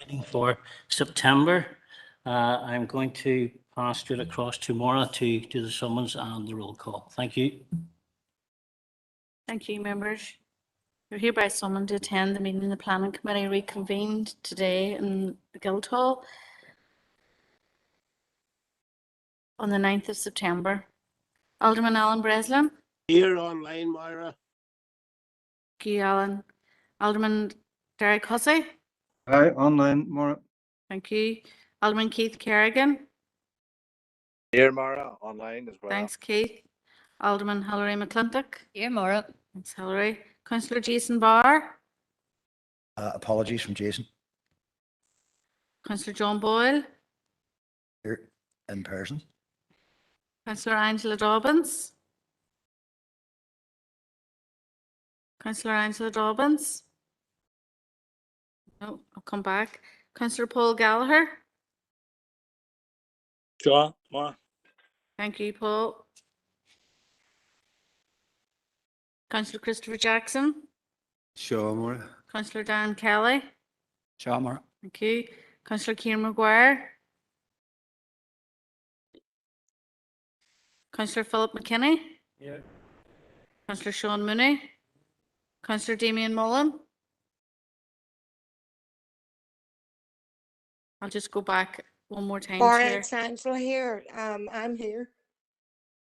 meeting for September. I'm going to pass straight across to Maura to do the summons and the roll call. Thank you. Thank you, members. You're hereby summoned to attend the meeting of the Planning Committee reconvened today in the Guildhall on the 9th of September. Alderman Alan Breslin. Here online, Myra. Thank you, Alan. Alderman Derek Hussey. Aye, online, Maura. Thank you. Alderman Keith Kerrigan. Here, Mara, online as well. Thanks, Keith. Alderman Hilary McClintock. Here, Maura. Thanks, Hilary. Councillor Jason Barr. Apologies from Jason. Councillor John Boyle. Here in person. Councillor Angela Dobbins. Councillor Angela Dobbins. No, I'll come back. Councillor Paul Gallagher. Sure, Myra. Thank you, Paul. Councillor Christopher Jackson. Sure, Maura. Councillor Dan Kelly. Sure, Maura. Thank you. Councillor Kieran Maguire. Councillor Philip McKinney. Here. Councillor Sean Mooney. Councillor Damien Mullen. I'll just go back one more time. Chair. It's Angela here. I'm here.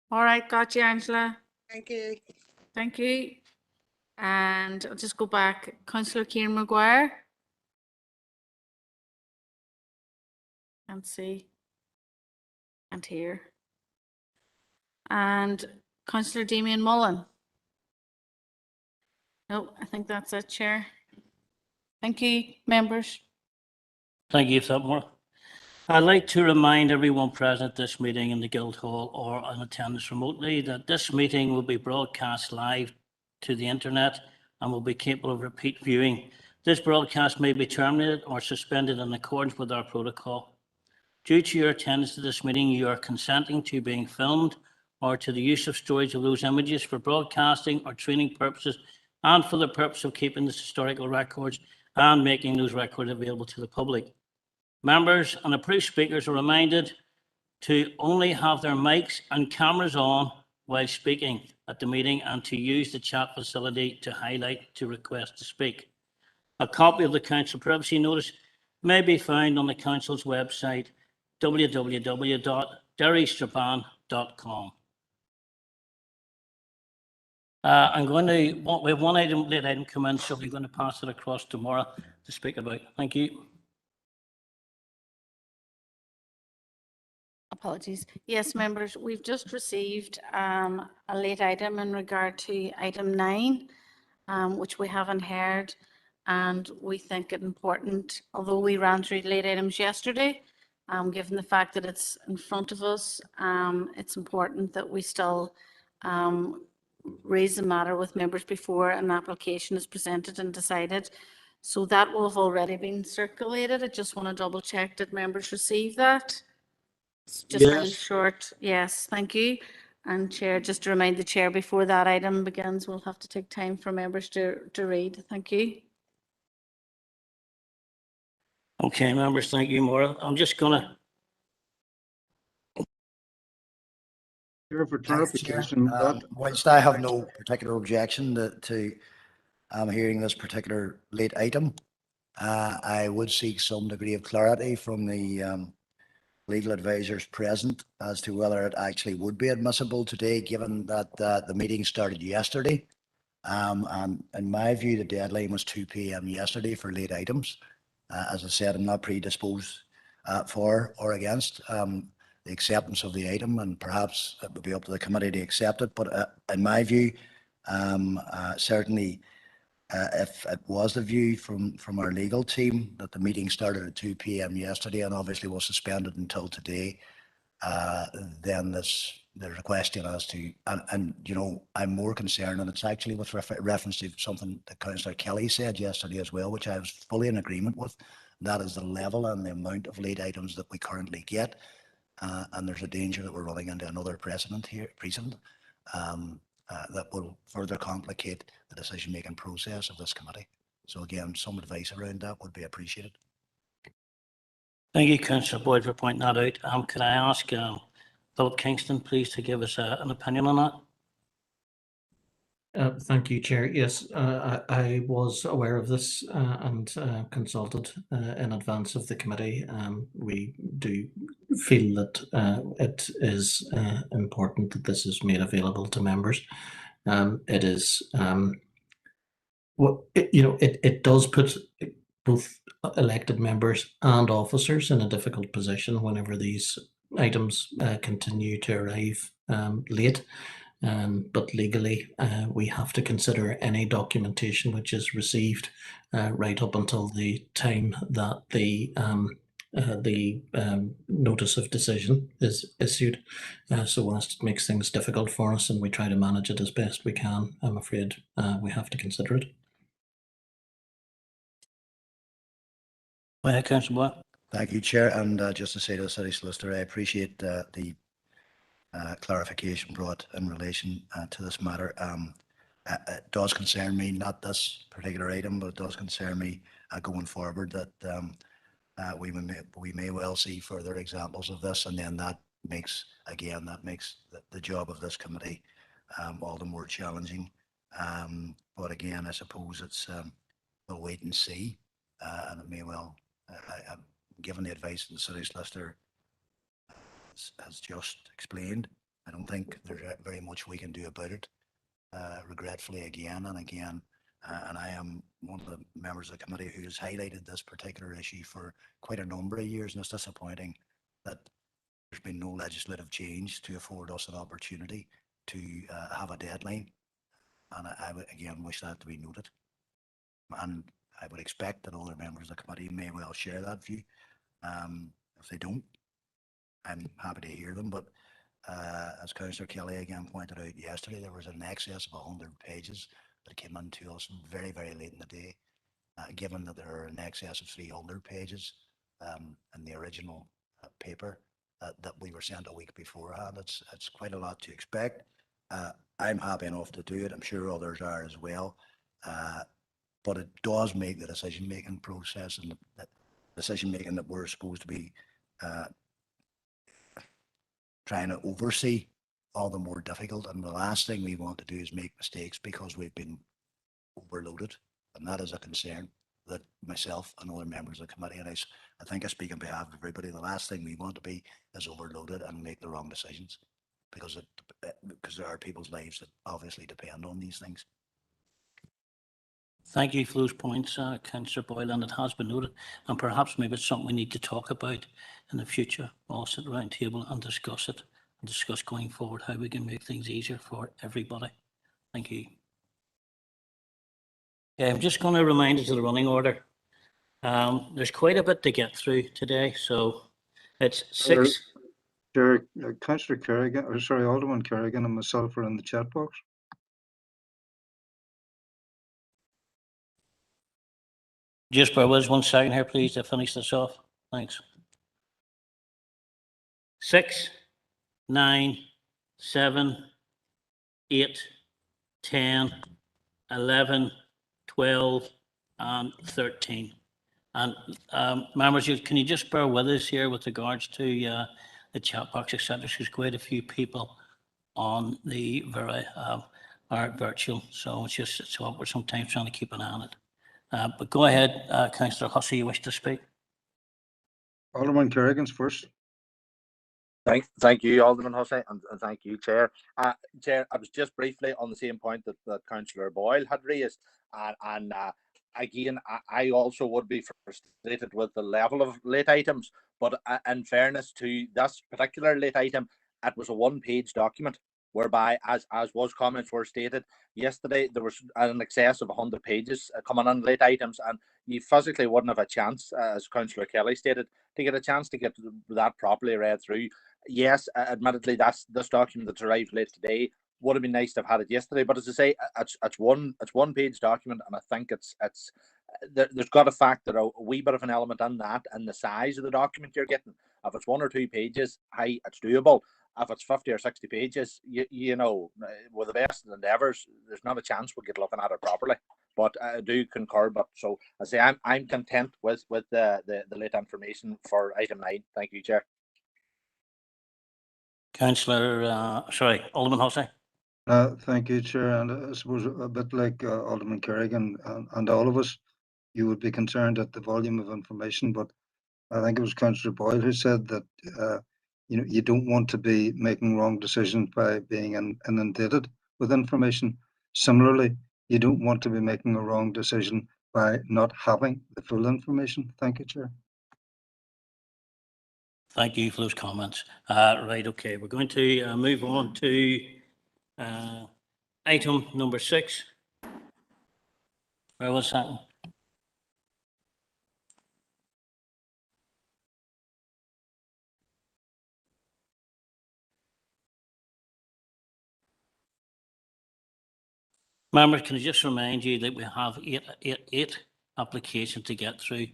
All right, got you, Angela. Thank you. Thank you. And I'll just go back. Councillor Kieran Maguire. Can't see. Can't hear. And Councillor Damien Mullen. No, I think that's it, Chair. Thank you, members. Thank you for that, Maura. I'd like to remind everyone present at this meeting in the Guildhall or in attendance remotely that this meeting will be broadcast live to the internet and will be capable of repeat viewing. This broadcast may be terminated or suspended in accordance with our protocol. Due to your attendance to this meeting, you are consenting to being filmed or to the use of storage of those images for broadcasting or training purposes and for the purpose of keeping the historical records and making those records available to the public. Members and approved speakers are reminded to only have their mics and cameras on while speaking at the meeting and to use the chat facility to highlight to request to speak. A copy of the council privacy notice may be found on the council's website, www.derrystrabane.com. I'm going to, we have one late item come in, so we're going to pass it across to Maura to speak about. Thank you. Apologies. Yes, members, we've just received a late item in regard to item 9, which we haven't heard, and we think it important, although we ran through late items yesterday, given the fact that it's in front of us, it's important that we still raise the matter with members before an application is presented and decided. So that will have already been circulated. I just want to double check that members receive that. Just really short. Yes, thank you. And Chair, just to remind the Chair before that item begins, we'll have to take time for members to read. Thank you. Okay, members, thank you, Maura. I'm just going to. Here for clarification. Whilst I have no particular objection to hearing this particular late item, I would seek some degree of clarity from the legal advisors present as to whether it actually would be admissible today, given that the meeting started yesterday. And in my view, the deadline was 2 p.m. yesterday for late items. As I said, I'm not predisposed for or against the acceptance of the item, and perhaps it would be up to the committee to accept it. But in my view, certainly if it was the view from our legal team that the meeting started at 2 p.m. yesterday and obviously was suspended until today, then there's a question as to, and you know, I'm more concerned, and it's actually with reference to something that Councillor Kelly said yesterday as well, which I was fully in agreement with. That is the level and the amount of late items that we currently get, and there's a danger that we're running into another precedent that will further complicate the decision-making process of this committee. So again, some advice around that would be appreciated. Thank you, Councillor Boyd, for pointing that out. Could I ask Philip Kingston, please, to give us an opinion on that? Thank you, Chair. Yes, I was aware of this and consulted in advance of the committee. We do feel that it is important that this is made available to members. It is, it does put both elected members and officers in a difficult position whenever these items continue to arrive late. But legally, we have to consider any documentation which is received right up until the time that the notice of decision is issued. So whilst it makes things difficult for us and we try to manage it as best we can, I'm afraid we have to consider it. Go ahead, Councillor Boyd. Thank you, Chair. And just to say to the City Solicitor, I appreciate the clarification brought in relation to this matter. It does concern me, not this particular item, but it does concern me going forward that we may well see further examples of this, and then that makes the job of this committee all the more challenging. But again, I suppose it's we'll wait and see, and it may well, given the advice of the City Solicitor has just explained, I don't think there's very much we can do about it. Regretfully, again and again, and I am one of the members of the committee who has highlighted this particular issue for quite a number of years, and it's disappointing that there's been no legislative change to afford us an opportunity to have a deadline. And I would again wish that to be noted. And I would expect that other members of the committee may well share that view. If they don't, I'm happy to hear them. But as Councillor Kelly again pointed out yesterday, there was an excess of 100 pages that came into us very, very late in the day. Given that there are an excess of 300 pages in the original paper that we were sent a week beforehand, it's quite a lot to expect. I'm happy enough to do it. I'm sure others are as well. But it does make the decision-making process and the decision-making that we're supposed to be trying to oversee all the more difficult. And the last thing we want to do is make mistakes because we've been overloaded. And that is a concern that myself and other members of the committee, and I think I speak on behalf of everybody, the last thing we want to be is overloaded and make the wrong decisions because there are people's lives that obviously depend on these things. Thank you for those points, Councillor Boyle, and it has been noted. And perhaps maybe it's something we need to talk about in the future. We'll sit around the table and discuss it, and discuss going forward how we can make things easier for everybody. Thank you. Okay, I'm just going to remind us of the running order. There's quite a bit to get through today, so it's six. Chair, Councillor Kerrigan, or sorry, Alderman Kerrigan and myself are in the chat box. Just bear with us 1 second here, please, to finish this off. Thanks. 6, 9, 7, 8, 10, 11, 12, and 13. And members, can you just bear with us here with regards to the chat box, etc. There's quite a few people on the virtual, so it's awkward sometimes trying to keep an eye on it. But go ahead, Councillor Hussey, you wish to speak? Alderman Kerrigan's first. Thank you, Alderman Hussey, and thank you, Chair. Chair, I was just briefly on the same point that Councillor Boyle had raised, and again, I also would be frustrated with the level of late items, but in fairness to this particular late item, it was a one-page document, whereby, as was comments were stated yesterday, there was an excess of 100 pages coming on late items, and you physically wouldn't have a chance, as Councillor Kelly stated, to get a chance to get that properly read through. Yes, admittedly, this document that's arrived late today would have been nice to have had it yesterday, but as I say, it's one page document, and I think there's got to factor a wee bit of an element in that, and the size of the document you're getting. If it's 1 or 2 pages, it's doable. If it's 50 or 60 pages, you know, with the best of endeavours, there's not a chance we get looking at it properly. but I do concur. But so I say I'm content with the late information for item 9. Thank you, Chair. Councillor, sorry, Alderman Hussey. Thank you, Chair. And I suppose a bit like Alderman Kerrigan and all of us, you would be concerned at the volume of information, but I think it was Councillor Boyle who said that you don't want to be making wrong decisions by being inundated with information. Similarly, you don't want to be making a wrong decision by not having the full information. Thank you, Chair. Thank you for those comments. Right, okay, we're going to move on to item number 6. Where was that? Members, can I just remind you that we have eight applications to get through.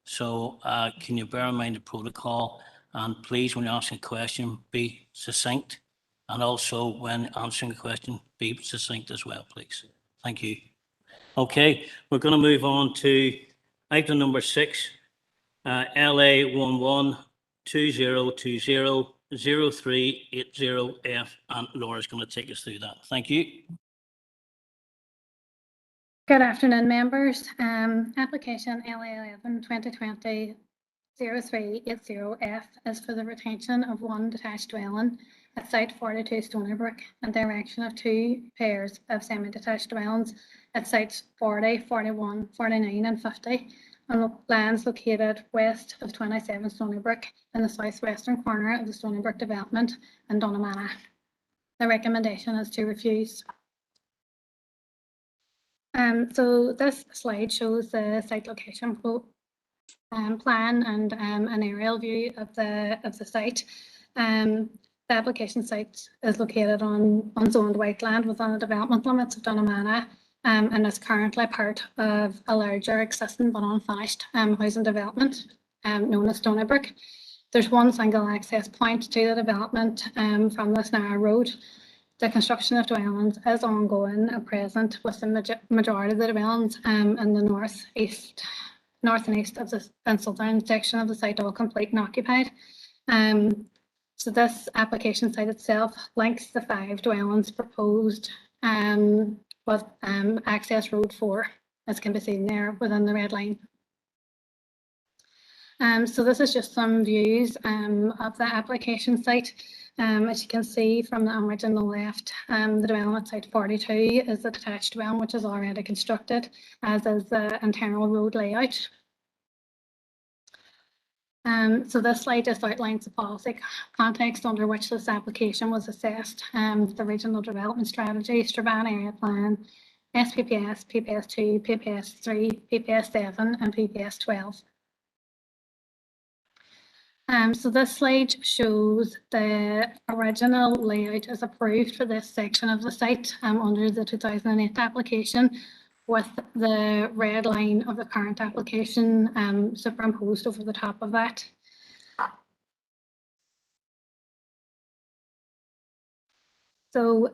So can you bear in mind the protocol, and please, when you're asking a question, be succinct, and also when answering a question, be succinct as well, please. Thank you. Okay, we're going to move on to item number 6, LA 11-2020-0380F, and Laura's going to take us through that. Thank you. Good afternoon, members. Application LA 11-2020-0380F is for the retention of 1 detached dwelling at Site 42 Stonybrook and the erection of 2 pairs of semi-detached dwellings at Sites 40, 41, 49 and 50 on lands located west of 27 Stonybrook in the southwestern corner of the Stonybrook development in Donamanagh. The recommendation is to refuse. So this slide shows the site location plan and an aerial view of the site. The application site is located on zoned whiteland within the development limits of Donamanagh, and is currently part of a larger existing but unfinished housing development known as Stonybrook. There's one single access point to the development from this narrow road. The construction of dwellings is ongoing at present, with the majority of the dwellings in the north and east of the and southern section of the site all complete and occupied. So this application site itself links the 5 dwellings proposed with access road 4, as can be seen there within the red line. So this is just some views of the application site. As you can see from the image on the left, the development site 42 is the detached dwelling which is already constructed, as is the internal road layout. So this slide just outlines the policy context under which this application was assessed: the Regional Development Strategy, Strabane Area Plan, SPPS, PPS2, PPS3, PPS7 and PPS12. So this slide shows the original layout as approved for this section of the site under the 2008 application, with the red line of the current application superimposed over the top of that. So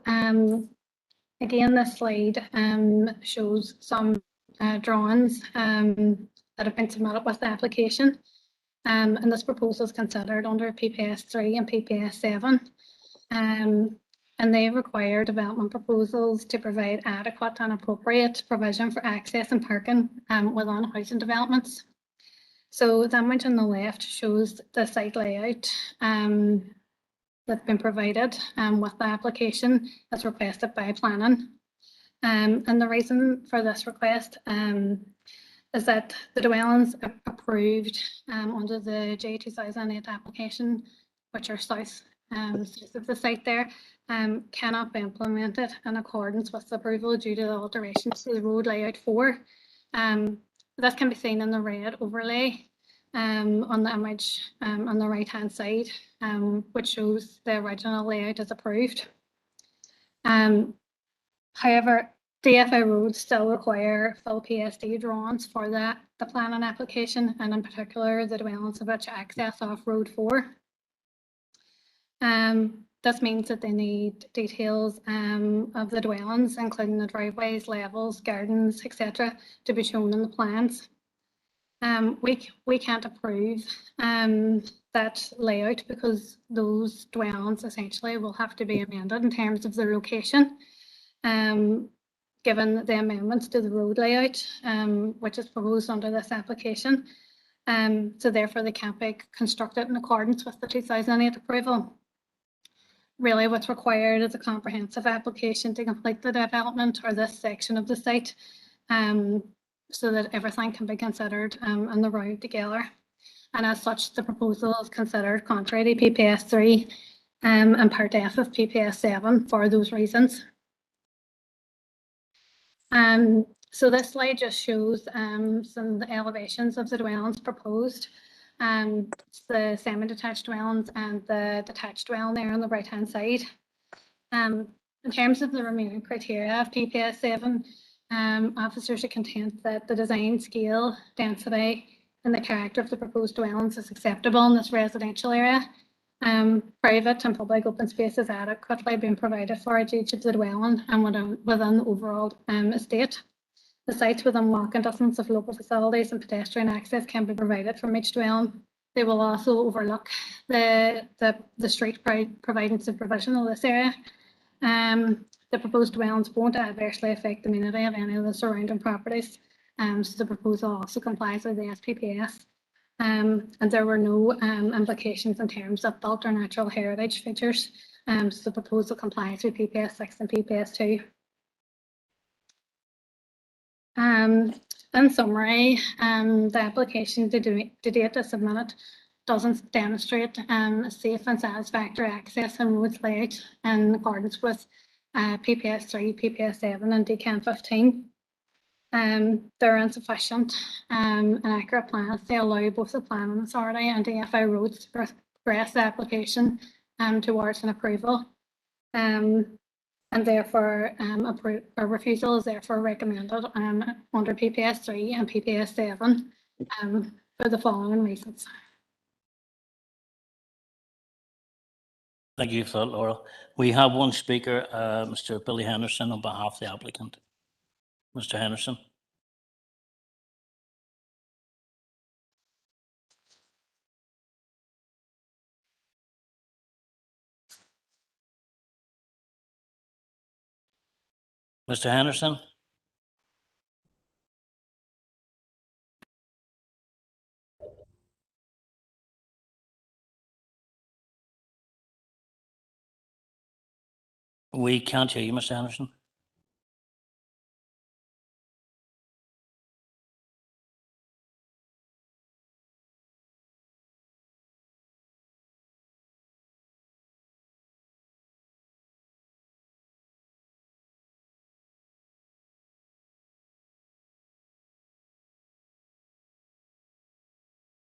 again, this slide shows some drawings that have been submitted with the application. And this proposal is considered under PPS3 and PPS7. And they require development proposals to provide adequate and appropriate provision for access and parking within housing developments. So the image on the left shows the site layout that's been provided with the application as requested by planning. And the reason for this request is that the dwellings approved under the J2008 application, which are south of the site there, cannot be implemented in accordance with the approval due to the alterations to the road layout 4. This can be seen in the red overlay on the image on the right hand side, which shows the original layout as approved. However, DFI roads still require full PSD drawings for the planning application, and in particular the dwellings of which access off road 4. This means that they need details of the dwellings, including the driveways, levels, gardens, etc., to be shown in the plans. We can't approve that layout because those dwellings essentially will have to be amended in terms of their location, given the amendments to the road layout, which is proposed under this application. So therefore they can't be constructed in accordance with the 2008 approval. Really what's required is a comprehensive application to complete the development or this section of the site, so that everything can be considered in the road together. And as such, the proposal is considered contrary to PPS 3 and Part F of PPS 7 for those reasons. So this slide just shows some of the elevations of the dwellings proposed. The semi-detached dwellings and the detached dwelling there on the right-hand side. In terms of the remaining criteria of PPS 7, officers are content that the design, scale, density, and the character of the proposed dwellings is acceptable in this residential area. Private and public open space is adequately being provided for at each of the dwelling and within the overall estate. The sites within walking distance of local facilities and pedestrian access can be provided from each dwelling. They will also overlook the street, providing supervision of this area. The proposed dwellings won't adversely affect the amenity of any of the surrounding properties. So the proposal also complies with the SPPS. And there were no implications in terms of built or natural heritage features. So the proposal complies with PPS 6 and PPS 2. In summary, the application to date is submitted doesn't demonstrate safe and satisfactory access and roads layout in accordance with PPS 3, PPS 7 and DCAN 15. There are insufficient and accurate plans to allow both the planning authority and DFI roads to progress the application towards an approval. And therefore a refusal is therefore recommended under PPS 3 and PPS 7 for the following reasons. Thank you for that, Laura. We have one speaker, Mr. Billy Henderson, on behalf of the applicant. Mr. Henderson. Mr. Henderson. We can't hear you, Mr. Henderson.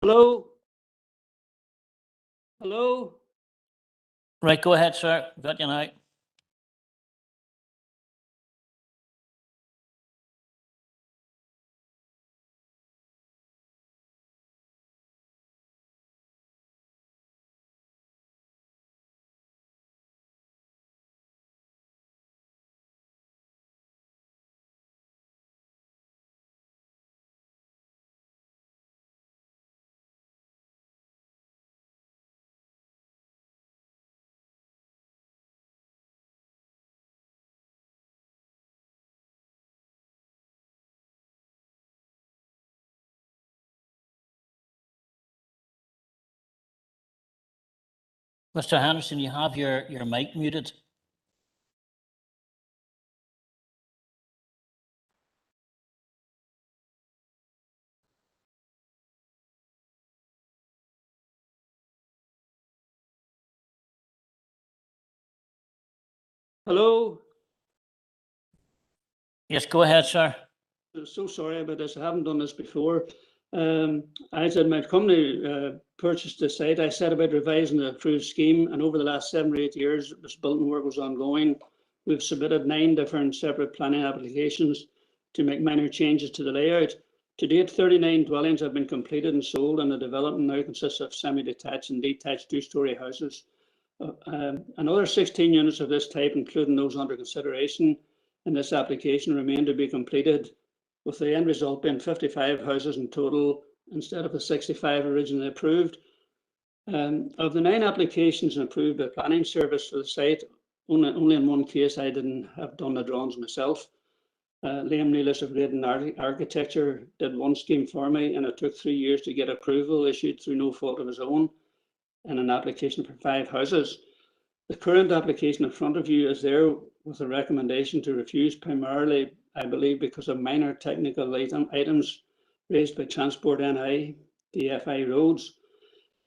Hello? Hello? Right, go ahead, sir. Got you now. Mr. Henderson, you have your mic muted. Hello? Yes, go ahead, sir. I'm so sorry about this. I haven't done this before. I said my company purchased the site. I set about revising the approved scheme, and over the last 7 or 8 years, this building work was ongoing. We've submitted 9 different separate planning applications to make minor changes to the layout. To date, 39 dwellings have been completed and sold, and the development now consists of semi-detached and detached 2-story houses. Another 16 units of this type, including those under consideration in this application, remain to be completed, with the end result being 55 houses in total instead of the 65 originally approved. Of the 9 applications approved by planning service for the site, only in one case I didn't have done the drawings myself. Liam Neelis of Graydon Architecture did one scheme for me, and it took 3 years to get approval issued through no fault of his own in an application for 5 houses. The current application in front of you is there with a recommendation to refuse, primarily, I believe, because of minor technical items raised by Transport NI, DFI roads.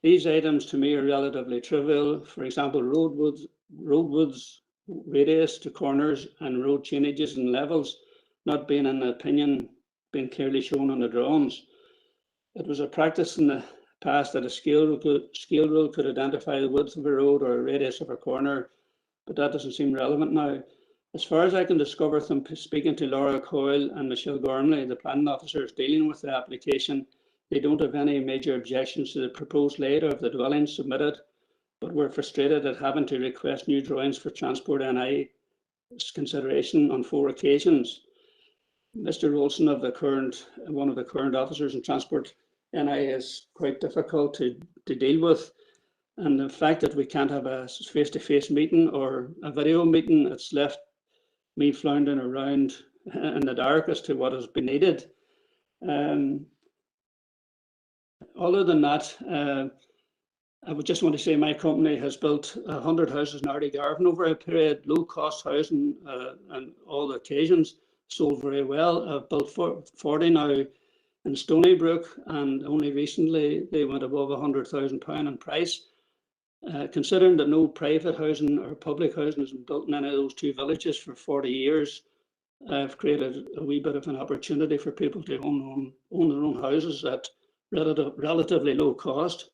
These items to me are relatively trivial. For example, roadwoods, radius to corners and road changes and levels not being, in opinion, being clearly shown on the drawings. It was a practice in the past that a scale rule could identify the width of a road or a radius of a corner, but that doesn't seem relevant now. As far as I can discover from speaking to Laura Coyle and Michelle Gormley, the planning officers dealing with the application, they don't have any major objections to the proposed layout of the dwelling submitted, but we're frustrated at having to request new drawings for Transport NI consideration on 4 occasions. Mr. Olson, one of the current officers in Transport NI, is quite difficult to deal with. And the fact that we can't have a face-to-face meeting or a video meeting, it's left me floundering around in the dark as to what has been needed. Other than that, I would just want to say my company has built 100 houses in Ardygarvan over a period, low-cost housing on all the occasions, sold very well. I've built 40 now in Stonybrook, and only recently they went above £100,000 in price. Considering that no private housing or public housing has been built in any of those 2 villages for 40 years, I've created a wee bit of an opportunity for people to own their own houses at relatively low cost.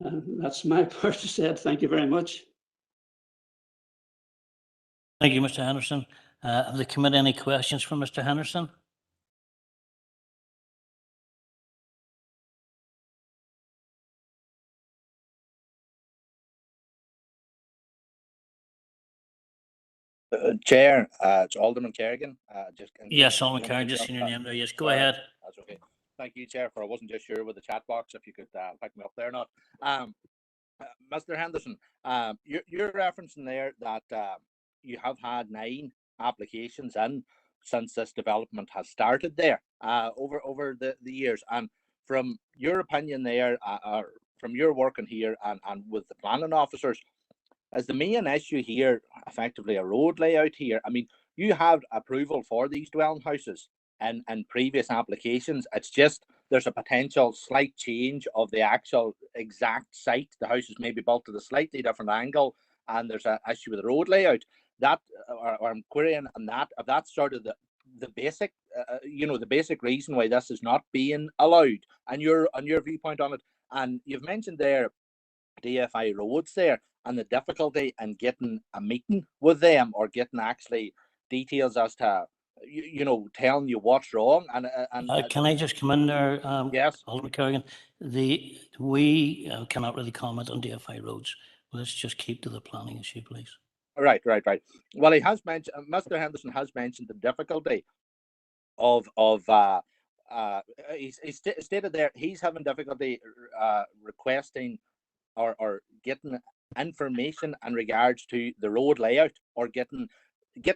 That's my part to say. Thank you very much. Thank you, Mr. Henderson. Have the committee any questions for Mr. Henderson? Chair, it's Alderman Kerrigan. Yes, Alderman Kerrigan, just seen your name there. Yes, go ahead. That's okay. Thank you, Chair, for I wasn't just sure with the chat box if you could pick me up there or not. Mr. Henderson, you're referencing there that you have had 9 applications in since this development has started there over the years. And from your opinion there, from your working here and with the planning officers, is the main issue here effectively a road layout here? I mean, you have approval for these dwelling houses in previous applications. It's just there's a potential slight change of the actual exact site. The houses may be built at a slightly different angle, and there's an issue with the road layout. That, or I'm querying on that, if that's sort of the basic, the basic reason why this is not being allowed, and your viewpoint on it. And you've mentioned there DFI roads there, and the difficulty in getting a meeting with them or getting actually details as to, telling you what's wrong. And can I just come in there? Yes. Alderman Kerrigan, we cannot really comment on DFI roads. Let's just keep to the planning issue, please. Right. Well, he has mentioned, Mr. Henderson has mentioned the difficulty of he stated there he's having difficulty requesting or getting information in regards to the road layout, or getting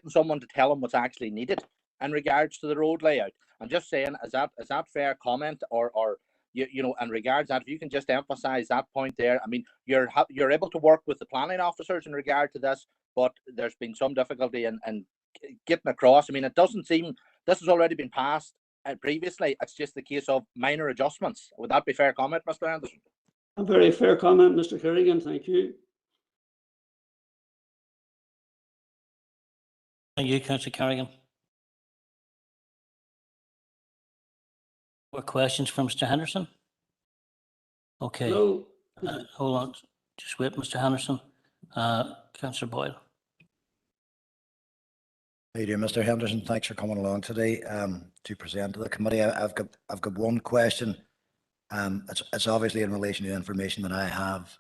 someone to tell him what's actually needed in regards to the road layout. I'm just saying, is that fair comment, or in regards to that, if you can just emphasize that point there. I mean, you're able to work with the planning officers in regard to this, but there's been some difficulty in getting across. I mean, it doesn't seem this has already been passed previously. It's just the case of minor adjustments. Would that be fair comment, Mr. Anderson? A very fair comment, Mr. Kerrigan. Thank you. Thank you, Councillor Kerrigan. More questions from Mr. Henderson? Okay. Hello. Hold on. Just wait, Mr. Henderson. Councillor Boyle. How you doing, Mr. Henderson? Thanks for coming along today to present to the committee. I've got one question. It's obviously in relation to the information that I have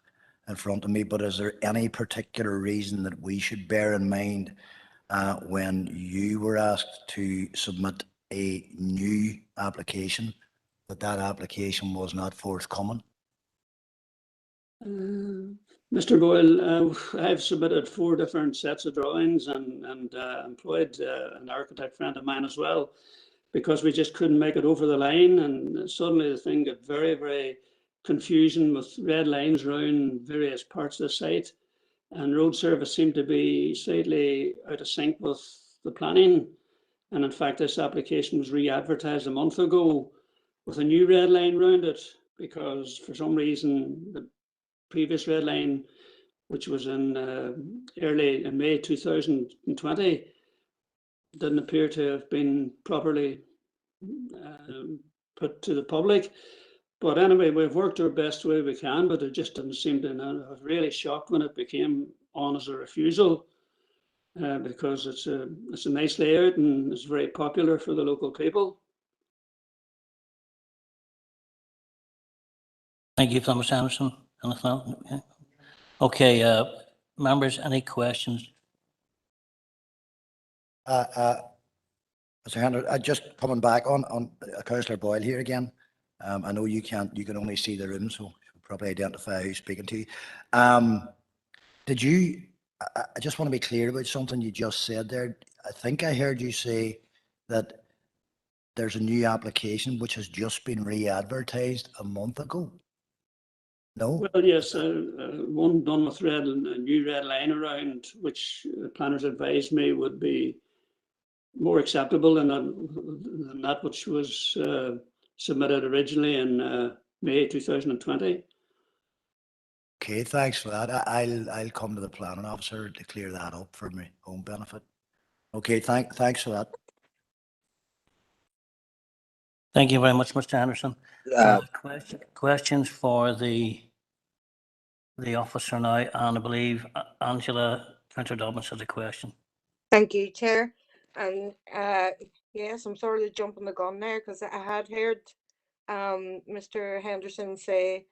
in front of me, but is there any particular reason that we should bear in mind when you were asked to submit a new application, that application was not forthcoming? Mr. Boyle, I've submitted 4 different sets of drawings and employed an architect friend of mine as well, because we just couldn't make it over the line, and suddenly the thing got very, very confusing with red lines around various parts of the site, and road service seemed to be slightly out of sync with the planning. And in fact, this application was re-advertised a month ago with a new red line around it, because for some reason the previous red line, which was in early in May 2020, didn't appear to have been properly put to the public. But anyway, we've worked our best way we can, but it just didn't seem to. I was really shocked when it became on as a refusal, because it's a nice layout and it's very popular for the local people. Thank you, Thomas Anderson. Anything else? Yeah. Okay, members, any questions? Mr. Henry, just coming back on Councillor Boyle here again. I know you can only see the room, so you'll probably identify who's speaking to you. I just want to be clear about something you just said there. I think I heard you say that there's a new application which has just been re-advertised a month ago. No? Well, yes, one done with a new red line around, which the planners advised me would be more acceptable than that which was submitted originally in May 2020. Okay, thanks for that. I'll come to the planning officer to clear that up for my own benefit. Okay, thanks for that. Thank you very much, Mr. Anderson. Questions for the officer now, and I believe Angela, Councillor Dobbins has a question. Thank you, Chair. And yes, I'm sorry to jump on the gun there, because I had heard Mr. Henderson say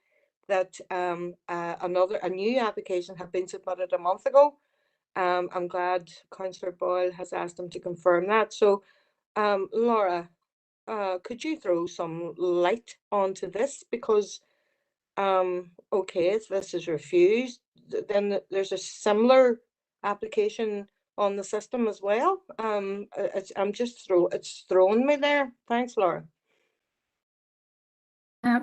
that a new application had been submitted a month ago. I'm glad Councillor Boyle has asked him to confirm that. So, Laura, could you throw some light onto this? Because, okay, if this is refused, then there's a similar application on the system as well. It's thrown me there. Thanks, Laura.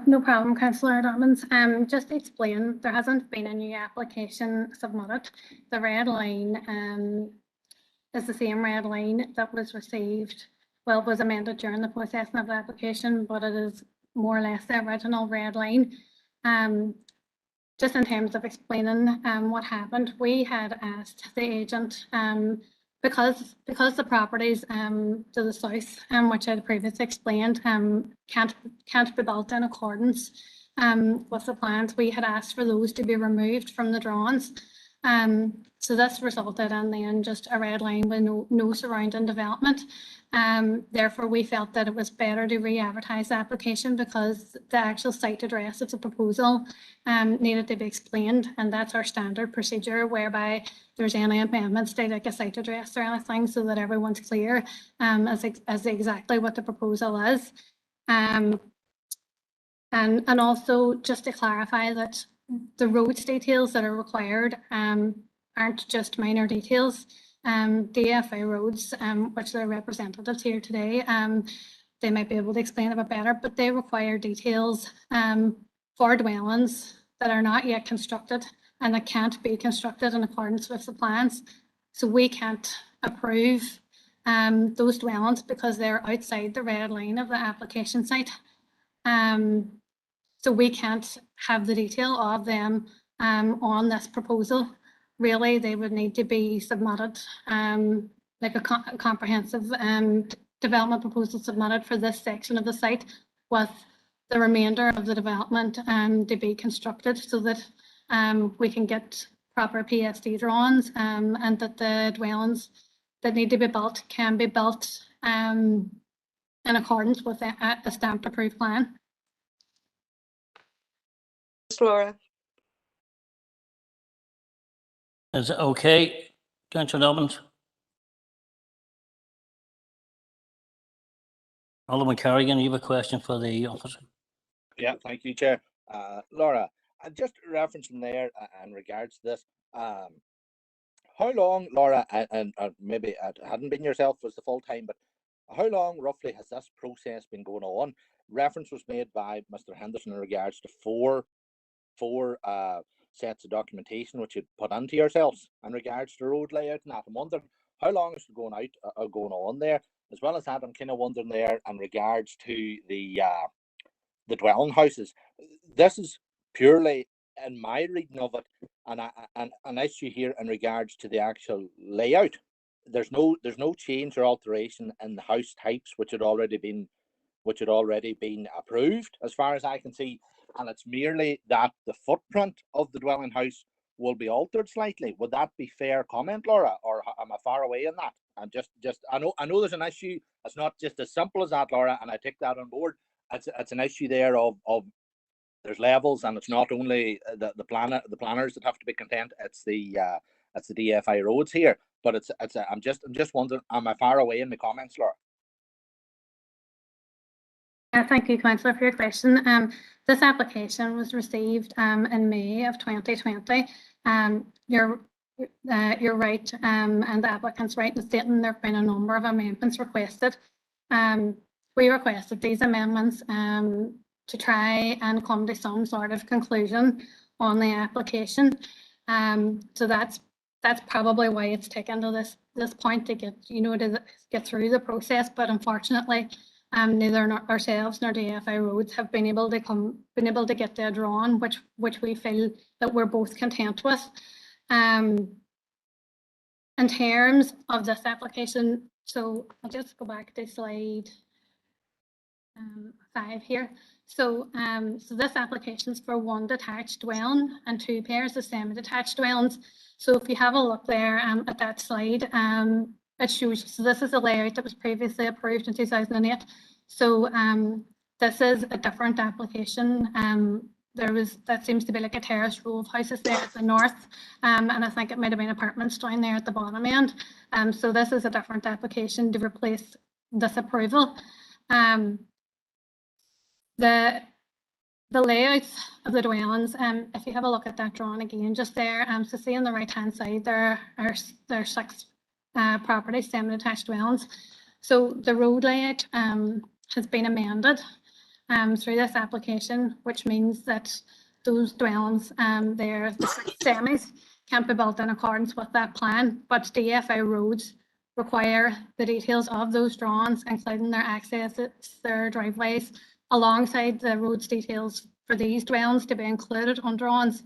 No problem, Councillor Dobbins. Just to explain, there hasn't been a new application submitted. The red line is the same red line that was received, well, was amended during the processing of the application, but it is more or less the original red line. Just in terms of explaining what happened, we had asked the agent, because the properties to the south, which I had previously explained, can't be built in accordance with the plans, we had asked for those to be removed from the drawings. So this resulted in then just a red line with no surrounding development. Therefore, we felt that it was better to re-advertise the application, because the actual site address of the proposal needed to be explained, and that's our standard procedure, whereby there's any amendments to like a site address or anything, so that everyone's clear as exactly what the proposal is. And also just to clarify that the roads details that are required aren't just minor details. DFA roads, which are representatives here today, they might be able to explain a bit better, but they require details for dwellings that are not yet constructed and that can't be constructed in accordance with the plans. So we can't approve those dwellings because they're outside the red line of the application site. So we can't have the detail of them on this proposal. Really, they would need to be submitted, like a comprehensive development proposal submitted for this section of the site, with the remainder of the development to be constructed, so that we can get proper PSD drawings, and that the dwellings that need to be built can be built in accordance with a stamped approved plan. Laura. Is it okay, Councillor Dobbins? Alderman Carrigan, you have a question for the officer? Yeah, thank you, Chair. Laura, just referencing there in regards to this, how long, Laura, and maybe it hadn't been yourself as the full time, but how long roughly has this process been going on? Reference was made by Mr. Henderson in regards to four sets of documentation which you'd put into yourselves in regards to road layout and that. I'm wondering how long is it going on there? As well as that, I'm kind of wondering there in regards to the dwelling houses. This is purely, in my reading of it, an issue here in regards to the actual layout. There's no change or alteration in the house types which had already been approved, as far as I can see, and it's merely that the footprint of the dwelling house will be altered slightly. Would that be fair comment, Laura, or am I far away in that? And just I know there's an issue. It's not just as simple as that, Laura, and I take that on board. It's an issue there of there's levels, and it's not only the planners that have to be content. It's the DFI roads here, but I'm just wondering, am I far away in the comments, Laura? Thank you, Councillor, for your question. This application was received in May of 2020. You're right, and the applicant's right in stating there have been a number of amendments requested. We requested these amendments to try and come to some sort of conclusion on the application. So that's probably why it's taken to this point to get through the process. But unfortunately, neither ourselves nor DFI Roads have been able to get the drawn, which we feel that we're both content with. In terms of this application, so I'll just go back to slide 5 here. So this application is for one detached dwelling and 2 pairs of semi-detached dwellings. So if you have a look there at that slide, it shows, so this is a layout that was previously approved in 2008. So this is a different application. That seems to be like a terrace row of houses there at the north, and I think it might have been apartments down there at the bottom end. So this is a different application to replace this approval. The layouts of the dwellings, if you have a look at that drawing again, just there, so see on the right hand side there are 6 properties, semi-detached dwellings. So the road layout has been amended through this application, which means that those dwellings there, the 6 semis, can't be built in accordance with that plan, but DFI Roads require the details of those drawings, including their accesses, their driveways, alongside the roads details for these dwellings to be included on drawings.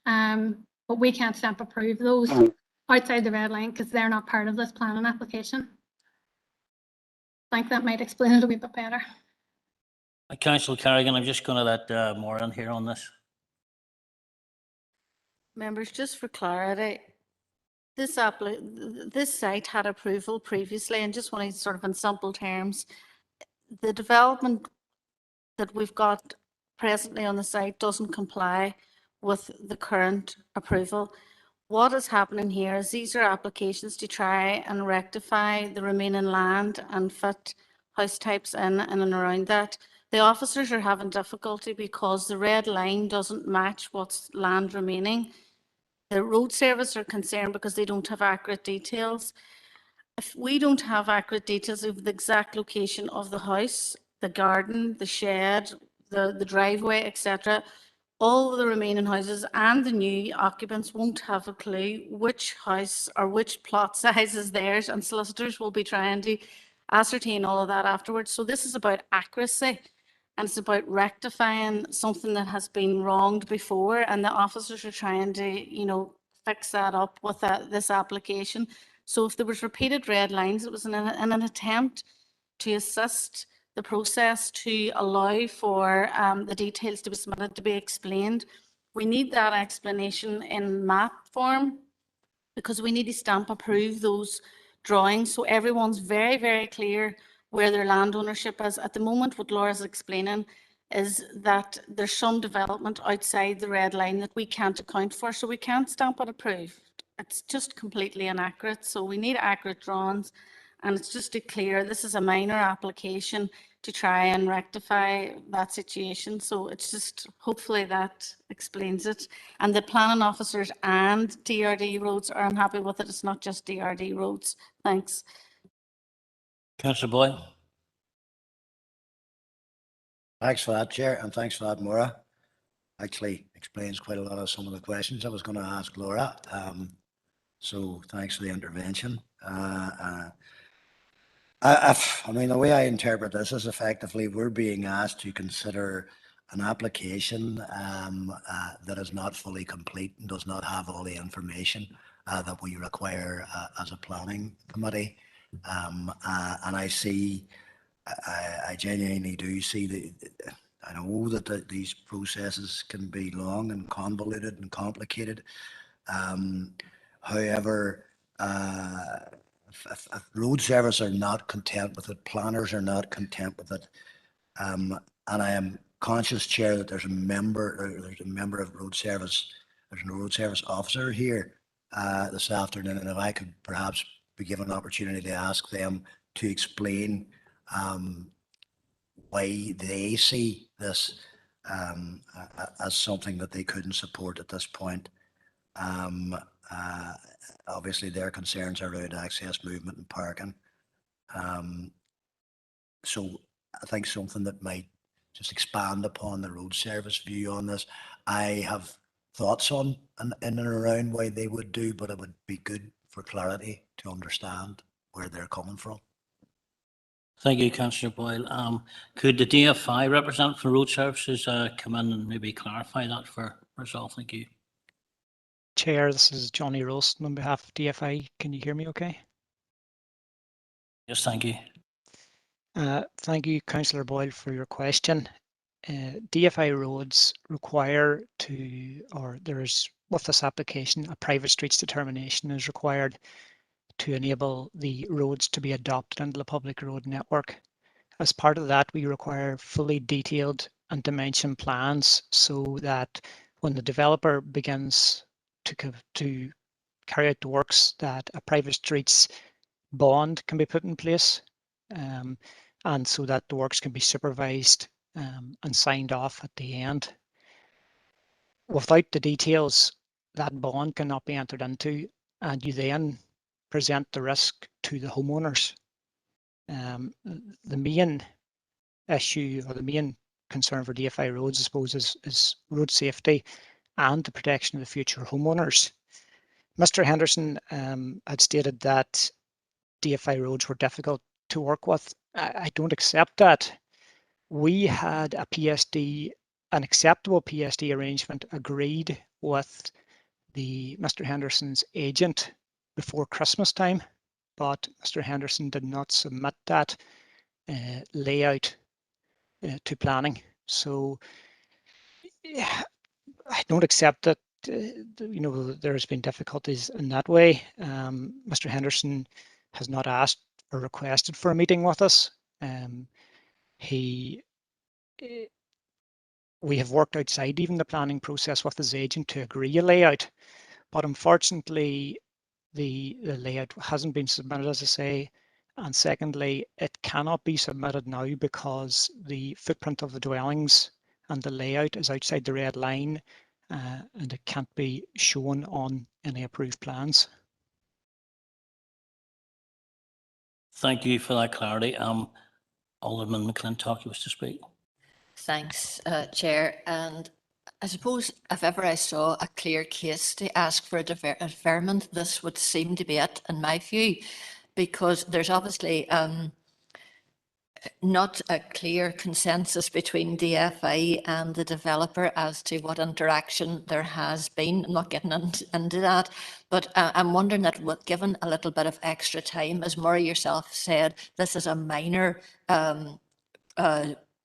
But we can't stamp approve those outside the red line because they're not part of this planning application. I think that might explain it a wee bit better. Councillor Carrigan, I'm just going to let Maureen here on this. Members, just for clarity, this site had approval previously, and just wanting sort of in simple terms, the development that we've got presently on the site doesn't comply with the current approval. What is happening here is these are applications to try and rectify the remaining land and fit house types in and around that. The officers are having difficulty because the red line doesn't match what's land remaining. The road service are concerned because they don't have accurate details. If we don't have accurate details of the exact location of the house, the garden, the shed, the driveway, etc., all of the remaining houses and the new occupants won't have a clue which house or which plot size is theirs, and solicitors will be trying to ascertain all of that afterwards. So this is about accuracy, and it's about rectifying something that has been wronged before, and the officers are trying to, fix that up with this application. So if there was repeated red lines, it was in an attempt to assist the process to allow for the details to be submitted to be explained. We need that explanation in map form because we need to stamp approve those drawings so everyone's very, very clear where their land ownership is. At the moment, what Laura's explaining is that there's some development outside the red line that we can't account for, so we can't stamp it approved. it's just completely inaccurate. So we need accurate drawings. And it's just to clear, this is a minor application to try and rectify that situation. So it's just, hopefully that explains it. And the planning officers and DRD roads are unhappy with it. It's not just DRD roads. Thanks. Councillor Boyle. Thanks for that, Chair, and thanks for that, Maura. Actually explains quite a lot of some of the questions I was going to ask Laura. So thanks for the intervention. I mean, the way I interpret this is effectively we're being asked to consider an application that is not fully complete and does not have all the information that we require as a planning committee. And I see, I genuinely do see I know that these processes can be long and convoluted and complicated. However, if road service are not content with it, planners are not content with it, and I am conscious, Chair, that there's a member of road service, there's a road service officer here this afternoon, and if I could perhaps be given an opportunity to ask them to explain why they see this as something that they couldn't support at this point. Obviously, their concerns are around access, movement and parking. So I think something that might just expand upon the road service view on this. I have thoughts on in and around why they would do, but it would be good for clarity to understand where they're coming from. Thank you, Councillor Boyle. Could the DFI representative for road services come in and maybe clarify that for us all? Thank you. Chair, this is Johnny Rolston on behalf of DFI. Can you hear me okay? Yes, thank you. Thank you, Councillor Boyle, for your question. DFI roads require there's, with this application, a private streets determination is required to enable the roads to be adopted into the public road network. As part of that, we require fully detailed and dimension plans so that when the developer begins to carry out the works, that a private streets bond can be put in place, and so that the works can be supervised and signed off at the end. Without the details, that bond cannot be entered into, and you then present the risk to the homeowners. The main issue or the main concern for DFI roads, I suppose, is road safety and the protection of the future homeowners. Mr. Henderson had stated that DFI roads were difficult to work with. I don't accept that. We had a PSD, an acceptable PSD arrangement agreed with Mr. Henderson's agent before Christmas time, but Mr. Henderson did not submit that layout to planning. So I don't accept that. There's been difficulties in that way. Mr. Henderson has not asked or requested for a meeting with us. We have worked outside even the planning process with his agent to agree a layout, but unfortunately the layout hasn't been submitted, as I say, and secondly, it cannot be submitted now because the footprint of the dwellings and the layout is outside the red line, and it can't be shown on any approved plans. Thank you for that clarity. Alderman McClintock was to speak. Thanks, Chair. And I suppose if ever I saw a clear case to ask for a deferment, this would seem to be it, in my view, because there's obviously not a clear consensus between DFI and the developer as to what interaction there has been. I'm not getting into that, but I'm wondering that given a little bit of extra time, as Murray yourself said, this is a minor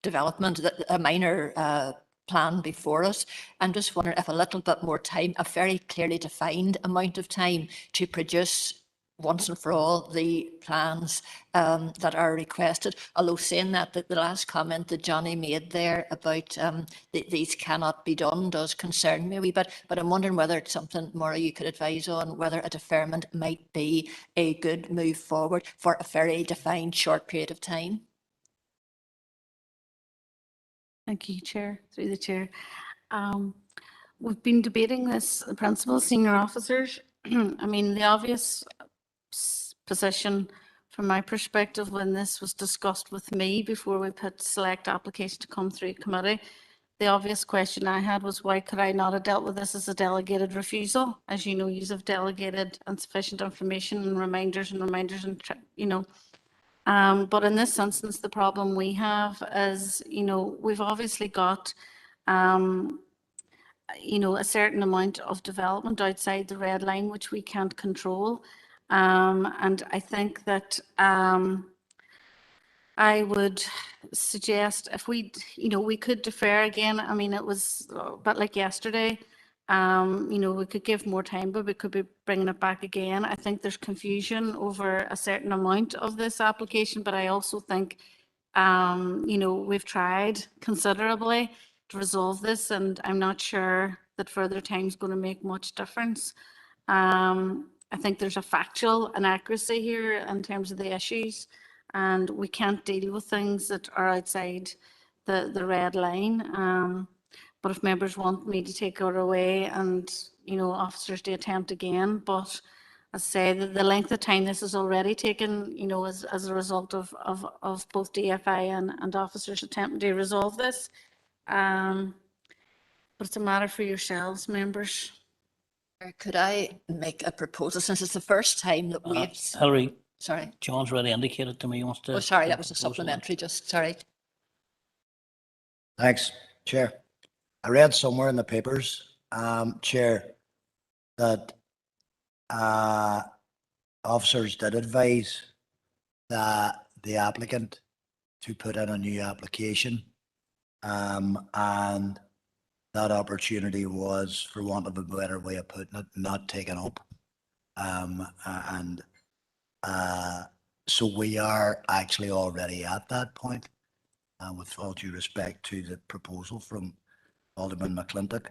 development, a minor plan before us. I'm just wondering if a little bit more time, a very clearly defined amount of time to produce once and for all the plans that are requested. Although saying that, the last comment that Johnny made there about these cannot be done does concern me a wee bit, but I'm wondering whether it's something, Maura, you could advise on, whether a deferment might be a good move forward for a very defined short period of time. Thank you, Chair, through the Chair. We've been debating this, the principals, senior officers. I mean, the obvious position from my perspective when this was discussed with me before we put select application to come through committee, the obvious question I had was why could I not have dealt with this as a delegated refusal? As you know, you have delegated insufficient information and reminders and, you know. But in this instance, the problem we have is, you know, we've obviously got, you know, a certain amount of development outside the red line, which we can't control. And I think that I would suggest if we, you know, we could defer again. I mean, it was a bit like yesterday. You know, we could give more time, but we could be bringing it back again. I think there's confusion over a certain amount of this application, but I also think, you know, we've tried considerably to resolve this, and I'm not sure that further time is going to make much difference. I think there's a factual inaccuracy here in terms of the issues, and we can't deal with things that are outside the red line. But if members want me to take it away and, you know, officers to attempt again, but as I say, the length of time this has already taken, you know, as a result of both DFI and officers attempting to resolve this. But it's a matter for yourselves, members. Could I make a proposal, since it's the first time that we've... Hilary, Sorry. John's already indicated to me he wants to... Oh, sorry, that was a proposal. supplementary, just, sorry. Thanks, Chair. I read somewhere in the papers, Chair, that officers did advise the applicant to put in a new application, and that opportunity was, for want of a better way of putting it, not taken up. So we are actually already at that point, with all due respect to the proposal from Alderman McClintock.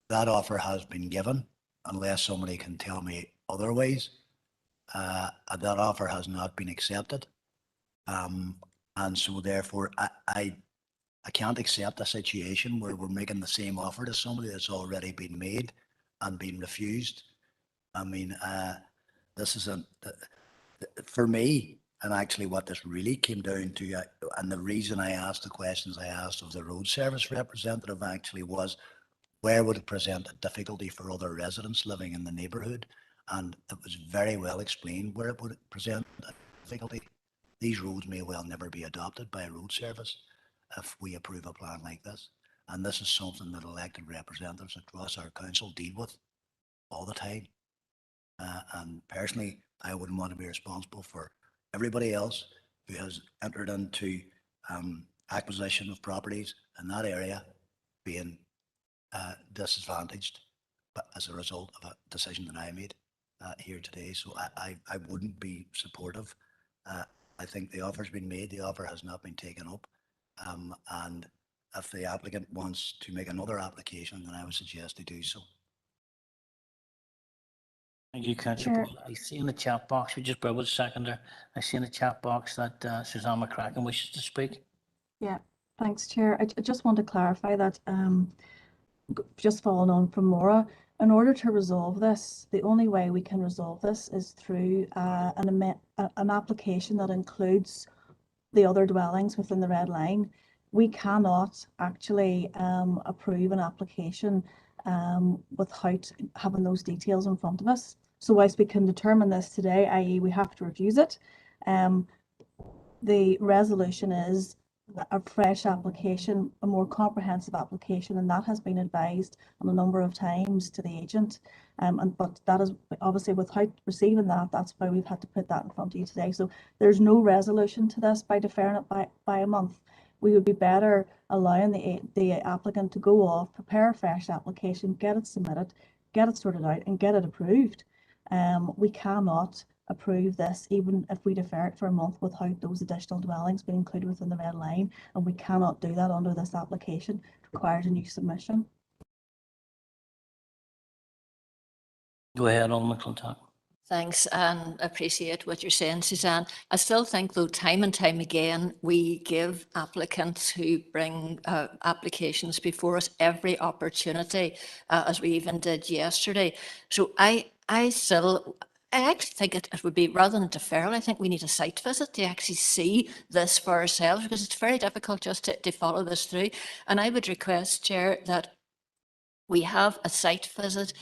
That offer has been given, unless somebody can tell me otherwise. That offer has not been accepted. And so therefore I can't accept a situation where we're making the same offer to somebody that's already been made and been refused. I mean, this is for me, and actually what this really came down to, and the reason I asked the questions I asked of the road service representative actually was, where would it present a difficulty for other residents living in the neighbourhood? And it was very well explained where it would present a difficulty. These roads may well never be adopted by a road service if we approve a plan like this. And this is something that elected representatives across our council deal with all the time. And personally, I wouldn't want to be responsible for everybody else who has entered into acquisition of properties in that area being disadvantaged, but as a result of a decision that I made here today. So I wouldn't be supportive. I think the offer's been made, the offer has not been taken up. And if the applicant wants to make another application, then I would suggest they do so. Thank you, Councillor. I see in the chat box, we just brought a seconder. I see in the chat box that Suzanne McCracken wishes to speak. Yeah, thanks, Chair. I just want to clarify that, just following on from Maura, in order to resolve this, the only way we can resolve this is through an application that includes the other dwellings within the red line. We cannot actually approve an application without having those details in front of us. So whilst we can determine this today, i.e. we have to refuse it, the resolution is a fresh application, a more comprehensive application, and that has been advised on a number of times to the agent. But that is obviously, without receiving that, that's why we've had to put that in front of you today. So there's no resolution to this by deferring it by a month. We would be better allowing the applicant to go off, prepare a fresh application, get it submitted, get it sorted out and get it approved. We cannot approve this even if we defer it for a month without those additional dwellings being included within the red line, and we cannot do that under this application. It requires a new submission. Go ahead, Alderman Clontarf. Thanks, and appreciate what you're saying, Suzanne. I still think, though, time and time again, we give applicants who bring applications before us every opportunity, as we even did yesterday. So I actually think it would be, rather than a deferral, I think we need a site visit to actually see this for ourselves, because it's very difficult just to follow this through. And I would request, Chair, that we have a site visit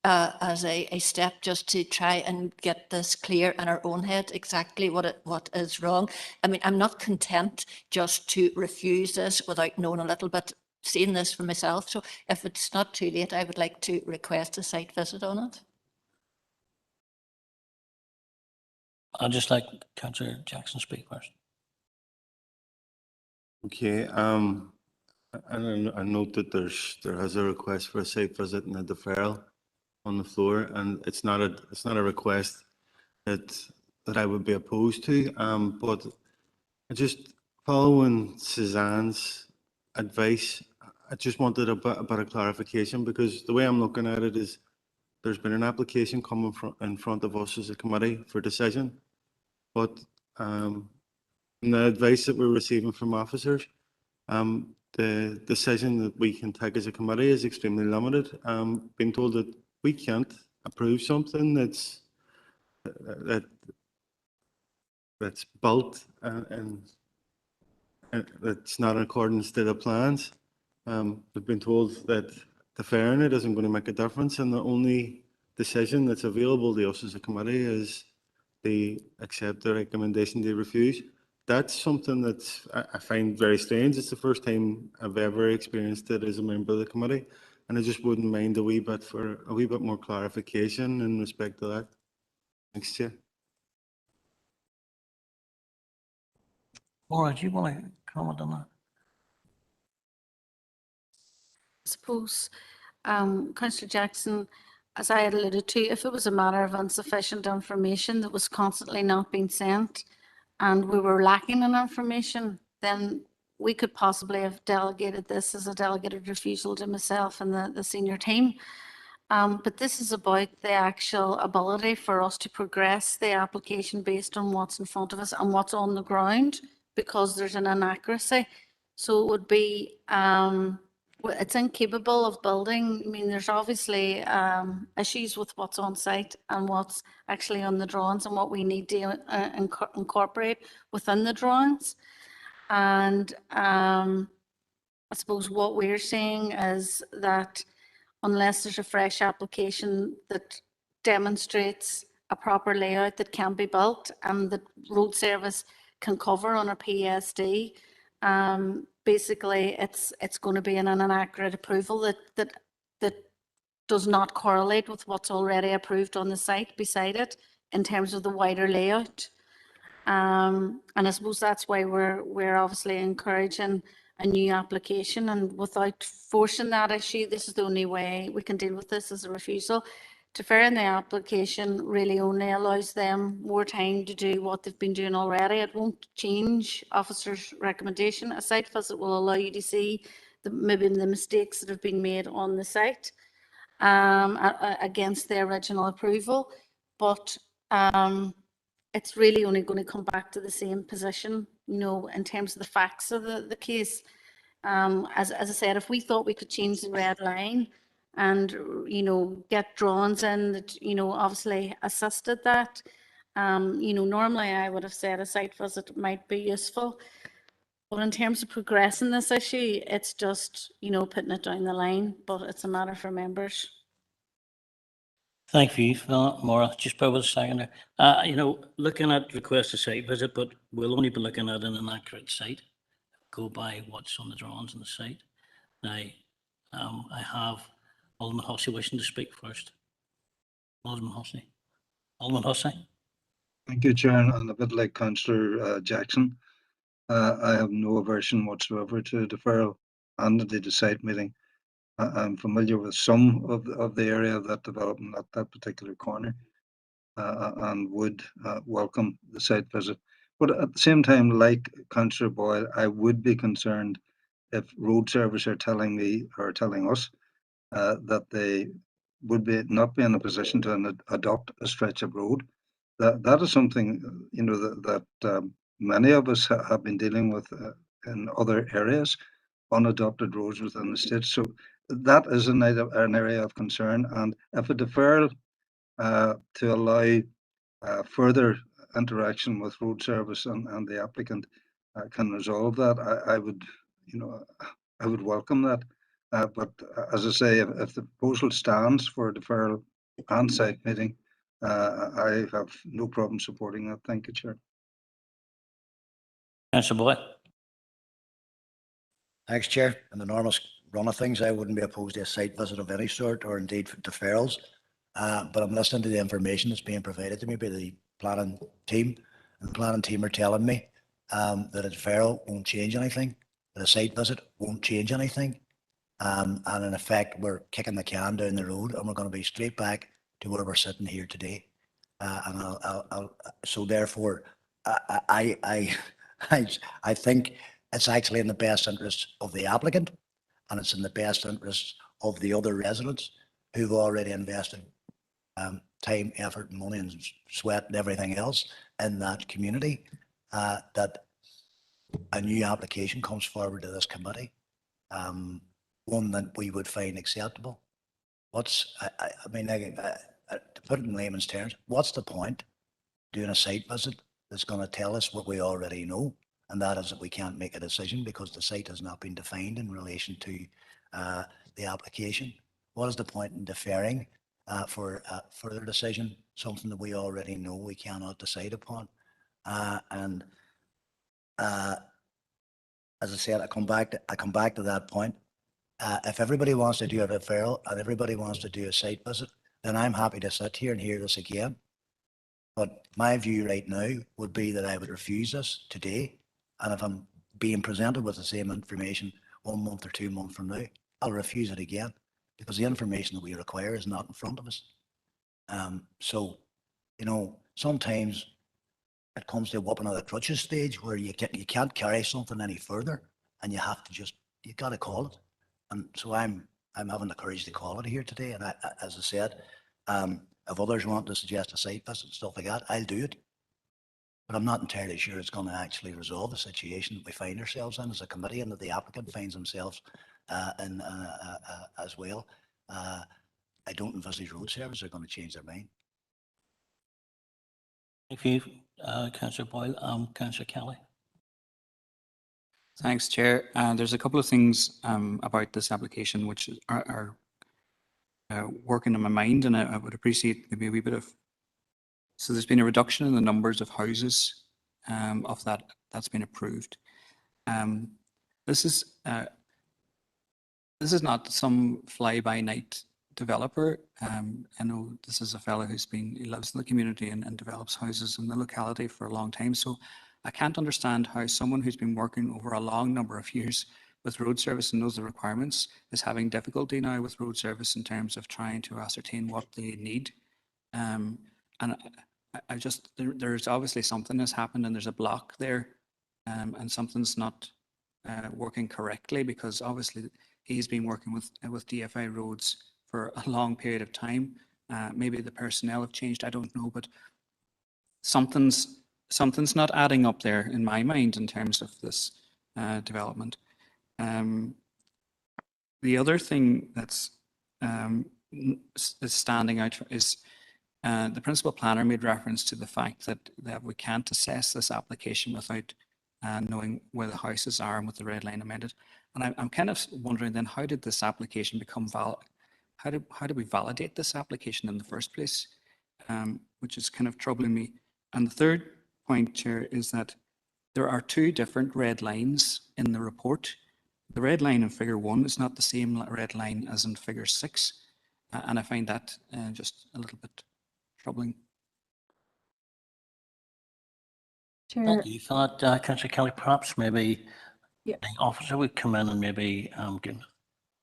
as a step just to try and get this clear in our own head, exactly what is wrong. I mean, I'm not content just to refuse this without knowing a little bit, seeing this for myself. So if it's not too late, I would like to request a site visit on it. I'd just like Councillor Jackson to speak first. Okay, and I note that there has a request for a site visit and a deferral on the floor, and it's not a request that I would be opposed to. But I just, following Suzanne's advice, I just wanted a bit of clarification, because the way I'm looking at it is there's been an application coming in front of us as a committee for decision, but the advice that we're receiving from officers, the decision that we can take as a committee is extremely limited. Being told that we can't approve something that's built and that's not in accordance to the plans. We've been told that deferring it isn't going to make a difference, and the only decision that's available to us as a committee is to accept the recommendation to refuse. That's something that I find very strange. It's the first time I've ever experienced it as a member of the committee, and I just wouldn't mind a wee bit more clarification in respect to that. Thanks, Chair. Maura, do you want to comment on that? I suppose, Councillor Jackson, as I had alluded to, if it was a matter of insufficient information that was constantly not being sent and we were lacking in information, then we could possibly have delegated this as a delegated refusal to myself and the senior team. But this is about the actual ability for us to progress the application based on what's in front of us and what's on the ground, because there's an inaccuracy. So it would be, it's incapable of building. I mean, there's obviously issues with what's on site and what's actually on the drawings and what we need to incorporate within the drawings. And I suppose what we're saying is that unless there's a fresh application that demonstrates a proper layout that can be built and that road service can cover on a PSD, basically it's going to be an inaccurate approval that does not correlate with what's already approved on the site beside it in terms of the wider layout. And I suppose that's why we're obviously encouraging a new application, and without forcing that issue, this is the only way we can deal with this as a refusal. Deferring the application really only allows them more time to do what they've been doing already. It won't change officers' recommendation. A site visit will allow you to see maybe the mistakes that have been made on the site against the original approval, but it's really only going to come back to the same position, you know, in terms of the facts of the case. As I said, if we thought we could change the red line and, you know, get drawings in that, you know, obviously assisted that, you know, normally I would have said a site visit might be useful. But in terms of progressing this issue, it's just, you know, putting it down the line, but it's a matter for members. Thank you for that, Maura. Just bear with us a second there. You know, looking at request a site visit, but we'll only be looking at an inaccurate site. Go by what's on the drawings on the site. Now, I have Alderman Hussey wishing to speak first. Alderman Hussey. Alderman Hussey. Thank you, Chair, and a bit like Councillor Jackson, I have no aversion whatsoever to deferral and indeed the site meeting. I'm familiar with some of the area of that development at that particular corner, and would welcome the site visit. But at the same time, like Councillor Boyle, I would be concerned if road service are telling me or telling us that they would not be in a position to adopt a stretch of road. That is something that many of us have been dealing with in other areas, unadopted roads within the state. So that is an area of concern. And if a deferral to allow further interaction with road service and the applicant can resolve that, I would welcome that. But as I say, if the proposal stands for a deferral and site meeting, I have no problem supporting that. Thank you, Chair. Councillor Boyle. Thanks, Chair. In the normal run of things, I wouldn't be opposed to a site visit of any sort or indeed deferrals. But I'm listening to the information that's being provided to me by the planning team. And the planning team are telling me that a deferral won't change anything, that a site visit won't change anything. And in effect, we're kicking the can down the road and we're going to be straight back to where we're sitting here today. So therefore, I think it's actually in the best interest of the applicant, and it's in the best interest of the other residents who've already invested time, effort, money and sweat and everything else in that community, that a new application comes forward to this committee, one that we would find acceptable. To put it in layman's terms, what's the point doing a site visit that's going to tell us what we already know? And that is that we can't make a decision because the site has not been defined in relation to the application. What is the point in deferring for further decision, something that we already know we cannot decide upon? As I said, I come back to that point. If everybody wants to do a deferral and everybody wants to do a site visit, then I'm happy to sit here and hear this again. But my view right now would be that I would refuse this today. And if I'm being presented with the same information 1 month or 2 months from now, I'll refuse it again because the information that we require is not in front of us. So, sometimes it comes to a whooping of the crutches stage where you can't carry something any further and you have to you got to call it. And so I'm having the courage to call it here today. And as I said, if others want to suggest a site visit and stuff like that, I'll do it. But I'm not entirely sure it's going to actually resolve the situation that we find ourselves in as a committee and that the applicant finds themselves in as well. I don't envisage road service are going to change their mind. Thank you, Councillor Boyle. Councillor Kelly. Thanks, Chair. There's a couple of things about this application which are working in my mind, and I would appreciate maybe a wee bit of. So there's been a reduction in the numbers of houses of that's been approved. This is not some fly-by-night developer. I know this is a fellow he lives in the community and develops houses in the locality for a long time. So I can't understand how someone who's been working over a long number of years with road service and knows the requirements is having difficulty now with road service in terms of trying to ascertain what they need. And there's obviously something that's happened and there's a block there, and something's not working correctly, because obviously he's been working with DFI roads for a long period of time. Maybe the personnel have changed, I don't know, but something's not adding up there in my mind in terms of this development. The other thing that's is standing out is the principal planner made reference to the fact that we can't assess this application without knowing where the houses are and with the red line amended. And I'm kind of wondering then, how did this application become valid? How did we validate this application in the first place? Which is kind of troubling me. And the third point, Chair, is that there are two different red lines in the report. The red line in figure 1 is not the same red line as in figure 6. And I find that just a little bit troubling. Chair. Thank you for that, Councillor Kelly. Perhaps maybe Yeah. the officer would come in and maybe give.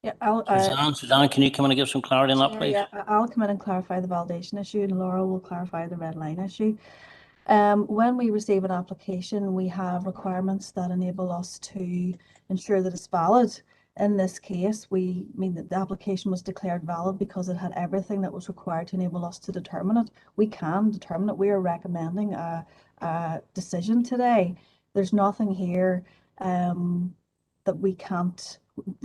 Yeah, Suzanne, can you come in and give some clarity on that, Chair, please? yeah, I'll come in and clarify the validation issue, and Laura will clarify the red line issue. When we receive an application, we have requirements that enable us to ensure that it's valid. In this case, we mean that the application was declared valid because it had everything that was required to enable us to determine it. We can determine it. We are recommending a decision today. There's nothing here that we can't.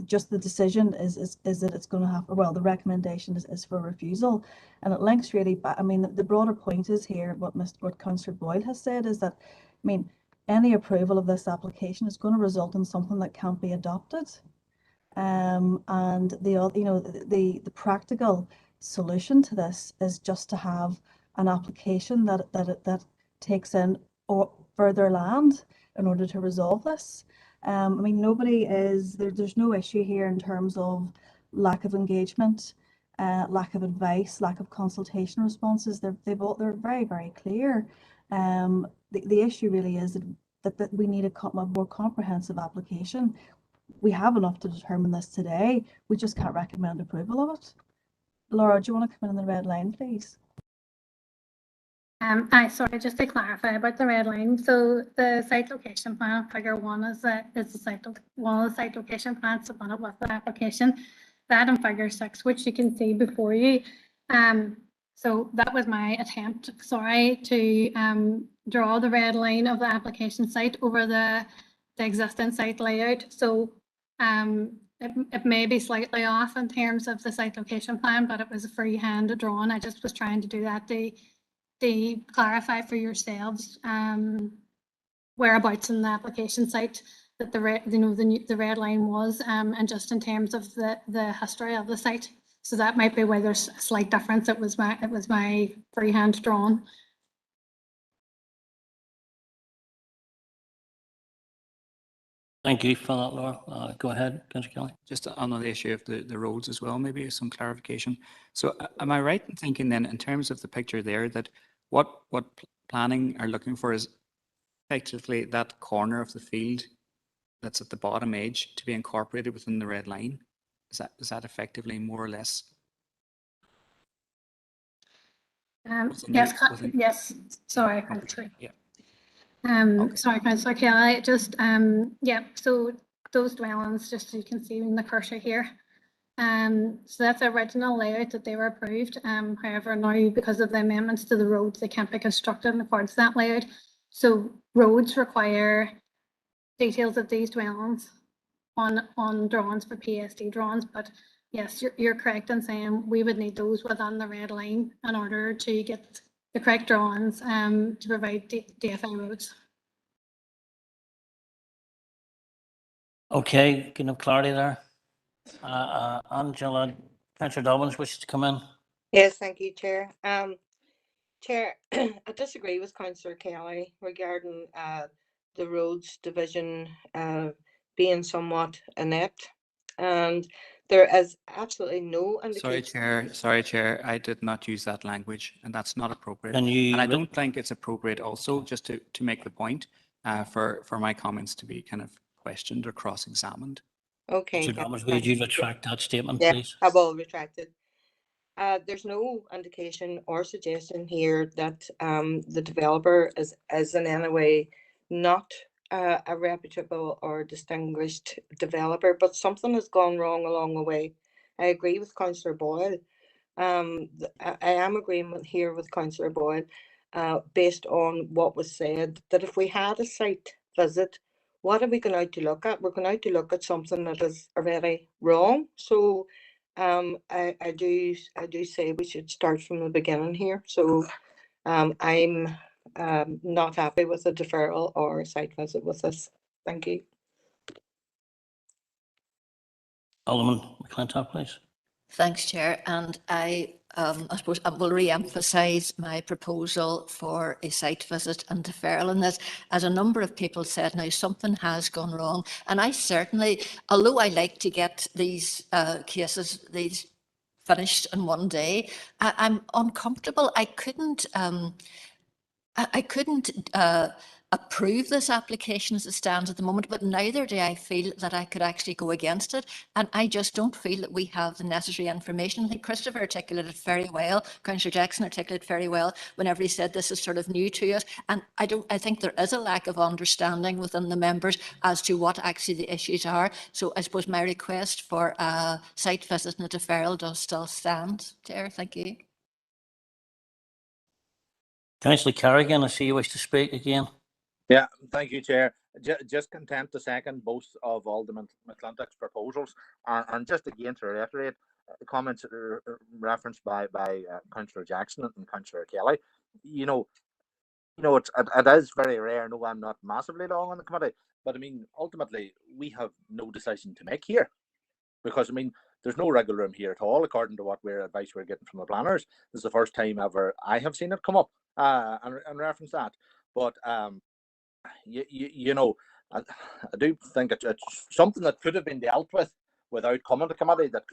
Just the decision is that it's going to have, well, the recommendation is for refusal, and it links really back. I mean, the broader point is here, what Councillor Boyle has said is that, I mean, any approval of this application is going to result in something that can't be adopted. And the practical solution to this is just to have an application that takes in or further land in order to resolve this. I mean, there's no issue here in terms of lack of engagement, lack of advice, lack of consultation responses. They're very, very clear. The issue really is that we need a more comprehensive application. We have enough to determine this today. We just can't recommend approval of it. Laura, do you want to come in on the red line, please? Sorry, just to clarify about the red line. So the site location plan, figure 1 is one of the site location plans submitted with the application. That in figure 6, which you can see before you. So that was my attempt, sorry, to draw the red line of the application site over the existing site layout. So it may be slightly off in terms of the site location plan, but it was a freehand drawn. I just was trying to do that to clarify for yourselves whereabouts in the application site that the red line was, and just in terms of the history of the site. So that might be where there's a slight difference. It was my freehand drawn. Thank you for that, Laura. Go ahead, Councillor Kelly. Just on the issue of the roads as well, maybe some clarification. So am I right in thinking then, in terms of the picture there, that what planning are looking for is effectively that corner of the field that's at the bottom edge to be incorporated within the red line? Is that effectively more or less? Yes, yes. Sorry, Councillor. Yeah. Sorry, Councillor Kelly. Just yeah. So those dwellings, just so you can see in the cursor here. So that's the original layout that they were approved. However, now because of the amendments to the roads, they can't be constructed in accordance to that layout. So roads require details of these dwellings on drawings for PSD drawings. But yes, you're correct in saying we would need those within the red line in order to get the correct drawings to provide DFI roads. Okay, can you have clarity there? Angela, Councillor Dobbins wishes to come in. Yes, thank you, Chair. Chair, I disagree with Councillor Kelly regarding the roads division being somewhat inept, and there is absolutely no indication. Sorry, Chair. I did not use that language, and that's not appropriate. And I don't think it's appropriate also, just to make the point, for my comments to be kind of questioned or cross-examined. Okay. Councillor Dobbins, would you retract that statement, Yeah, please? I will retract it. There's no indication or suggestion here that the developer is in any way not a reputable or distinguished developer, but something has gone wrong along the way. I agree with Councillor Boyle. I am agreeing here with Councillor Boyle based on what was said, that if we had a site visit, what are we going out to look at? We're going out to look at something that is already wrong. So I do say we should start from the beginning here. So I'm not happy with a deferral or a site visit with this. Thank you. Alderman McClintock, please. Thanks, Chair. And I suppose I will re-emphasise my proposal for a site visit and deferral in this. As a number of people said, now something has gone wrong. And I certainly, although I like to get these cases, these finished in one day, I'm uncomfortable. I couldn't approve this application as it stands at the moment, but neither do I feel that I could actually go against it. And I just don't feel that we have the necessary information. I think Christopher articulated very well, Councillor Jackson articulated very well whenever he said this is sort of new to us. And I think there is a lack of understanding within the members as to what actually the issues are. So I suppose my request for a site visit and a deferral does still stand. Chair, thank you. Councillor Carrigan, I see you wish to speak again. Yeah, thank you, Chair. Just content to second both of Alderman McClintock's proposals, and just again to reiterate comments referenced by Councillor Jackson and Councillor Kelly. It is very rare. No, I'm not massively long on the committee, but I mean, ultimately, we have no decision to make here, because I mean, there's no wriggle room here at all, according to what advice we're getting from the planners. This is the first time ever I have seen it come up and reference that. But I do think it's something that could have been dealt with without coming to committee. That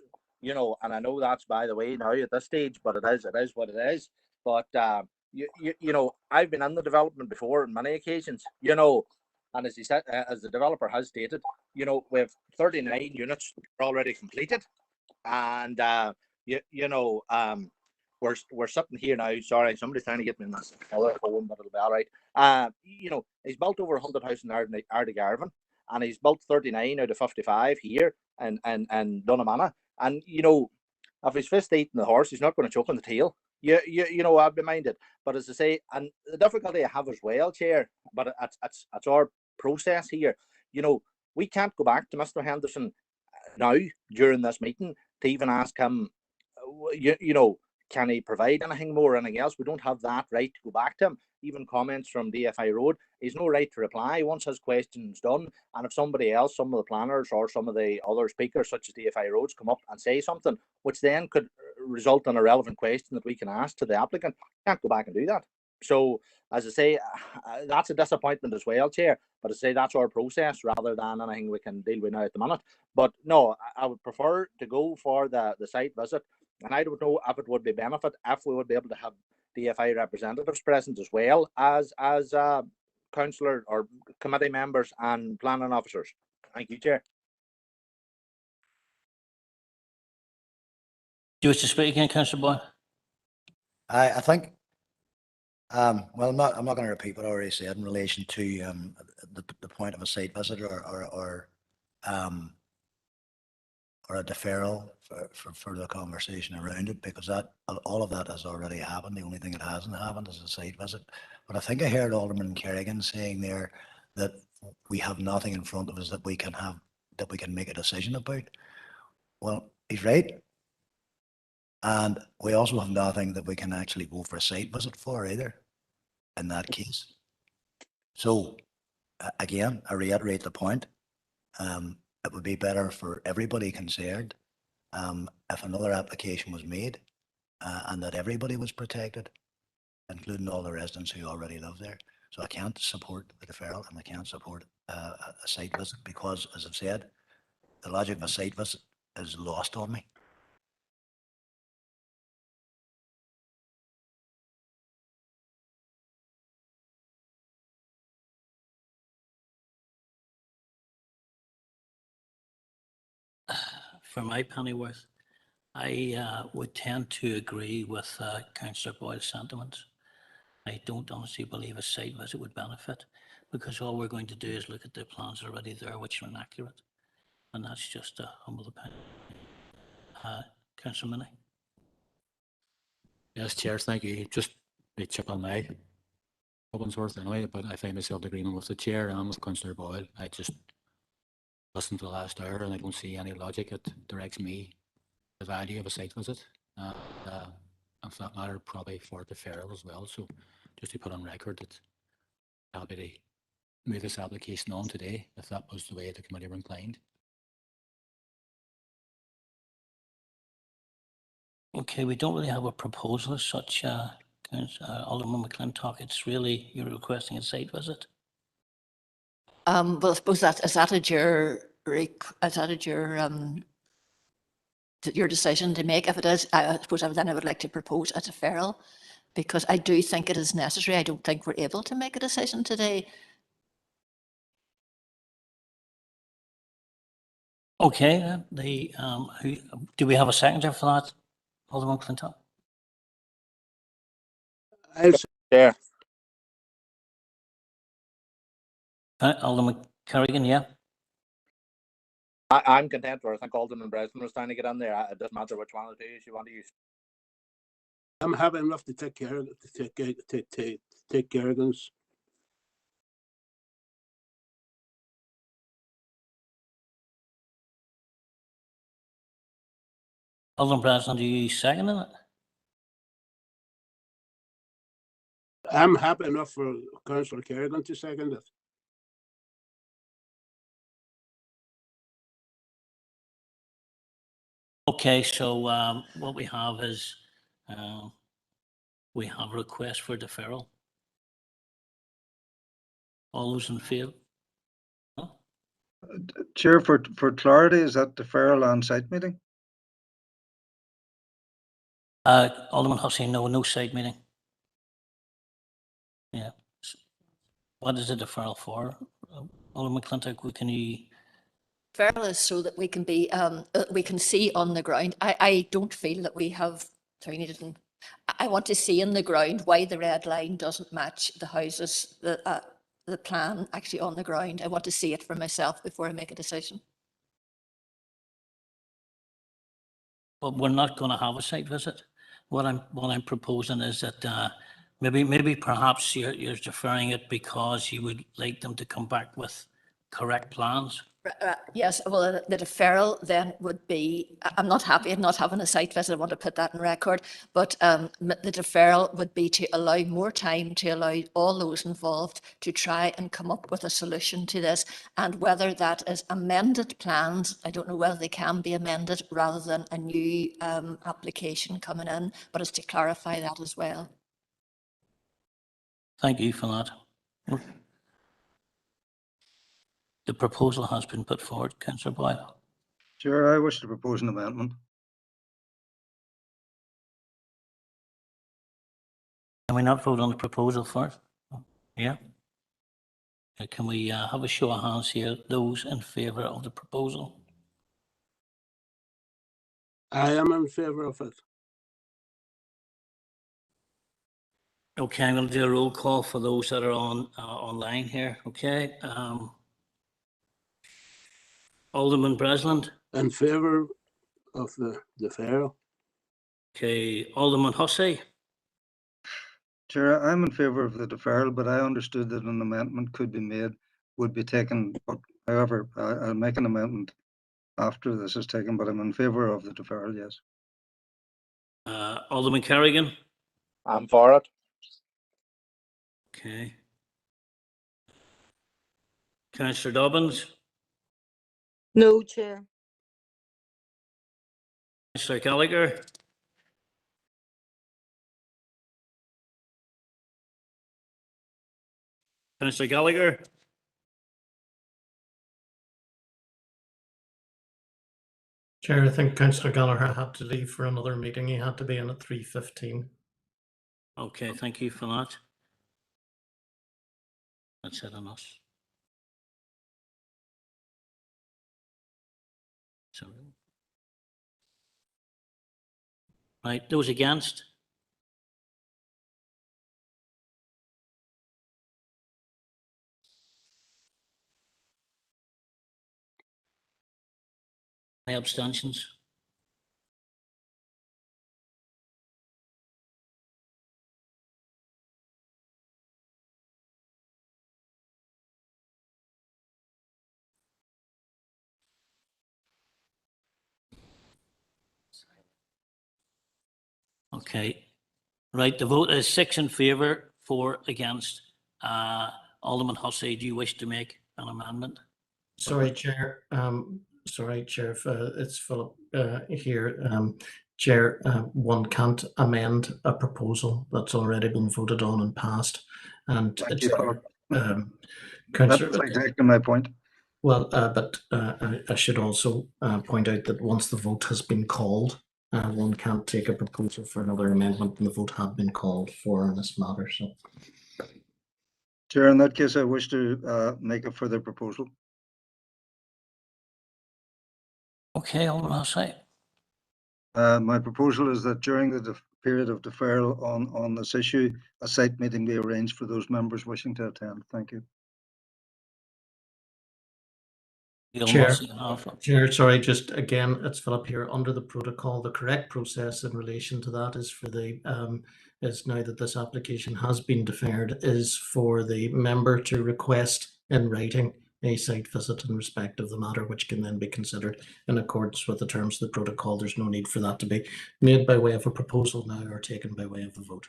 and I know that's by the way now at this stage, but it is what it is. But I've been in the development before on many occasions. And as he said, as the developer has stated, we have 39 units already completed, and we're sitting here now. Sorry, somebody's trying to get me in this other phone, but it'll be all right. He's built over 100 houses in Ardegarvan, and he's built 39 out of 55 here and Dunnamana. And if he's fist eating the horse, he's not going to choke on the tail. I've been minded. But as I say, and the difficulty I have as well, Chair, but it's our process here. We can't go back to Mr. Henderson now during this meeting to even ask him, can he provide anything more or anything else? We don't have that right to go back to him. Even comments from DFI Road, he's no right to reply once his question's done. And if somebody else, some of the planners or some of the other speakers, such as DFI Roads, come up and say something, which then could result in a relevant question that we can ask to the applicant, can't go back and do that. So, as I say, that's a disappointment as well, Chair. But as I say, that's our process rather than anything we can deal with now at the minute. But no, I would prefer to go for the site visit. And I don't know if it would be benefit if we would be able to have DFI representatives present as well as councillor or committee members and planning officers. Thank you, Chair. Do you wish to speak again, Councillor Boyle? I think, well, I'm not going to repeat what I already said in relation to the point of a site visit or a deferral for the conversation around it, because all of that has already happened. The only thing that hasn't happened is a site visit. But I think I heard Alderman Kerrigan saying there that we have nothing in front of us that we can make a decision about. Well, he's right. And we also have nothing that we can actually go for a site visit for either in that case. So again, I reiterate the point. It would be better for everybody concerned if another application was made and that everybody was protected, including all the residents who already live there. So I can't support the deferral and I can't support a site visit because, as I've said, the logic of a site visit is lost on me. For my pennyworth, I would tend to agree with Councillor Boyle's sentiments. I don't honestly believe a site visit would benefit, because all we're going to do is look at the plans already there, which are inaccurate. And that's just a humble opinion. Councillor Minnie. Yes, Chair, thank you. Just a chip on my Worth anyway, but I find myself in agreement with the Chair and with Councillor Boyle. I just listened to the last hour and I don't see any logic. It directs me the value of a site visit. And for that matter, probably for deferral as well. So just to put on record that I'll be to move this application on today if that was the way the committee were inclined. Okay, we don't really have a proposal as such, Alderman McClintock. It's really you're requesting a site visit. Well, I suppose is that your decision to make? If it is, I suppose then I would like to propose a deferral, because I do think it is necessary. I don't think we're able to make a decision today Okay, do we have a seconder for that, Alderman Clinton? Chair. Alderman Kerrigan, yeah. I'm content where I think Alderman Breslin was trying to get in there. It doesn't matter which one of the two you want to use. I'm happy enough to take Kerrigan's. Alderman Breslin, do you second it? I'm happy enough for Councillor Kerrigan to second it. Okay, so what we have is we have a request for deferral. All those in favour? Chair, for clarity, is that deferral on site meeting? Alderman Hussey, no side meeting. Yeah. What is the deferral for? Alderman Clinton, can you? Deferral is so that we can be, we can see on the ground. I don't feel that we have, sorry, needed. I want to see in the ground why the red line doesn't match the houses, the plan actually on the ground. I want to see it for myself before I make a decision. But we're not going to have a site visit. What I'm proposing is that maybe perhaps you're deferring it because you would like them to come back with correct plans. Yes, well, the deferral then would be, I'm not happy at not having a site visit, I want to put that in record, but the deferral would be to allow more time to allow all those involved to try and come up with a solution to this, and whether that is amended plans, I don't know whether they can be amended rather than a new application coming in, but it's to clarify that as well. Thank you for that. The proposal has been put forward, Councillor Boyle. Chair, I wish to propose an amendment. Can we not vote on the proposal first? Yeah. Can we have a show of hands here, those in favour of the proposal? I am in favour of it. Okay, I'm going to do a roll call for those that are on online here. Okay. Alderman Breslin. In favour of the deferral. Okay, Alderman Hussey. Chair, I'm in favour of the deferral, but I understood that an amendment could be made, would be taken. But however, I'll make an amendment after this is taken, but I'm in favour of the deferral, yes. Alderman Kerrigan. I'm for it. Okay. Councillor Dobbins. No, Chair. Councillor Gallagher. Councillor Gallagher. Chair, I think Councillor Gallagher had to leave for another meeting. He had to be in at 3:15. Okay, thank you for that. That's it on us. So, right, those against? Any abstentions? Okay, right, the vote is 6 in favour, 4 against. Alderman Hussey, do you wish to make an amendment? Sorry, Chair. Sorry, Chair. It's Philip here. Chair, one can't amend a proposal that's already been voted on and passed. And Thank you, Philip. Councillor, That's exactly my point. well, but I should also point out that once the vote has been called, one can't take a proposal for another amendment, and the vote had been called for in this matter. So, Chair, in that case, I wish to make a further proposal. Okay, Alderman Hussey. My proposal is that during the period of deferral on this issue, a site meeting be arranged for those members wishing to attend. Thank you. Chair, sorry, just again, it's Philip here. Under the protocol, the correct process in relation to that is for the is now that this application has been deferred, is for the member to request in writing a site visit in respect of the matter, which can then be considered in accordance with the terms of the protocol. There's no need for that to be made by way of a proposal now or taken by way of a vote.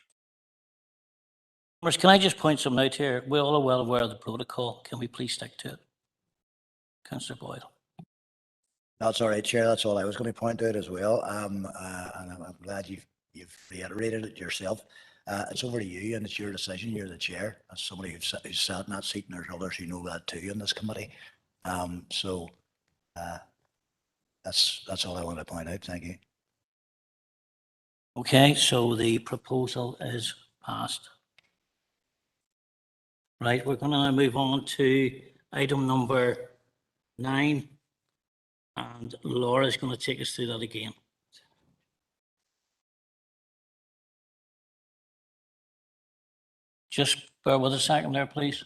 Can I just point something out here? We're all well aware of the protocol. Can we please stick to it? Councillor Boyle. That's all right, Chair. That's all I was going to point out as well. And I'm glad you've reiterated it yourself. It's over to you, and it's your decision. You're the chair. As somebody who's sat in that seat, and there's others who know that too in this committee. That's all I want to point out. Thank you. Okay, so the proposal is passed. Right, we're going to now move on to item number 9, and Laura is going to take us through that again. Just bear with a second there, please.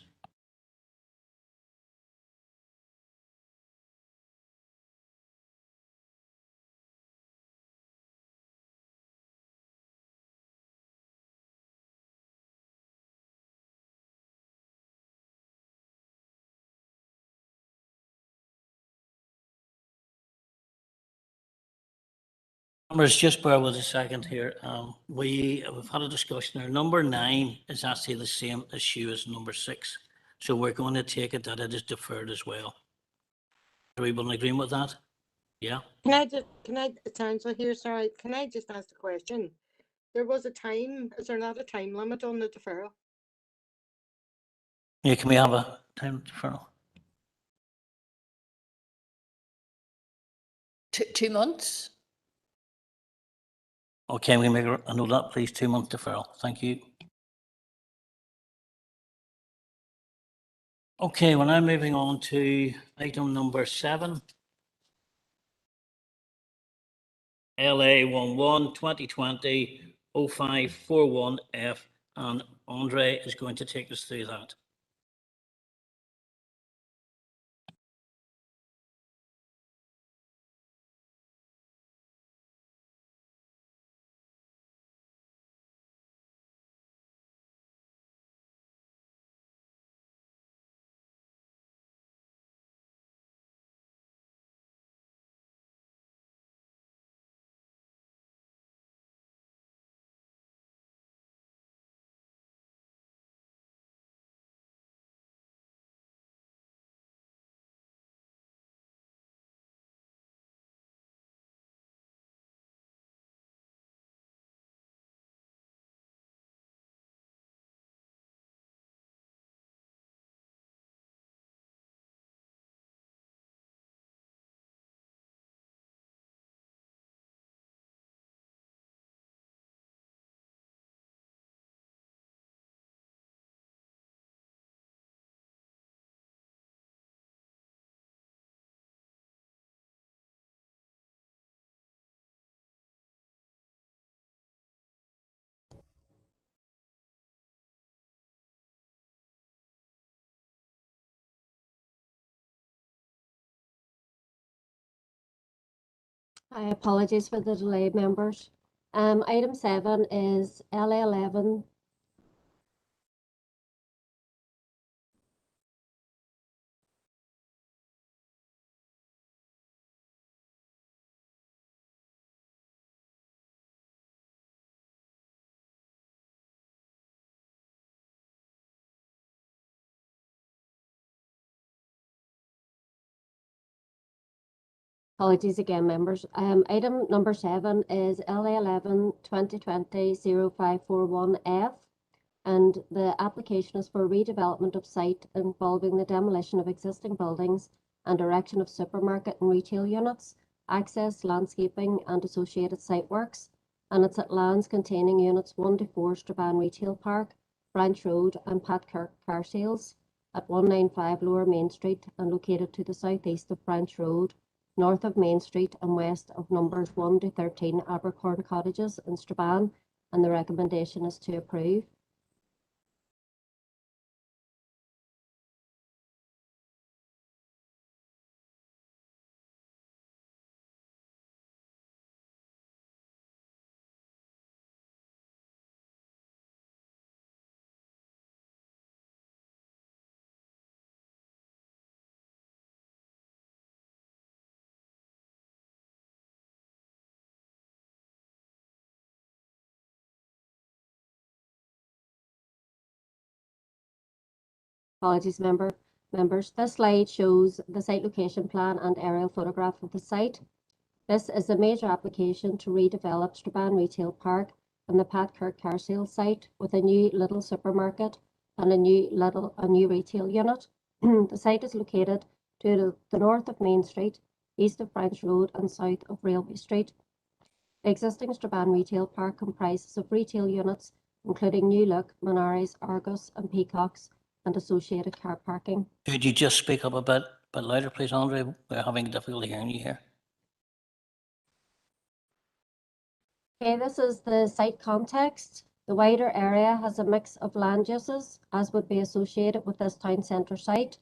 Members, just bear with a second here. We've had a discussion there. Number 9 is actually the same issue as number 6. So we're going to take it that it is deferred as well. Are we in agreement with that? Yeah. Can I, Councillor here, sorry, can I just ask a question? There was a time, is there not a time limit on the deferral? Yeah, can we have a time deferral? 2 months? Okay, we make a note of that, please. 2-month deferral. Thank you. Okay, we're now moving on to item number 7. LA 11 2020 0541F, and Andre is going to take us through that. Apologies for the delay, members. Item 7 is LA11. Apologies again, members. Item number 7 is LA11 2020 0541F, and the application is for redevelopment of site involving the demolition of existing buildings and erection of supermarket and retail units, access, landscaping and associated site works, and it's at lands containing units 1 to 4 Strabane Retail Park, Branch Road and Pat Kirk Car Sales at 195 Lower Main Street and located to the southeast of Branch Road, north of Main Street and west of numbers 1 to 13 Abercorn Cottages in Strabane, and the recommendation is to approve. Apologies, members. This slide shows the site location plan and aerial photograph of the site. This is a major application to redevelop Strabane Retail Park and the Pat Kirk car sales site with a new little supermarket and a new retail unit. The site is located to the north of Main Street, east of Branch Road and south of Railway Street. The existing Strabane Retail Park comprises of retail units including New Look, Monaris, Argos and Peacocks, and associated car parking. Could you just speak up a bit louder, please, Andre? We're having difficulty hearing you here. Okay, this is the site context. The wider area has a mix of land uses, as would be associated with this town centre site.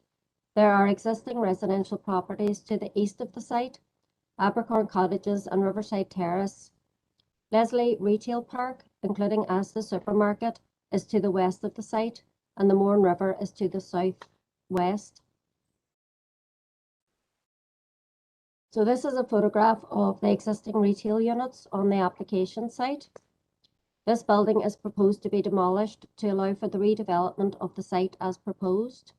There are existing residential properties to the east of the site, Abercorn Cottages and Riverside Terrace. Leslie Retail Park, including Asda Supermarket, is to the west of the site, and the Mourne River is to the southwest. So this is a photograph of the existing retail units on the application site. This building is proposed to be demolished to allow for the redevelopment of the site as proposed.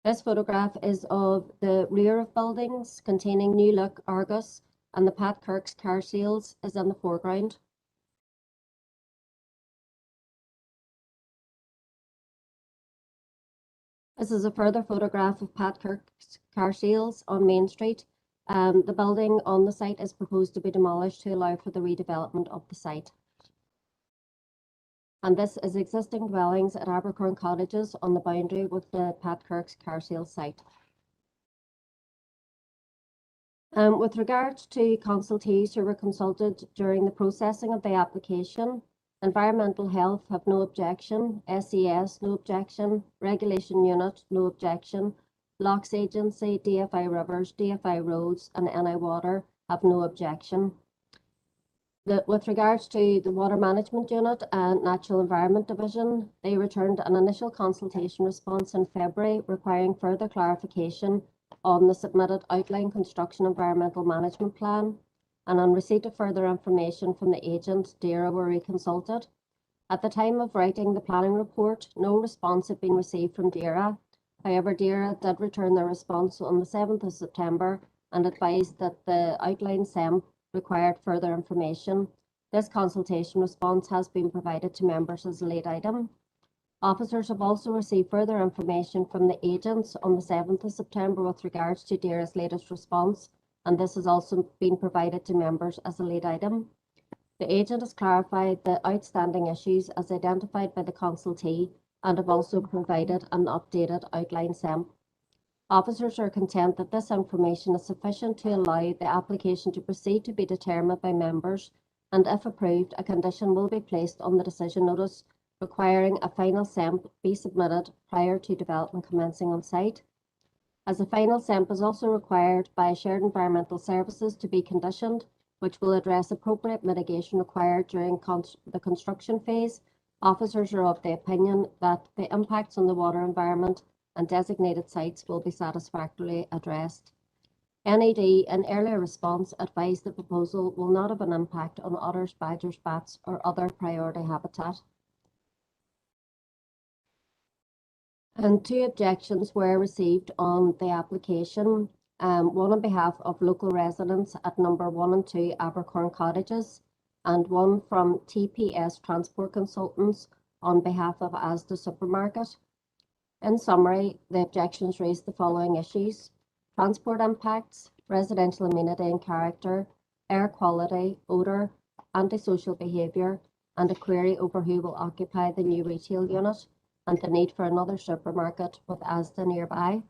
This photograph is of the rear of buildings containing New Look, Argos, and the Pat Kirk's car sales is in the foreground. This is a further photograph of Pat Kirk's car sales on Main Street. The building on the site is proposed to be demolished to allow for the redevelopment of the site. And this is existing dwellings at Abercorn Cottages on the boundary with the Pat Kirk's car sales site. With regard to consultees who were consulted during the processing of the application, Environmental Health have no objection, SES no objection, Regulation Unit no objection, Locks Agency, DFI Rivers, DFI Roads and NI Water have no objection. With regards to the Water Management Unit and Natural Environment Division, they returned an initial consultation response in February requiring further clarification on the submitted outline construction environmental management plan, and on receipt of further information from the agent, DERA were reconsulted. At the time of writing the planning report, no response had been received from DERA. However, DERA did return their response on the 7th of September and advised that the outline SEMP required further information. This consultation response has been provided to members as a late item. Officers have also received further information from the agents on the 7th of September with regards to DERA's latest response, and this has also been provided to members as a late item. The agent has clarified the outstanding issues as identified by the consultee and have also provided an updated outline SEMP. Officers are content that this information is sufficient to allow the application to proceed to be determined by members, and if approved, a condition will be placed on the decision notice requiring a final SEMP be submitted prior to development commencing on site. As a final SEMP is also required by Shared Environmental Services to be conditioned, which will address appropriate mitigation required during the construction phase, officers are of the opinion that the impacts on the water environment and designated sites will be satisfactorily addressed. NED, in earlier response, advised the proposal will not have an impact on otters, badgers, bats, or other priority habitat. And 2 objections were received on the application, one on behalf of local residents at number 1 and 2 Abercorn Cottages, and one from TPS Transport Consultants on behalf of Asda Supermarket. In summary, the objections raised the following issues: transport impacts, residential amenity and character, air quality, odour, antisocial behaviour, and a query over who will occupy the new retail unit, and the need for another supermarket with Asda nearby.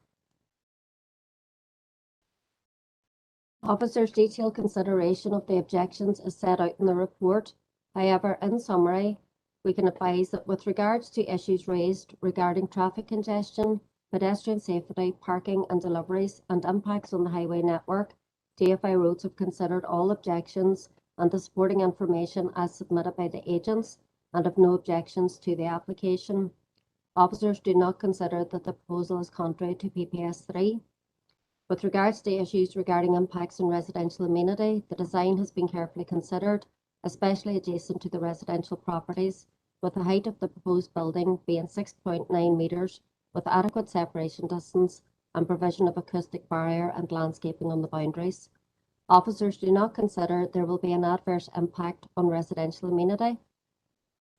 Officers' detailed consideration of the objections is set out in the report. However, in summary, we can advise that with regards to issues raised regarding traffic congestion, pedestrian safety, parking and deliveries, and impacts on the highway network, DFI Roads have considered all objections and the supporting information as submitted by the agents and have no objections to the application. Officers do not consider that the proposal is contrary to PPS 3. With regards to issues regarding impacts on residential amenity, the design has been carefully considered, especially adjacent to the residential properties, with the height of the proposed building being 6.9 metres, with adequate separation distance and provision of acoustic barrier and landscaping on the boundaries. Officers do not consider there will be an adverse impact on residential amenity.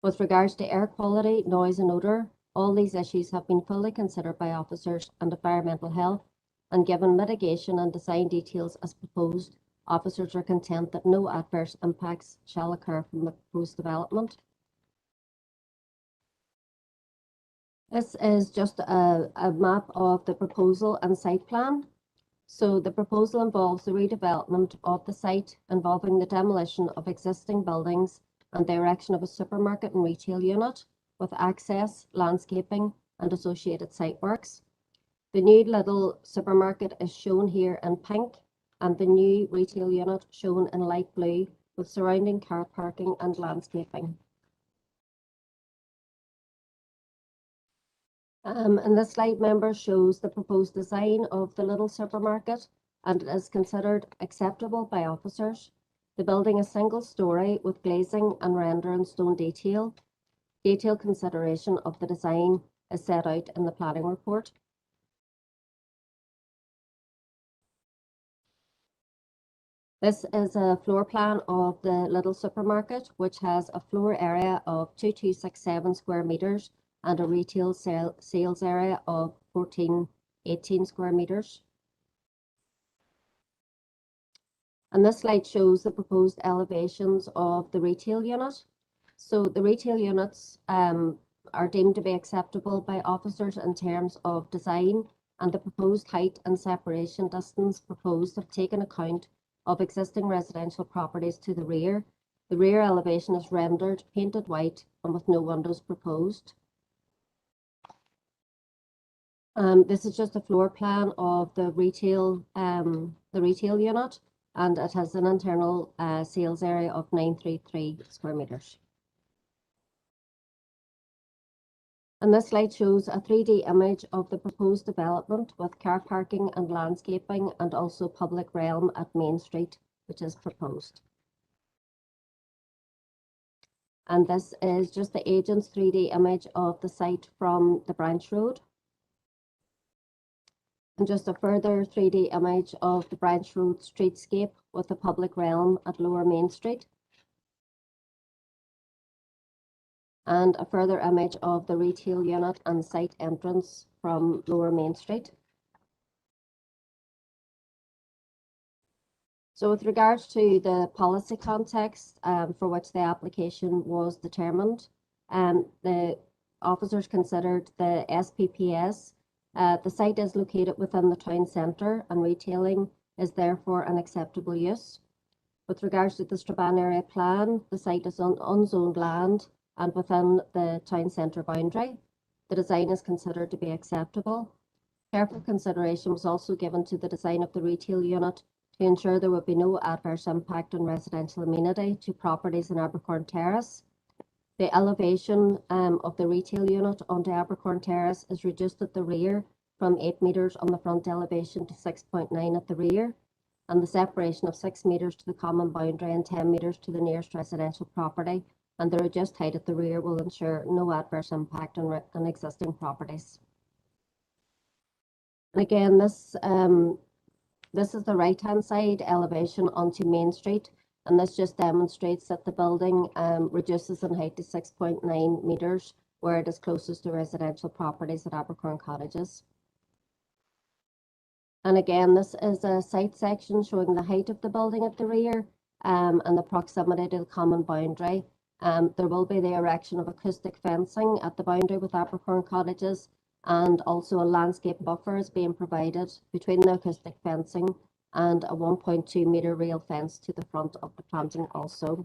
With regards to air quality, noise and odour, all these issues have been fully considered by officers and environmental health, and given mitigation and design details as proposed, officers are content that no adverse impacts shall occur from the proposed development. This is just a map of the proposal and site plan. So the proposal involves the redevelopment of the site involving the demolition of existing buildings and the erection of a supermarket and retail unit with access, landscaping and associated site works. The new little supermarket is shown here in pink and the new retail unit shown in light blue with surrounding car parking and landscaping. And this slide, members, shows the proposed design of the little supermarket and it is considered acceptable by officers. The building is single storey with glazing and render and stone detail. Detailed consideration of the design is set out in the planning report. This is a floor plan of the little supermarket, which has a floor area of 2267 square metres and a retail sales area of 1418 square metres. And this slide shows the proposed elevations of the retail unit. So the retail units are deemed to be acceptable by officers in terms of design, and the proposed height and separation distance proposed have taken account of existing residential properties to the rear. The rear elevation is rendered painted white and with no windows proposed. This is just a floor plan of the retail unit, and it has an internal sales area of 933 square metres. And this slide shows a 3D image of the proposed development with car parking and landscaping and also public realm at Main Street, which is proposed. And this is just the agent's 3D image of the site from the branch road. And just a further 3D image of the branch road streetscape with the public realm at Lower Main Street. And a further image of the retail unit and site entrance from Lower Main Street. So with regards to the policy context for which the application was determined, the officers considered the SPPS. The site is located within the town centre and retailing is therefore an acceptable use. With regards to the Strabane area plan, the site is on unzoned land and within the town centre boundary. The design is considered to be acceptable. Careful consideration was also given to the design of the retail unit to ensure there would be no adverse impact on residential amenity to properties in Abercorn Terrace. The elevation of the retail unit onto Abercorn Terrace is reduced at the rear from 8 metres on the front elevation to 6.9 at the rear, and the separation of 6 metres to the common boundary and 10 metres to the nearest residential property, and the reduced height at the rear will ensure no adverse impact on existing properties. And again, this is the right-hand side elevation onto Main Street, and this just demonstrates that the building reduces in height to 6.9 metres, where it is closest to residential properties at Abercorn Cottages. And again, this is a site section showing the height of the building at the rear and the proximity to the common boundary. There will be the erection of acoustic fencing at the boundary with Abercorn Cottages, and also a landscape buffer is being provided between the acoustic fencing and a 1.2 metre rail fence to the front of the planting also.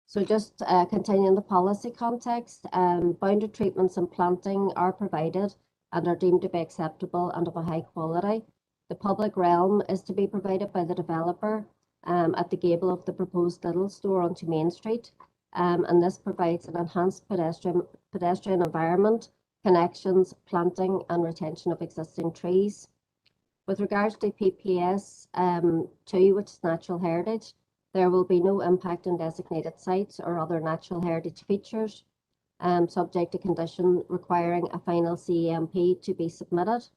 So just continuing the policy context, boundary treatments and planting are provided and are deemed to be acceptable and of a high quality. The public realm is to be provided by the developer at the gable of the proposed little store onto Main Street, and this provides an enhanced pedestrian environment, connections, planting and retention of existing trees. With regards to PPS 2, which is natural heritage, there will be no impact on designated sites or other natural heritage features, subject to condition requiring a final CEMP to be submitted.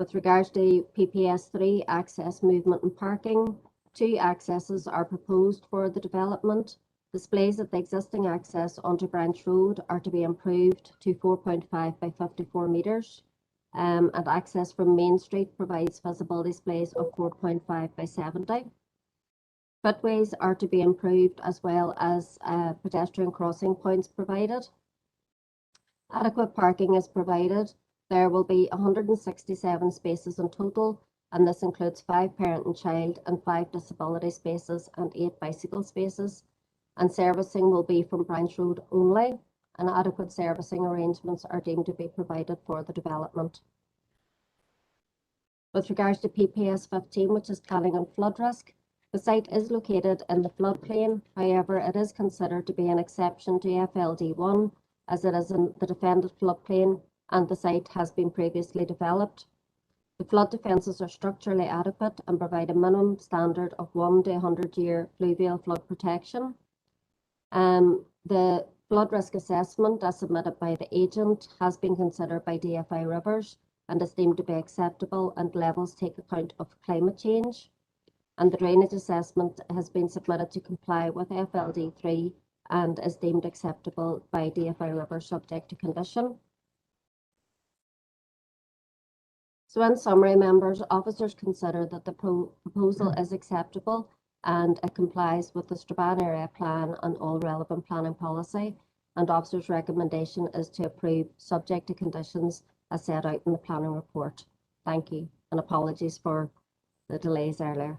With regards to PPS 3, access, movement and parking, 2 accesses are proposed for the development. Displays at the existing access onto Branch Road are to be improved to 4.5 by 54 metres. And access from Main Street provides visibility displays of 4.5 by 70. Footways are to be improved as well as pedestrian crossing points provided. Adequate parking is provided. There will be 167 spaces in total, and this includes 5 parent and child and 5 disability spaces and 8 bicycle spaces. And servicing will be from Branch Road only, and adequate servicing arrangements are deemed to be provided for the development. With regards to PPS 15, which is planning on flood risk, the site is located in the floodplain. However, it is considered to be an exception to FLD1 as it is in the defended floodplain and the site has been previously developed. The flood defences are structurally adequate and provide a minimum standard of 1 to 100-year fluvial flood protection. The flood risk assessment as submitted by the agent has been considered by DFI Rivers and is deemed to be acceptable and levels take account of climate change. And the drainage assessment has been submitted to comply with FLD3 and is deemed acceptable by DFI Rivers subject to condition. So in summary, members, officers consider that the proposal is acceptable and it complies with the Strabane Area Plan and all relevant planning policy, and officers' recommendation is to approve subject to conditions as set out in the planning report. Thank you, and apologies for the delays earlier.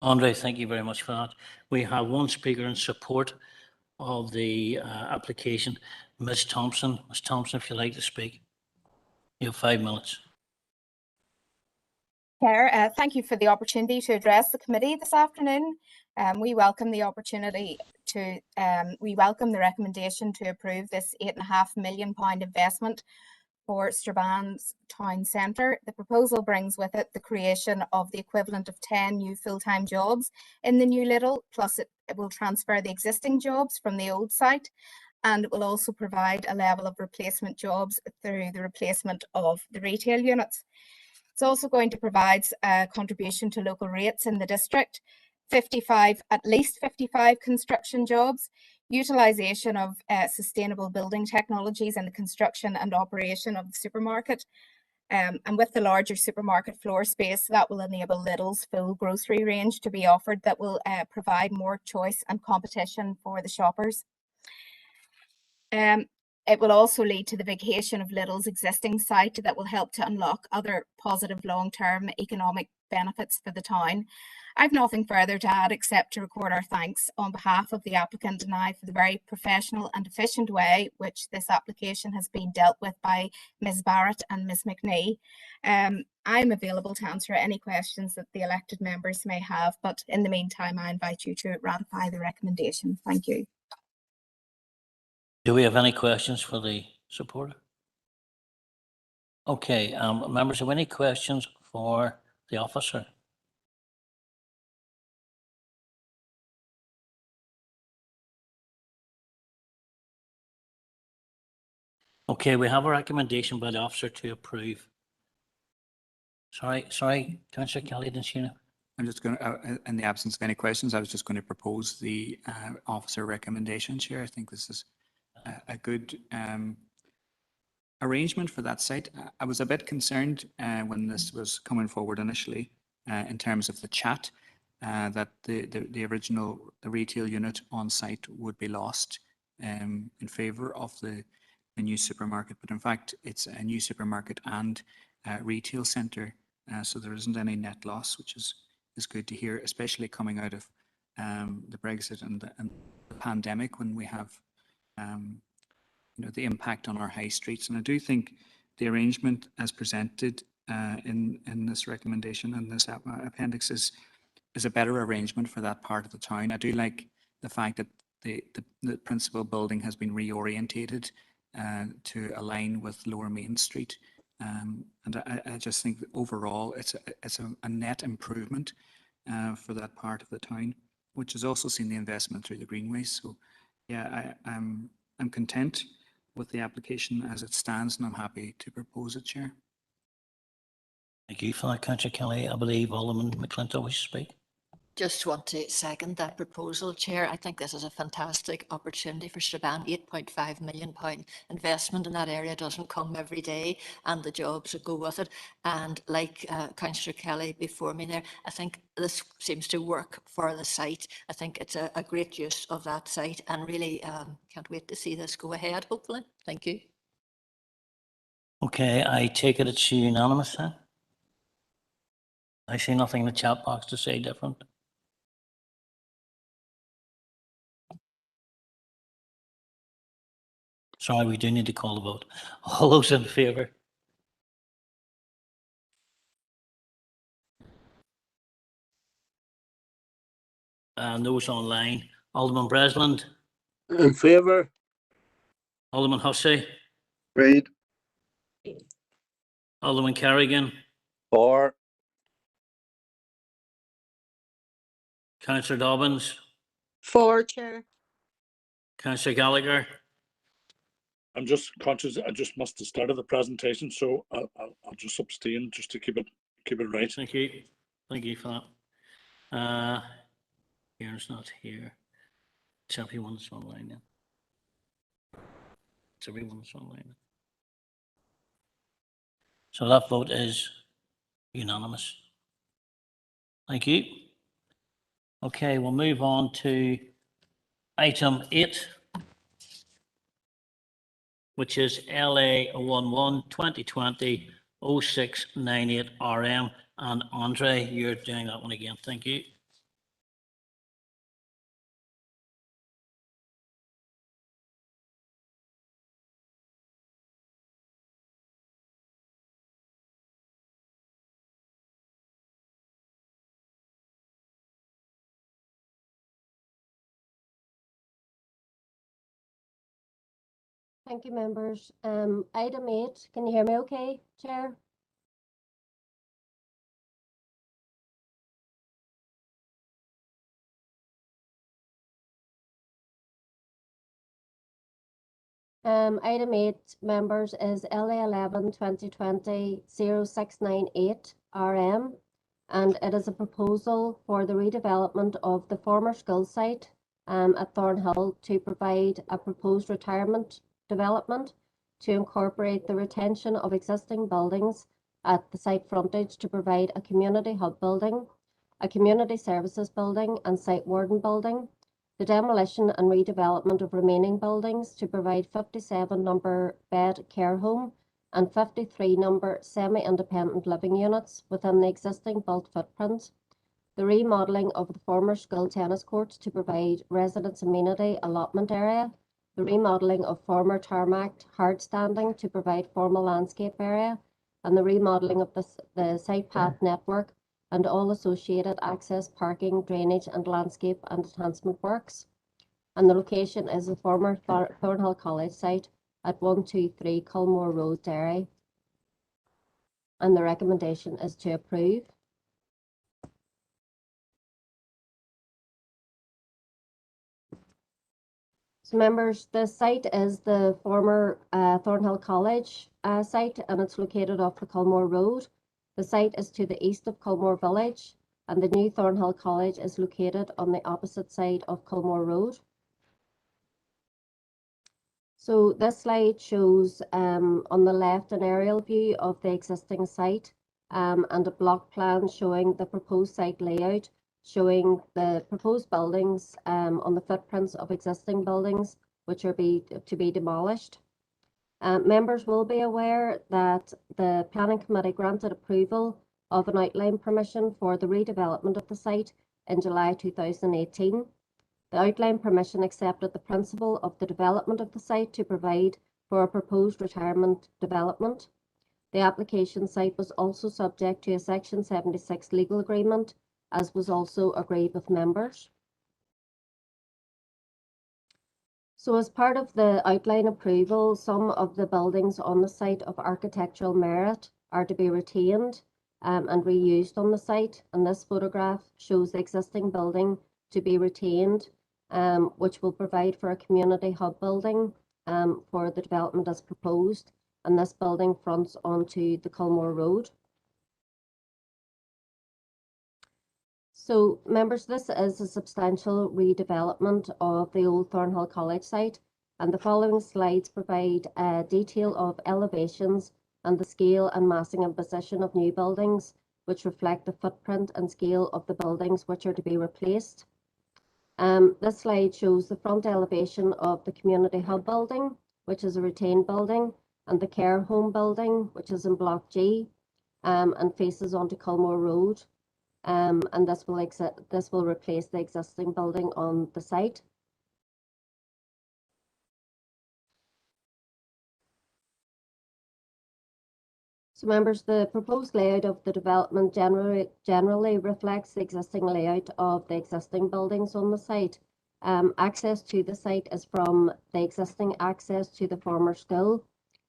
Andre, thank you very much for that. We have one speaker in support of the application, Ms. Thompson. Ms. Thompson, if you'd like to speak, you have 5 minutes. Chair, thank you for the opportunity to address the committee this afternoon. We welcome the opportunity to, we welcome the recommendation to approve this £8.5 million investment for Strabane's town centre. The proposal brings with it the creation of the equivalent of 10 new full-time jobs in the new Lidl, plus it will transfer the existing jobs from the old site, and it will also provide a level of replacement jobs through the replacement of the retail units. It's also going to provide a contribution to local rates in the district, at least 55 construction jobs, utilisation of sustainable building technologies in the construction and operation of the supermarket. And with the larger supermarket floor space, that will enable Lidl's full grocery range to be offered that will provide more choice and competition for the shoppers. It will also lead to the vacation of Lidl's existing site that will help to unlock other positive long-term economic benefits for the town. I've nothing further to add except to record our thanks on behalf of the applicant and I for the very professional and efficient way which this application has been dealt with by Ms. Barrett and Ms. McNee. I'm available to answer any questions that the elected members may have, but in the meantime, I invite you to ratify the recommendation. Thank you. Do we have any questions for the supporter? Okay, members, have any questions for the officer? Okay, we have a recommendation by the officer to approve. Sorry, Councillor Kelly, didn't you know? I'm just going to, in the absence of any questions, I was just going to propose the officer recommendation, Chair. I think this is a good arrangement for that site. I was a bit concerned when this was coming forward initially in terms of the chat that the original retail unit on site would be lost in favour of the new supermarket, but in fact, it's a new supermarket and retail centre. So there isn't any net loss, which is good to hear, especially coming out of the Brexit and the pandemic, when we have the impact on our high streets. And I do think the arrangement as presented in this recommendation and this appendix is a better arrangement for that part of the town. I do like the fact that the principal building has been reorientated to align with Lower Main Street. And I just think that overall it's a net improvement for that part of the town, which has also seen the investment through the greenways. So yeah, I'm content with the application as it stands, and I'm happy to propose it, Chair. Thank you for that, Councillor Kelly. I believe Alderman McClintock wishes to speak. Just want to second that proposal, Chair. I think this is a fantastic opportunity for Strabane. £8.5 million investment in that area doesn't come every day, and the jobs that go with it. And like Councillor Kelly before me there, I think this seems to work for the site. I think it's a great use of that site, and really can't wait to see this go ahead, hopefully. Thank you. Okay, I take it it's unanimous then? I see nothing in the chat box to say different. Sorry, we do need to call the vote. All those in favour? And those online. Alderman Breslin. In favour. Alderman Hussey. Agreed. Alderman Kerrigan. For. Councillor Dobbins. For, Chair. Councillor Gallagher. I'm just conscious I just missed the start of the presentation, so I'll just abstain just to keep it right. Thank you. Thank you for that. Here's not here. It's everyone's online now. It's everyone's online. So that vote is unanimous. Thank you. Okay, we'll move on to item 8, which is LA 11 2020 0698 RM. And Andre, you're doing that one again. Thank you. Thank you, members. Item 8, can you hear me okay, Chair? Item 8, members, is LA 11 2020 0698 RM, and it is a proposal for the redevelopment of the former school site at Thornhill to provide a proposed retirement development to incorporate the retention of existing buildings at the site frontage to provide a community hub building, a community services building and site warden building, the demolition and redevelopment of remaining buildings to provide 57 number bed care home and 53 number semi-independent living units within the existing built footprint, the remodelling of the former school tennis courts to provide residence amenity allotment area, the remodelling of former tarmac hard standing to provide formal landscape area, and the remodelling of the site path network and all associated access, parking, drainage and landscape and enhancement works. And the location is the former Thornhill College site at 123 Culmore Road, Derry. And the recommendation is to approve. So members, the site is the former Thornhill College site, and it's located off the Culmore Road. The site is to the east of Culmore Village, and the new Thornhill College is located on the opposite side of Culmore Road. So this slide shows on the left an aerial view of the existing site and a block plan showing the proposed site layout, showing the proposed buildings on the footprints of existing buildings which are to be demolished. Members will be aware that the Planning Committee granted approval of an outline permission for the redevelopment of the site in July 2018. The outline permission accepted the principle of the development of the site to provide for a proposed retirement development. The application site was also subject to a Section 76 legal agreement, as was also agreed with members. So as part of the outline approval, some of the buildings on the site of architectural merit are to be retained and reused on the site. And this photograph shows the existing building to be retained, which will provide for a community hub building for the development as proposed. And this building fronts onto the Culmore Road. So members, this is a substantial redevelopment of the old Thornhill College site, and the following slides provide a detail of elevations and the scale and massing and position of new buildings, which reflect the footprint and scale of the buildings which are to be replaced. This slide shows the front elevation of the community hub building, which is a retained building, and the care home building, which is in Block G, and faces onto Culmore Road. And this will replace the existing building on the site. So members, the proposed layout of the development generally reflects the existing layout of the existing buildings on the site. Access to the site is from the existing access to the former school.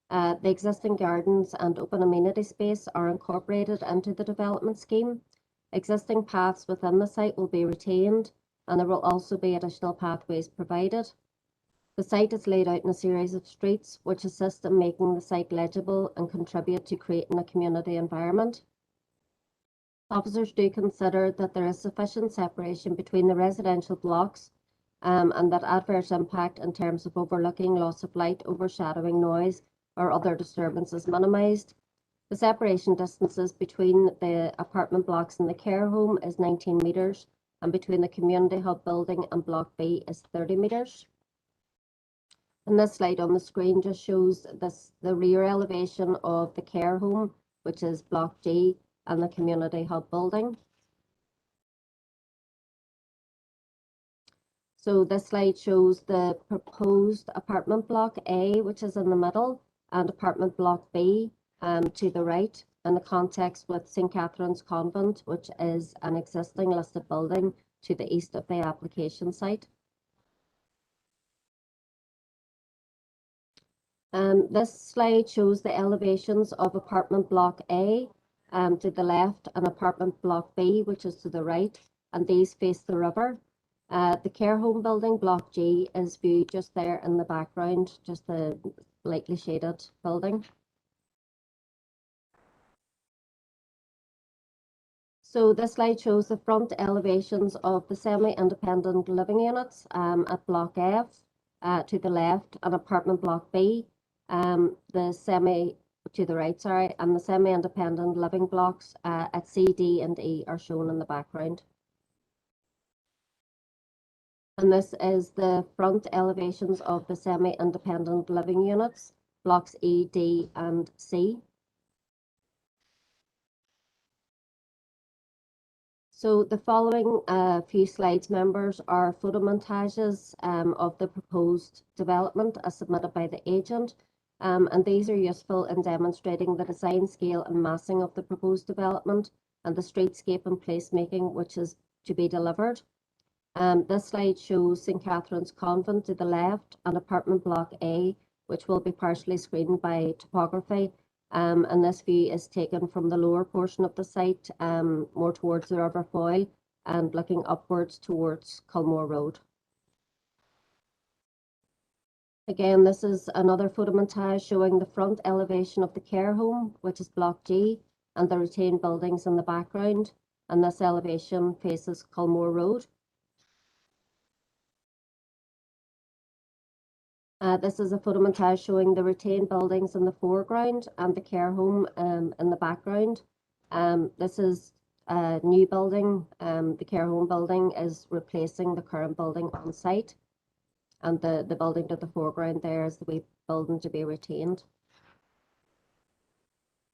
The existing gardens and open amenity space are incorporated into the development scheme. Existing paths within the site will be retained, and there will also be additional pathways provided. The site is laid out in a series of streets which assist in making the site legible and contribute to creating a community environment. Officers do consider that there is sufficient separation between the residential blocks and that adverse impact in terms of overlooking, loss of light, overshadowing, noise, or other disturbances minimised. The separation distances between the apartment blocks and the care home is 19 metres, and between the community hub building and Block B is 30 metres. And this slide on the screen just shows the rear elevation of the care home, which is Block G, and the community hub building. So this slide shows the proposed apartment block A, which is in the middle, and apartment block B to the right, in the context with St. Catherine's Convent, which is an existing listed building to the east of the application site. This slide shows the elevations of apartment block A to the left and apartment block B, which is to the right, and these face the river. The care home building, Block G, is viewed just there in the background, just the lightly shaded building. So this slide shows the front elevations of the semi-independent living units at Block F to the left, and apartment Block B, to the right, sorry, and the semi-independent living blocks at C, D, and E are shown in the background. And this is the front elevations of the semi-independent living units, blocks E, D, and C. So the following few slides, members, are photo montages of the proposed development as submitted by the agent. And these are useful in demonstrating the design, scale and massing of the proposed development and the streetscape and placemaking which is to be delivered. This slide shows St. Catherine's Convent to the left and apartment block A, which will be partially screened by topography. And this view is taken from the lower portion of the site, more towards the River Foyle and looking upwards towards Culmore Road. Again, this is another photo montage showing the front elevation of the care home, which is Block G, and the retained buildings in the background. And this elevation faces Culmore Road. This is a photo montage showing the retained buildings in the foreground and the care home in the background. This is a new building. The care home building is replacing the current building on site. and the building to the foreground there is the wee building to be retained.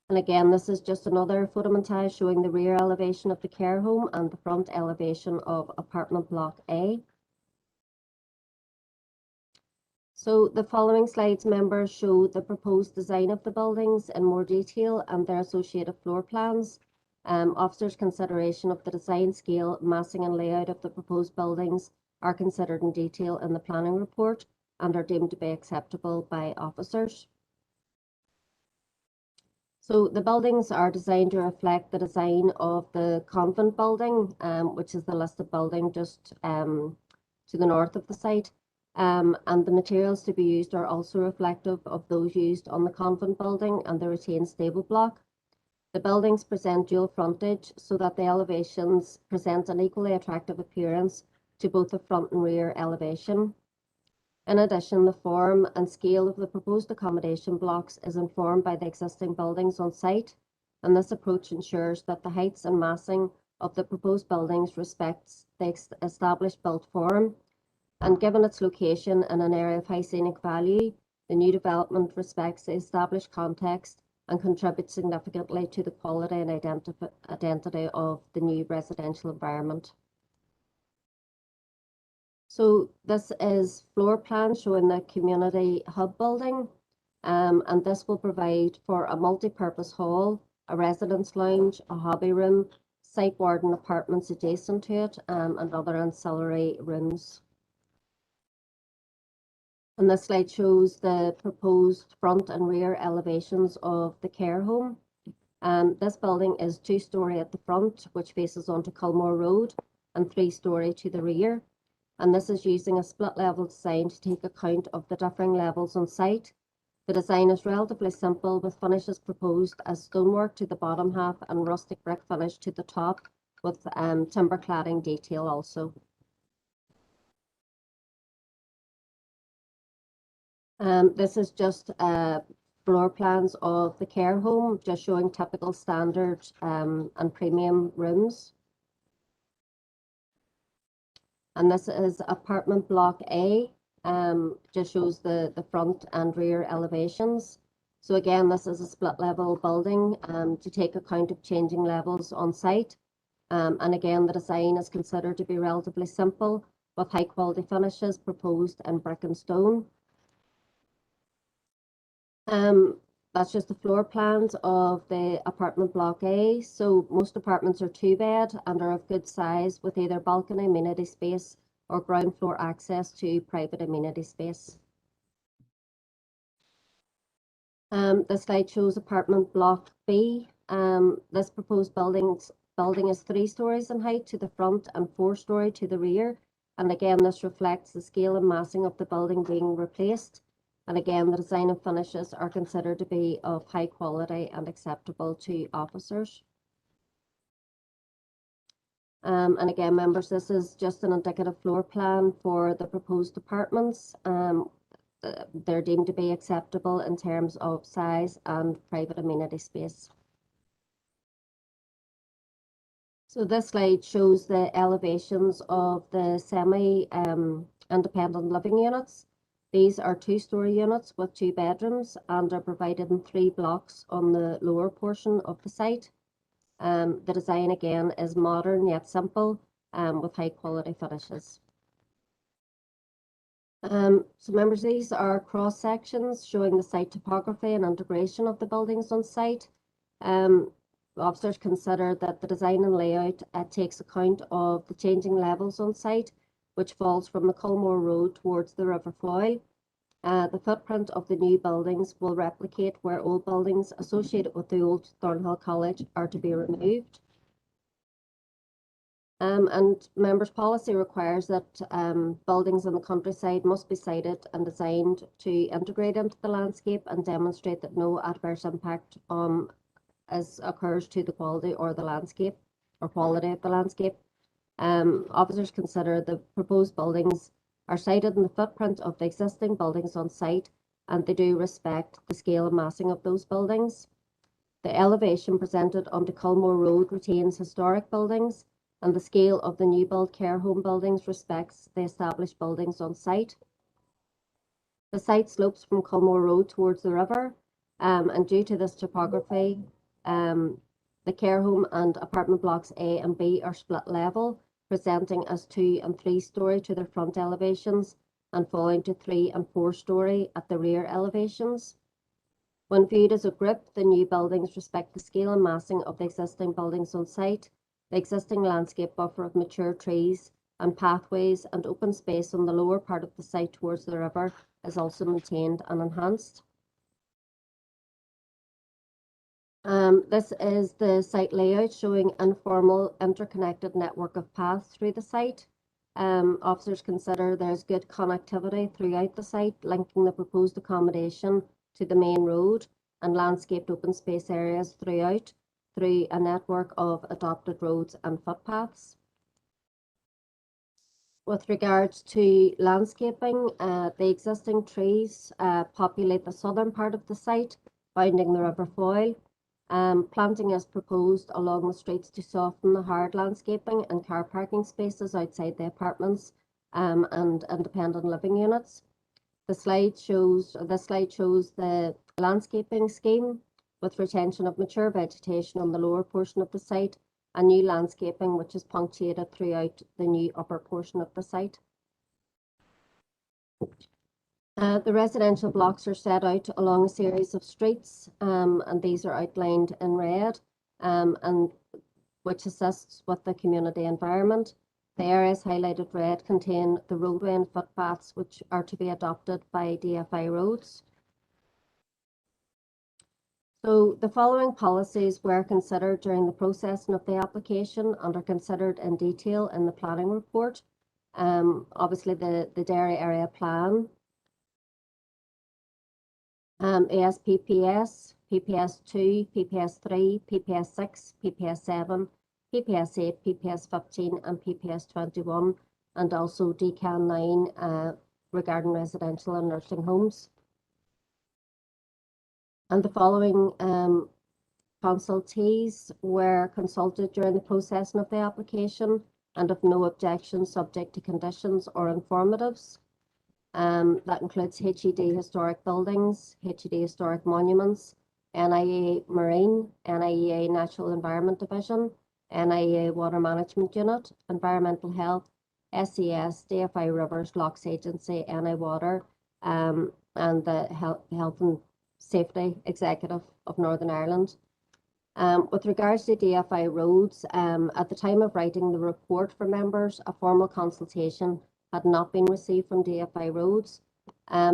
And again, this is just another photomontage showing the rear elevation of the care home and the front elevation of apartment block A. So the following slides, members, show the proposed design of the buildings in more detail and their associated floor plans. Officers' consideration of the design, scale, massing and layout of the proposed buildings are considered in detail in the planning report and are deemed to be acceptable by officers. So the buildings are designed to reflect the design of the convent building, which is the listed building just to the north of the site. And the materials to be used are also reflective of those used on the convent building and the retained stable block. The buildings present dual frontage so that the elevations present an equally attractive appearance to both the front and rear elevation. In addition, the form and scale of the proposed accommodation blocks is informed by the existing buildings on site, and this approach ensures that the heights and massing of the proposed buildings respects the established built form. And given its location in an area of high scenic value, the new development respects the established context and contributes significantly to the quality and identity of the new residential environment. So this is floor plan showing the community hub building, and this will provide for a multi-purpose hall, a residence lounge, a hobby room, site warden apartments adjacent to it, and other ancillary rooms. And this slide shows the proposed front and rear elevations of the care home. This building is 2-storey at the front, which faces onto Culmore Road, and 3-storey to the rear. And this is using a split level design to take account of the differing levels on site. The design is relatively simple, with finishes proposed as stonework to the bottom half and rustic brick finish to the top, with timber cladding detail also. This is just floor plans of the care home, just showing typical standard and premium rooms. And this is apartment block A, just shows the front and rear elevations. So again, this is a split level building to take account of changing levels on site. And again, the design is considered to be relatively simple, with high quality finishes proposed in brick and stone. That's just the floor plans of the apartment block A. So most apartments are 2-bed and are of good size, with either balcony amenity space or ground floor access to private amenity space. This slide shows apartment block B. This proposed building is 3 stories in height to the front and 4-storey to the rear. And again, this reflects the scale and massing of the building being replaced. And again, the design and finishes are considered to be of high quality and acceptable to officers. And again, members, this is just an indicative floor plan for the proposed apartments. They're deemed to be acceptable in terms of size and private amenity space. So this slide shows the elevations of the semi-independent living units. These are 2-storey units with 2 bedrooms and are provided in 3 blocks on the lower portion of the site. The design again is modern yet simple with high quality finishes. So members, these are cross sections showing the site topography and integration of the buildings on site. Officers consider that the design and layout takes account of the changing levels on site, which falls from the Culmore Road towards the River Foyle. The footprint of the new buildings will replicate where old buildings associated with the old Thornhill College are to be removed. And members' policy requires that buildings in the countryside must be sited and designed to integrate into the landscape and demonstrate that no adverse impact occurs to the quality or the landscape or quality of the landscape. Officers consider the proposed buildings are sited in the footprint of the existing buildings on site, and they do respect the scale and massing of those buildings. The elevation presented onto Culmore Road retains historic buildings, and the scale of the new build care home buildings respects the established buildings on site. The site slopes from Culmore Road towards the river, and due to this topography, the care home and apartment blocks A and B are split level, presenting as 2 and 3 story to their front elevations and falling to 3 and 4 story at the rear elevations. When viewed as a group, the new buildings respect the scale and massing of the existing buildings on site. The existing landscape buffer of mature trees and pathways and open space on the lower part of the site towards the river is also maintained and enhanced. This is the site layout showing informal interconnected network of paths through the site. Officers consider there's good connectivity throughout the site, linking the proposed accommodation to the main road and landscaped open space areas throughout through a network of adopted roads and footpaths. With regards to landscaping, the existing trees populate the southern part of the site, bounding the River Foyle. Planting is proposed along the streets to soften the hard landscaping and car parking spaces outside the apartments and independent living units. The slide shows the landscaping scheme with retention of mature vegetation on the lower portion of the site and new landscaping which is punctuated throughout the new upper portion of the site. The residential blocks are set out along a series of streets, and these are outlined in red, and which assists with the community environment. The areas highlighted red contain the roadway and footpaths which are to be adopted by DFI roads. So the following policies were considered during the processing of the application and are considered in detail in the planning report. Obviously the dairy area plan, ASPPS, PPS2, PPS3, PPS6, PPS7, PPS8, PPS15 and PPS21, and also DCAN 9 regarding residential and nursing homes. And the following consultees were consulted during the processing of the application and of no objection subject to conditions or informatives. That includes HED Historic Buildings, HED Historic Monuments, NIA Marine, NIA Natural Environment Division, NIA Water Management Unit, Environmental Health, SES, DFI Rivers, Lochs Agency, NI Water, and the Health and Safety Executive of Northern Ireland. With regards to DFI roads, at the time of writing the report for members, a formal consultation had not been received from DFI roads.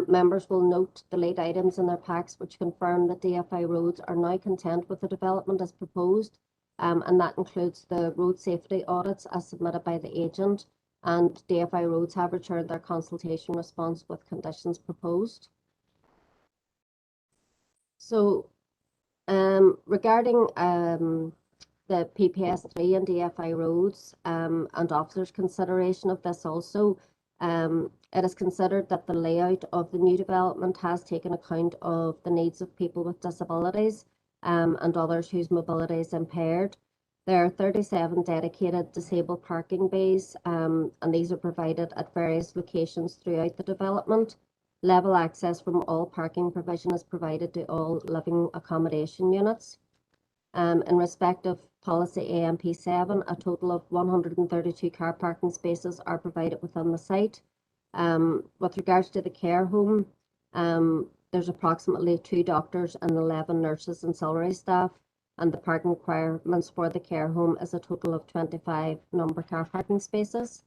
Members will note the late items in their packs which confirm that DFI roads are now content with the development as proposed, and that includes the road safety audits as submitted by the agent, and DFI roads have returned their consultation response with conditions proposed. So regarding the PPS3 and DFI roads and officers' consideration of this also, it is considered that the layout of the new development has taken account of the needs of people with disabilities and others whose mobility is impaired. There are 37 dedicated disabled parking bays, and these are provided at various locations throughout the development. Level access from all parking provision is provided to all living accommodation units. In respect of policy AMP7, a total of 132 car parking spaces are provided within the site. With regards to the care home, there's approximately 2 doctors and 11 nurses and ancillary staff, and the parking requirements for the care home is a total of 25 number car parking spaces.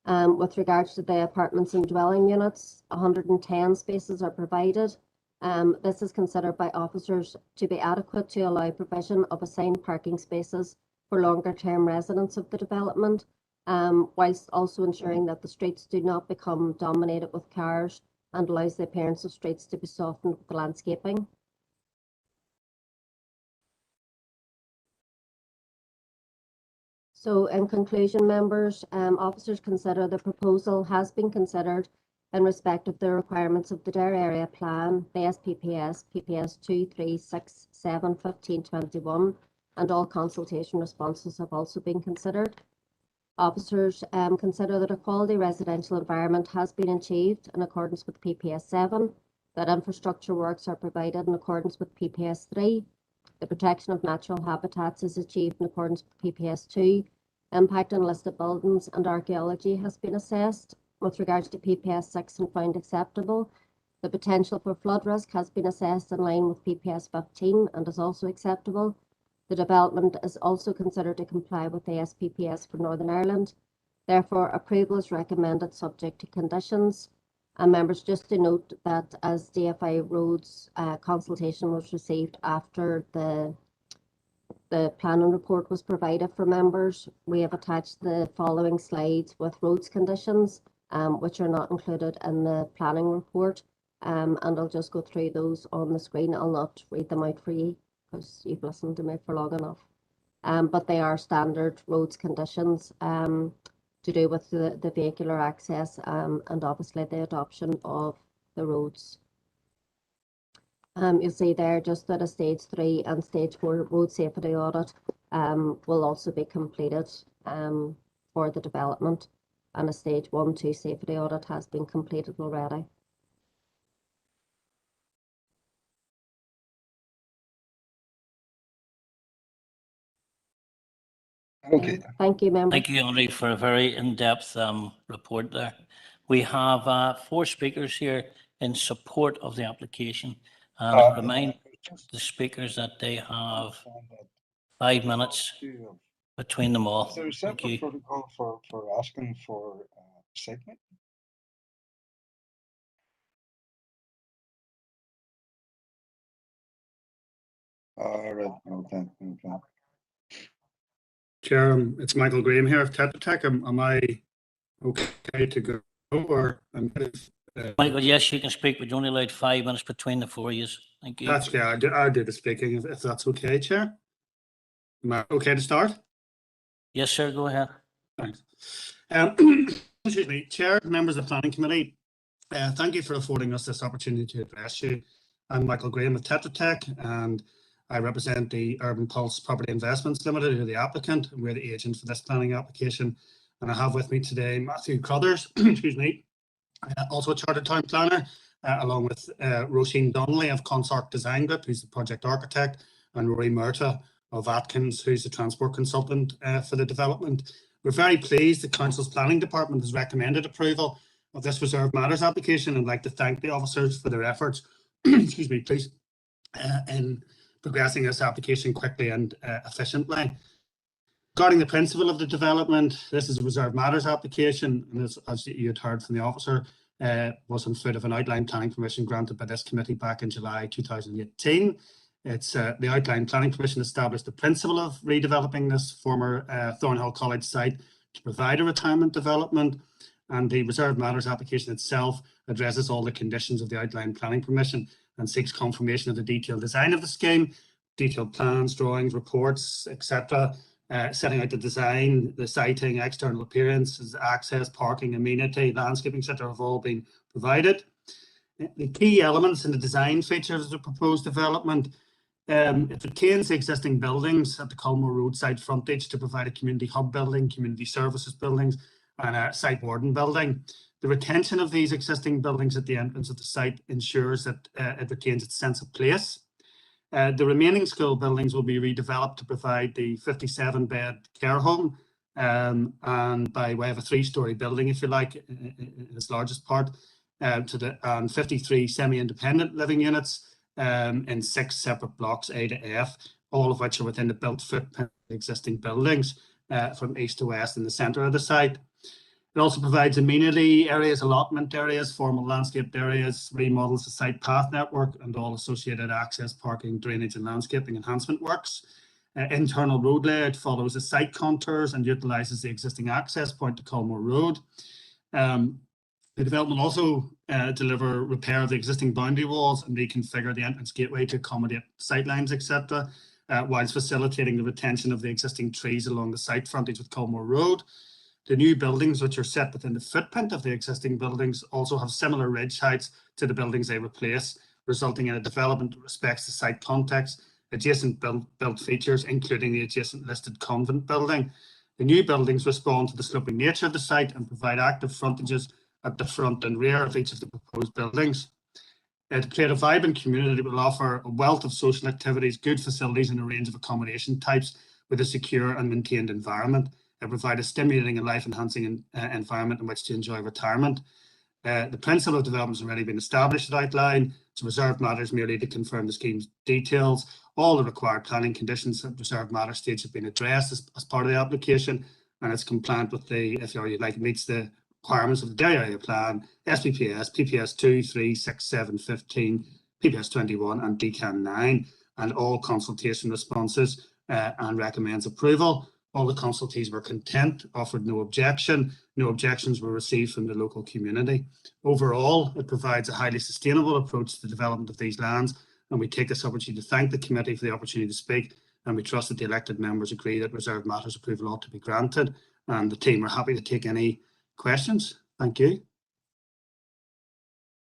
With regards to the apartments and dwelling units, 110 spaces are provided. This is considered by officers to be adequate to allow provision of assigned parking spaces for longer term residents of the development, whilst also ensuring that the streets do not become dominated with cars and allows the appearance of streets to be softened with the landscaping. So in conclusion, members, officers consider the proposal has been considered in respect of the requirements of the Dare Area Plan, the SPPS, PPS 2, 3, 6, 7, 15, 21, and all consultation responses have also been considered. Officers consider that a quality residential environment has been achieved in accordance with PPS 7, that infrastructure works are provided in accordance with PPS 3, the protection of natural habitats is achieved in accordance with PPS 2, impact on listed buildings and archaeology has been assessed with regards to PPS 6 and found acceptable. The potential for flood risk has been assessed in line with PPS 15 and is also acceptable. The development is also considered to comply with the SPPS for Northern Ireland. Therefore, approval is recommended subject to conditions. And members, just to note that as DFI Roads consultation was received after the planning report was provided for members, we have attached the following slides with roads conditions, which are not included in the planning report. And I'll just go through those on the screen. I'll not read them out for you because you've listened to me for long enough. But they are standard roads conditions to do with the vehicular access and obviously the adoption of the roads. You'll see there just that a stage 3 and stage 4 road safety audit will also be completed for the development, and a stage 1-2 safety audit has been completed already. Okay. Thank you, members. Thank you, Henry, for a very in-depth report there. We have 4 speakers here in support of the application. And I remind the speakers that they have 5 minutes between them all. Is there a Thank separate you. protocol for asking for a segment? Right. Okay. Chair, it's Michael Graham here of Tetra Tech. Am I okay to go? Or Michael, yes, you can speak, but you're only allowed 5 minutes between the 4 of you. Thank you. That's yeah. I'll do the speaking if that's okay, Chair. Am I okay to start? Yes, sir. Go ahead. Thanks. Excuse me, Chair, members of the Planning Committee. Thank you for affording us this opportunity to address you. I'm Michael Graham of Tetra Tech, and I represent the Urban Pulse Property Investments Limited, who are the applicant, and we're the agent for this planning application. And I have with me today Matthew Crothers, excuse me, also a Chartered Town Planner, along with Roisin Donnelly of Consort Design Group, who's the project architect, and Rory Murta of Atkins, who's the transport consultant for the development. We're very pleased the Council's Planning Department has recommended approval of this Reserved Matters application, and I'd like to thank the officers for their efforts, excuse me, please, in progressing this application quickly and efficiently. Regarding the principle of the development, this is a Reserved Matters application, and as you had heard from the officer, was in foot of an outline planning permission granted by this committee back in July 2018. It's the outline planning permission established the principle of redeveloping this former Thornhill College site to provide a retirement development, and the Reserved Matters application itself addresses all the conditions of the outline planning permission and seeks confirmation of the detailed design of the scheme, detailed plans, drawings, reports, etc., setting out the design, the siting, external appearances, access, parking, amenity, landscaping, etc. have all been provided. The key elements in the design features of the proposed development, it retains the existing buildings at the Culmore Road site frontage to provide a community hub building, community services buildings, and a site warden building. The retention of these existing buildings at the entrance of the site ensures that it retains its sense of place. The remaining school buildings will be redeveloped to provide the 57-bed care home, and by way of a 3-storey building, if you like, in its largest part, and 53 semi-independent living units in 6 separate blocks, A to F, all of which are within the built footprint of the existing buildings from east to west in the centre of the site. It also provides amenity areas, allotment areas, formal landscaped areas, remodels the site path network, and all associated access, parking, drainage, and landscaping enhancement works. Internal road layout follows the site contours and utilises the existing access point to Culmore Road. The development will also deliver repair of the existing boundary walls and reconfigure the entrance gateway to accommodate sightlines, etc., whilst facilitating the retention of the existing trees along the site frontage with Culmore Road. The new buildings, which are set within the footprint of the existing buildings, also have similar ridge heights to the buildings they replace, resulting in a development that respects the site context, adjacent built features, including the adjacent listed convent building. The new buildings respond to the sloping nature of the site and provide active frontages at the front and rear of each of the proposed buildings. To create a vibrant community that will offer a wealth of social activities, good facilities and a range of accommodation types with a secure and maintained environment. Provide a stimulating and life-enhancing environment in which to enjoy retirement. The principle of development has already been established at outline. So reserved matters merely to confirm the scheme's details. All the required planning conditions at reserved matter stage have been addressed as part of the application, and it's compliant with the, if you like, meets the requirements of the Dairy Area Plan, SPPS, PPS 2, 3, 6, 7, 15, PPS 21 and DCAN 9, and all consultation responses and recommends approval. All the consultees were content, offered no objection. No objections were received from the local community. Overall, it provides a highly sustainable approach to the development of these lands, and we take this opportunity to thank the committee for the opportunity to speak, and we trust that the elected members agree that reserved matters approval ought to be granted, and the team are happy to take any questions. Thank you.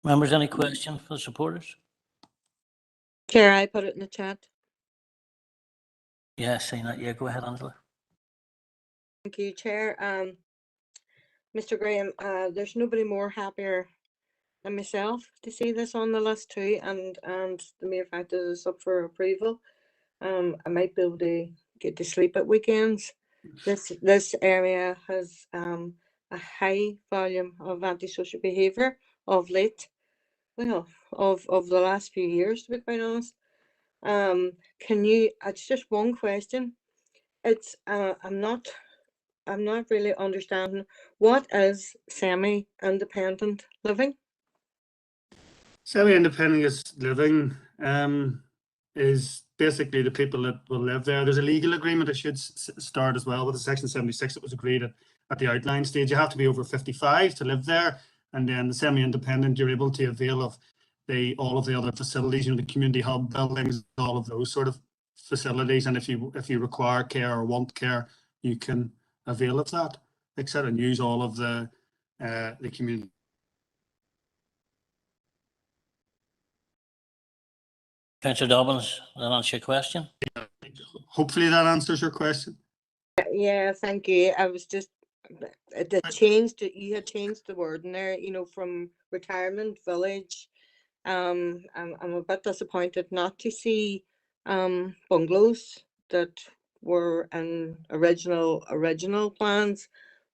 Members, any questions for the supporters? Chair, I put it in the chat. Yeah, saying that. Yeah, go ahead, Angela. Thank you, Chair. Mr. Graham, there's nobody more happier than myself to see this on the list too, and the mere fact that it's up for approval. I might be able to get to sleep at weekends. This area has a high volume of antisocial behaviour of late. Well, of the last few years, to be quite honest. Can you? It's just one question. It's I'm not really understanding what is semi-independent living. Semi-independent living is basically the people that will live there. There's a legal agreement. It should start as well with the Section 76 that was agreed at the outline stage. You have to be over 55 to live there, and then the semi-independent, you're able to avail of all of the other facilities, the community hub buildings, all of those sort of facilities. And if you require care or want care, you can avail of that, etc., and use all of the community. Councillor Dobbins, that answer your question? Hopefully that answers your question. Yeah, thank you. I was just it changed. You had changed the word in there, from retirement village. I'm a bit disappointed not to see bungalows that were in original plans,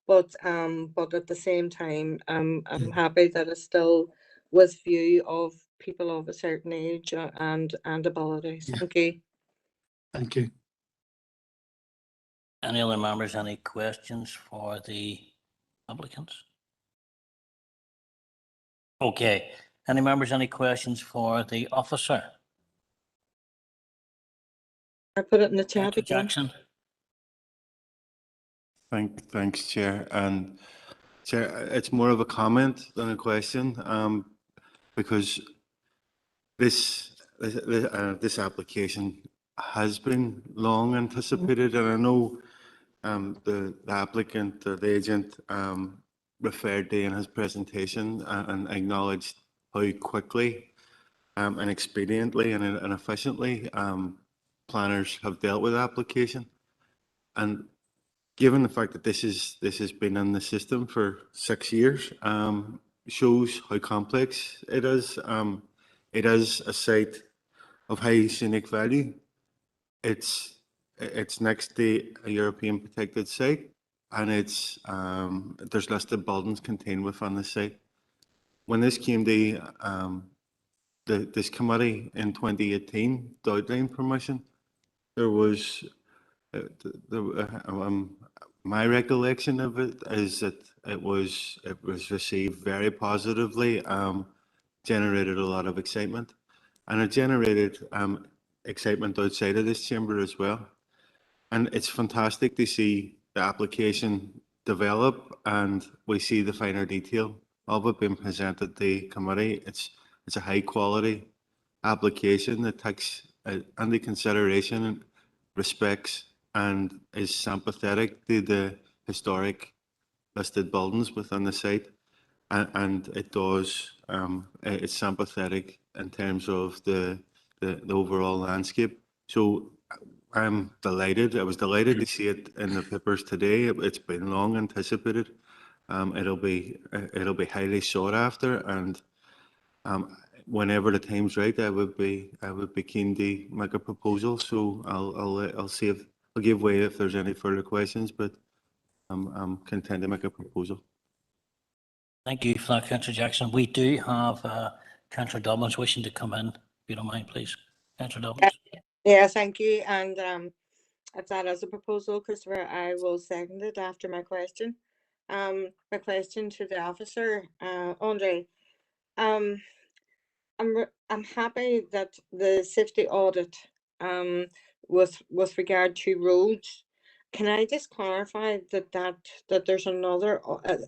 but at the same time, I'm happy that it's still with view of people of a certain age and abilities. Yeah. Thank you. Thank you. Any other members, any questions for the applicants? Okay. Any members, any questions for the officer? I put it in the chat again. Jackson. Thanks, Chair. And Chair, it's more of a comment than a question, because this application has been long anticipated, and I know the applicant or the agent referred to in his presentation and acknowledged how quickly and expediently and efficiently planners have dealt with the application. And given the fact that this has been in the system for 6 years, shows how complex it is. It is a site of high scenic value. It's next to a European protected site, and there's listed buildings contained within the site. When this came to this committee in 2018, the outline permission, there was my recollection of it is that it was received very positively, generated a lot of excitement, and it generated excitement outside of this chamber as well. And it's fantastic to see the application develop, and we see the finer detail of it being presented to the committee. It's a high quality application that takes into consideration and respects and is sympathetic to the historic listed buildings within the site, and it's sympathetic in terms of the overall landscape. So I'm delighted. I was delighted to see it in the papers today. It's been long anticipated. It'll be highly sought after, and whenever the time's right, I would be keen to make a proposal. So I'll see if I'll give way if there's any further questions, but I'm content to make a proposal. Thank you for that, Councillor Jackson. We do have Councillor Dobbins wishing to come in. If you don't mind, please. Councillor Dobbins. Yeah, thank you. And if that is a proposal, Christopher, I will second it after my question. My question to the officer, Andre. I'm happy that the safety audit with regard to roads. Can I just clarify that there's another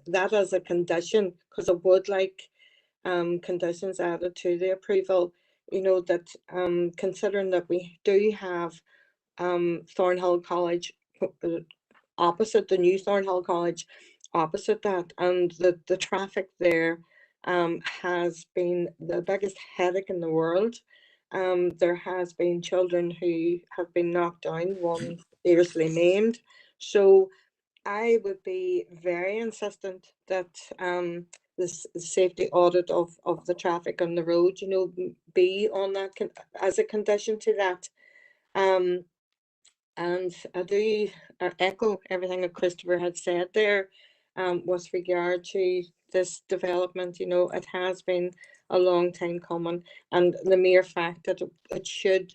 that as a condition, because I would like conditions added to the approval, you know, that considering that we do have Thornhill College opposite, the new Thornhill College opposite that, and the traffic there has been the biggest headache in the world. There has been children who have been knocked down, one seriously maimed. So I would be very insistent that this safety audit of the traffic on the road, you know, be on that as a condition to that. And I do echo everything that Christopher had said there with regard to this development. You know, it has been a long time coming, and the mere fact that it should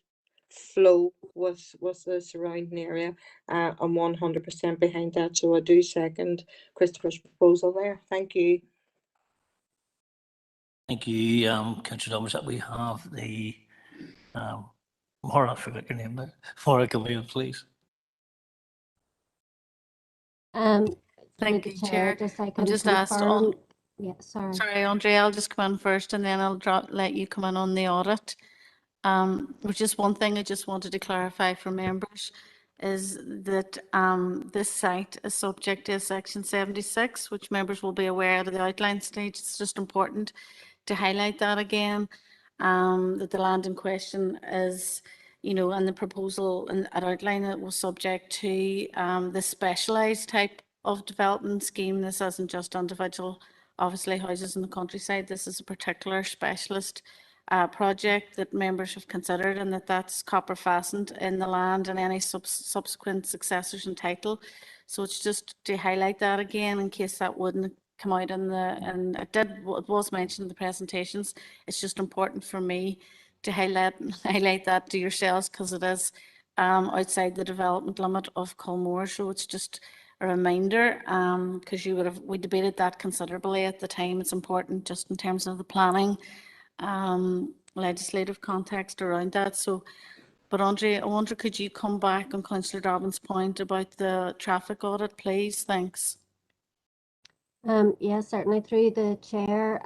flow with the surrounding area, I'm 100% behind that. So I do second Christopher's proposal there. Thank you. Thank you, Councillor Dobbins. That we have the Maura, I forgot your name there. Maura, come here, please. Thank you, Chair. I'm just asked on. Yeah, sorry. Sorry, Andre, I'll just come in first and then I'll let you come in on the audit. Which is one thing I just wanted to clarify for members is that this site is subject to Section 76, which members will be aware of the outline stage. It's just important to highlight that again, that the land in question is, you know, and the proposal and outline it was subject to the specialised type of development scheme. This isn't just individual, obviously, houses in the countryside. This is a particular specialist project that members have considered, and that's copper fastened in the land and any subsequent successors in title. So it's just to highlight that again in case that wouldn't come out and it was mentioned in the presentations. It's just important for me to highlight that to yourselves because it is outside the development limit of Culmore. So it's just a reminder because we debated that considerably at the time. It's important just in terms of the planning legislative context around that. So, but Andre, I wonder, could you come back on Councillor Dobbins' point about the traffic audit, please? Thanks. Yes, certainly through the chair.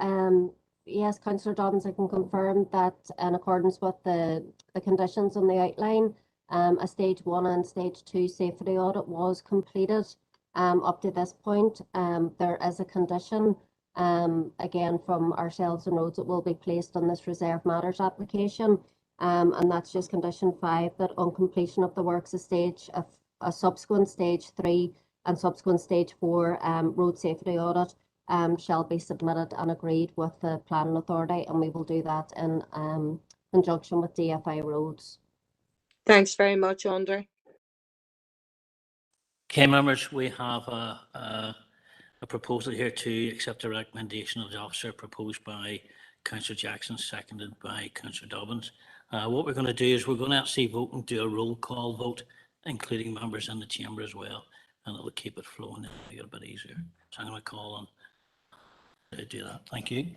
Yes, Councillor Dobbins, I can confirm that in accordance with the conditions on the outline, a stage 1 and stage 2 safety audit was completed. Up to this point, there is a condition again from ourselves and roads, it will be placed on this reserve matters application, and that's just condition 5, that on completion of the works a subsequent stage 3 and subsequent stage 4 road safety audit shall be submitted and agreed with the planning authority, and we will do that in conjunction with DFI roads. Thanks very much, Andre. Okay, members, we have a proposal here to accept the recommendation of the officer proposed by Councillor Jackson, seconded by Councillor Dobbins. What we're going to do is we're going to actually vote and do a roll call vote, including members in the chamber as well, and it'll keep it flowing a little bit easier. So I'm going to call on to do that. Thank you.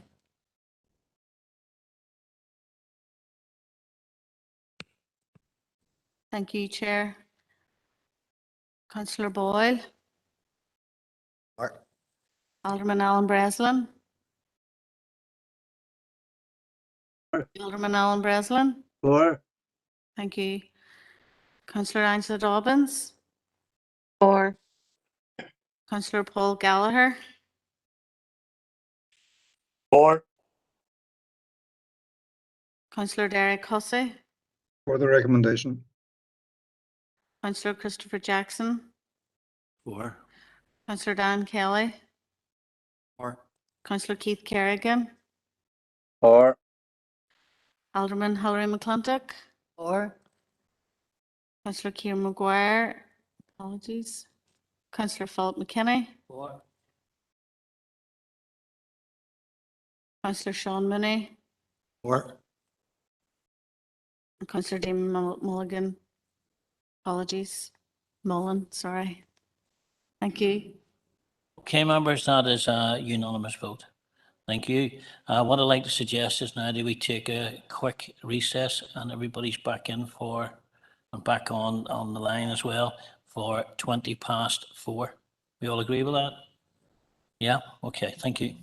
Thank you, Chair. Councillor Boyle. Alderman Alan Breslin. Alderman Alan Breslin. For. Thank you. Councillor Angela Dobbins. For. Councillor Paul Gallagher. For. Councillor Derek Hussey. For the recommendation. Councillor Christopher Jackson, 4. Councillor Dan Kelly, 4. Councillor Keith Kerrigan, 4. Alderman Hilary McClintock, 4. Councillor Kieran Maguire, apologies, Councillor Philip McKinney, 4. Councillor Sean Mooney, 4. and Councillor Damon Mulligan, apologies, Mullen, sorry. Thank you. Okay, members, that is a unanimous vote. Thank you. What I'd like to suggest is now that we take a quick recess and everybody's back in for, and back on the line as well for 4:20. We all agree with that? Yeah, okay, thank you.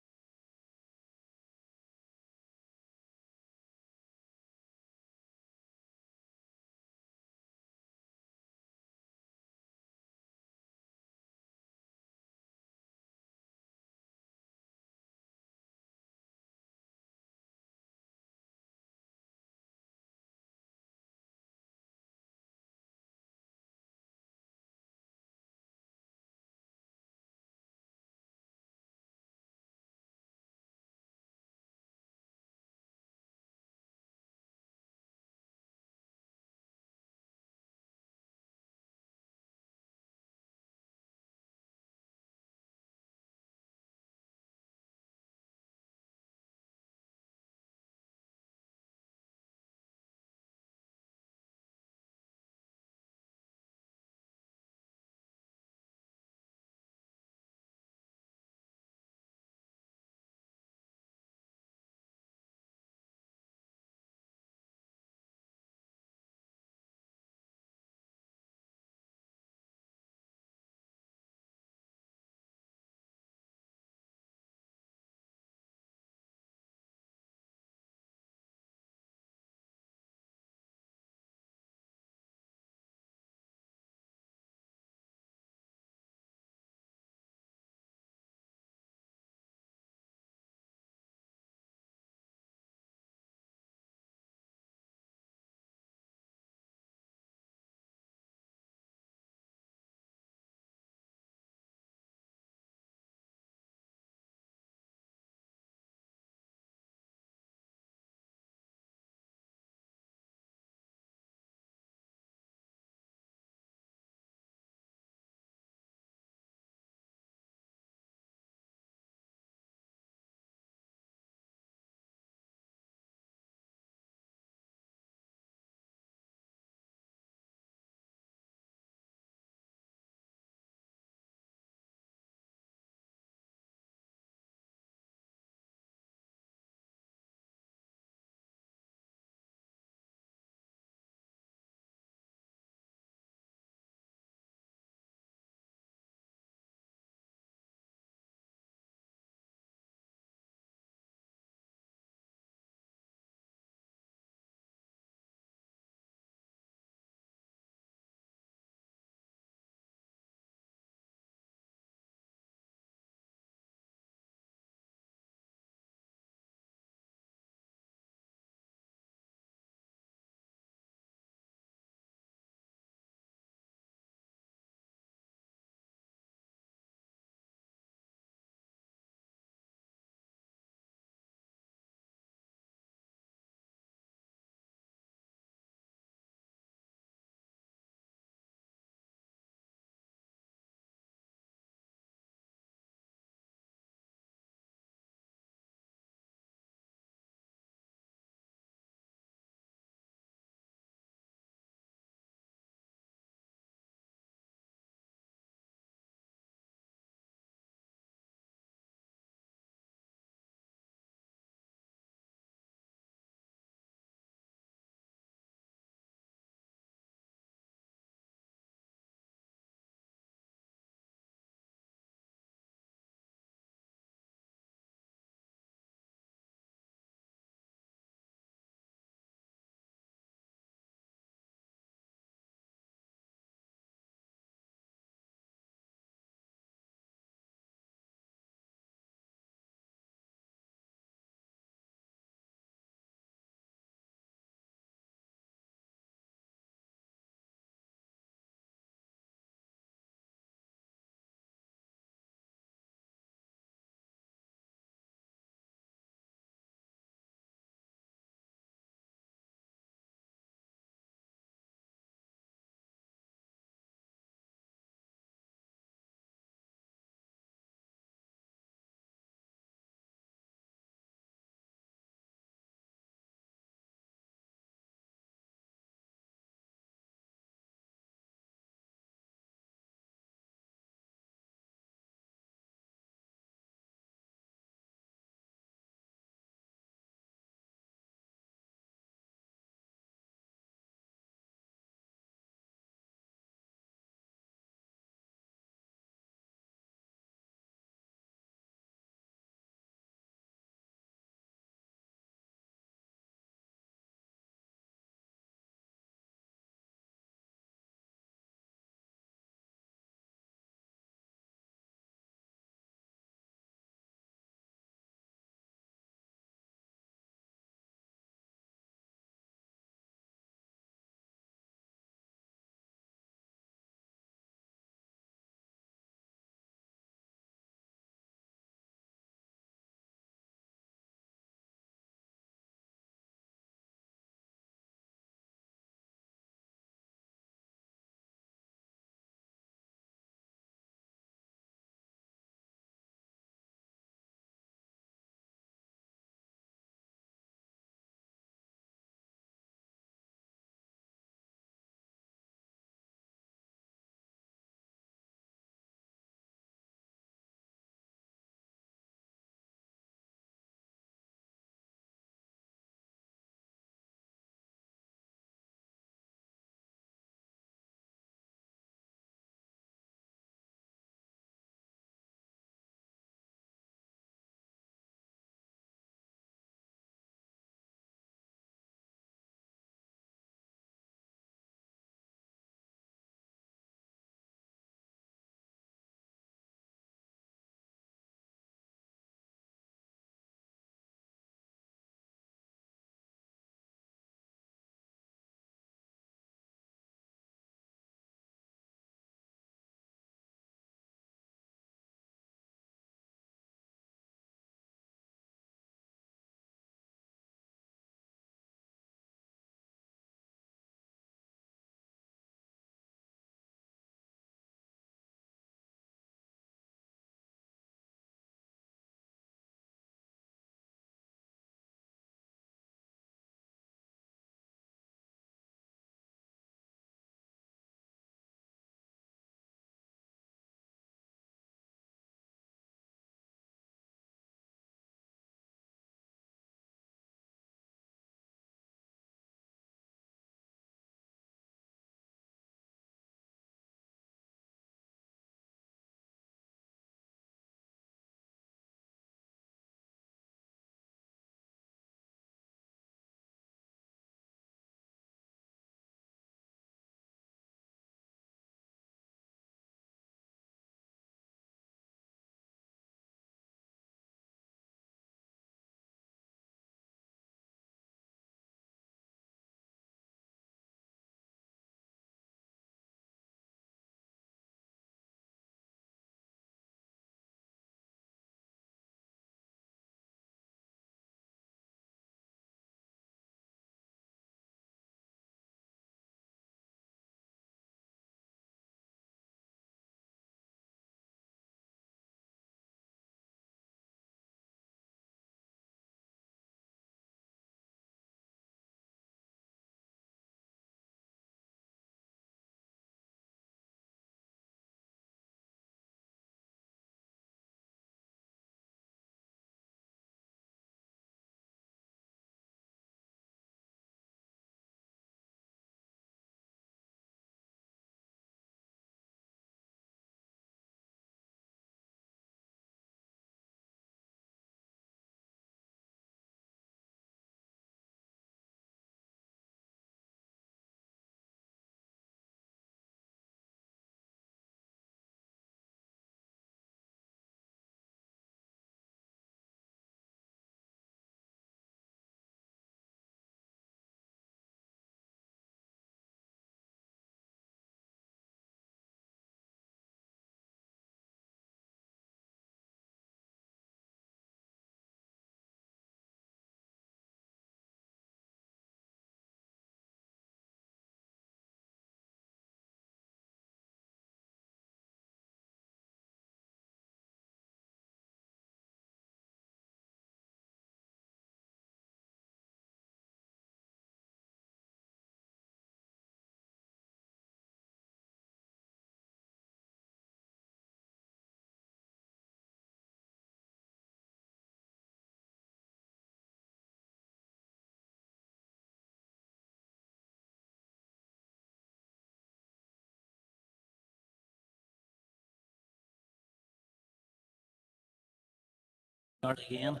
Start again.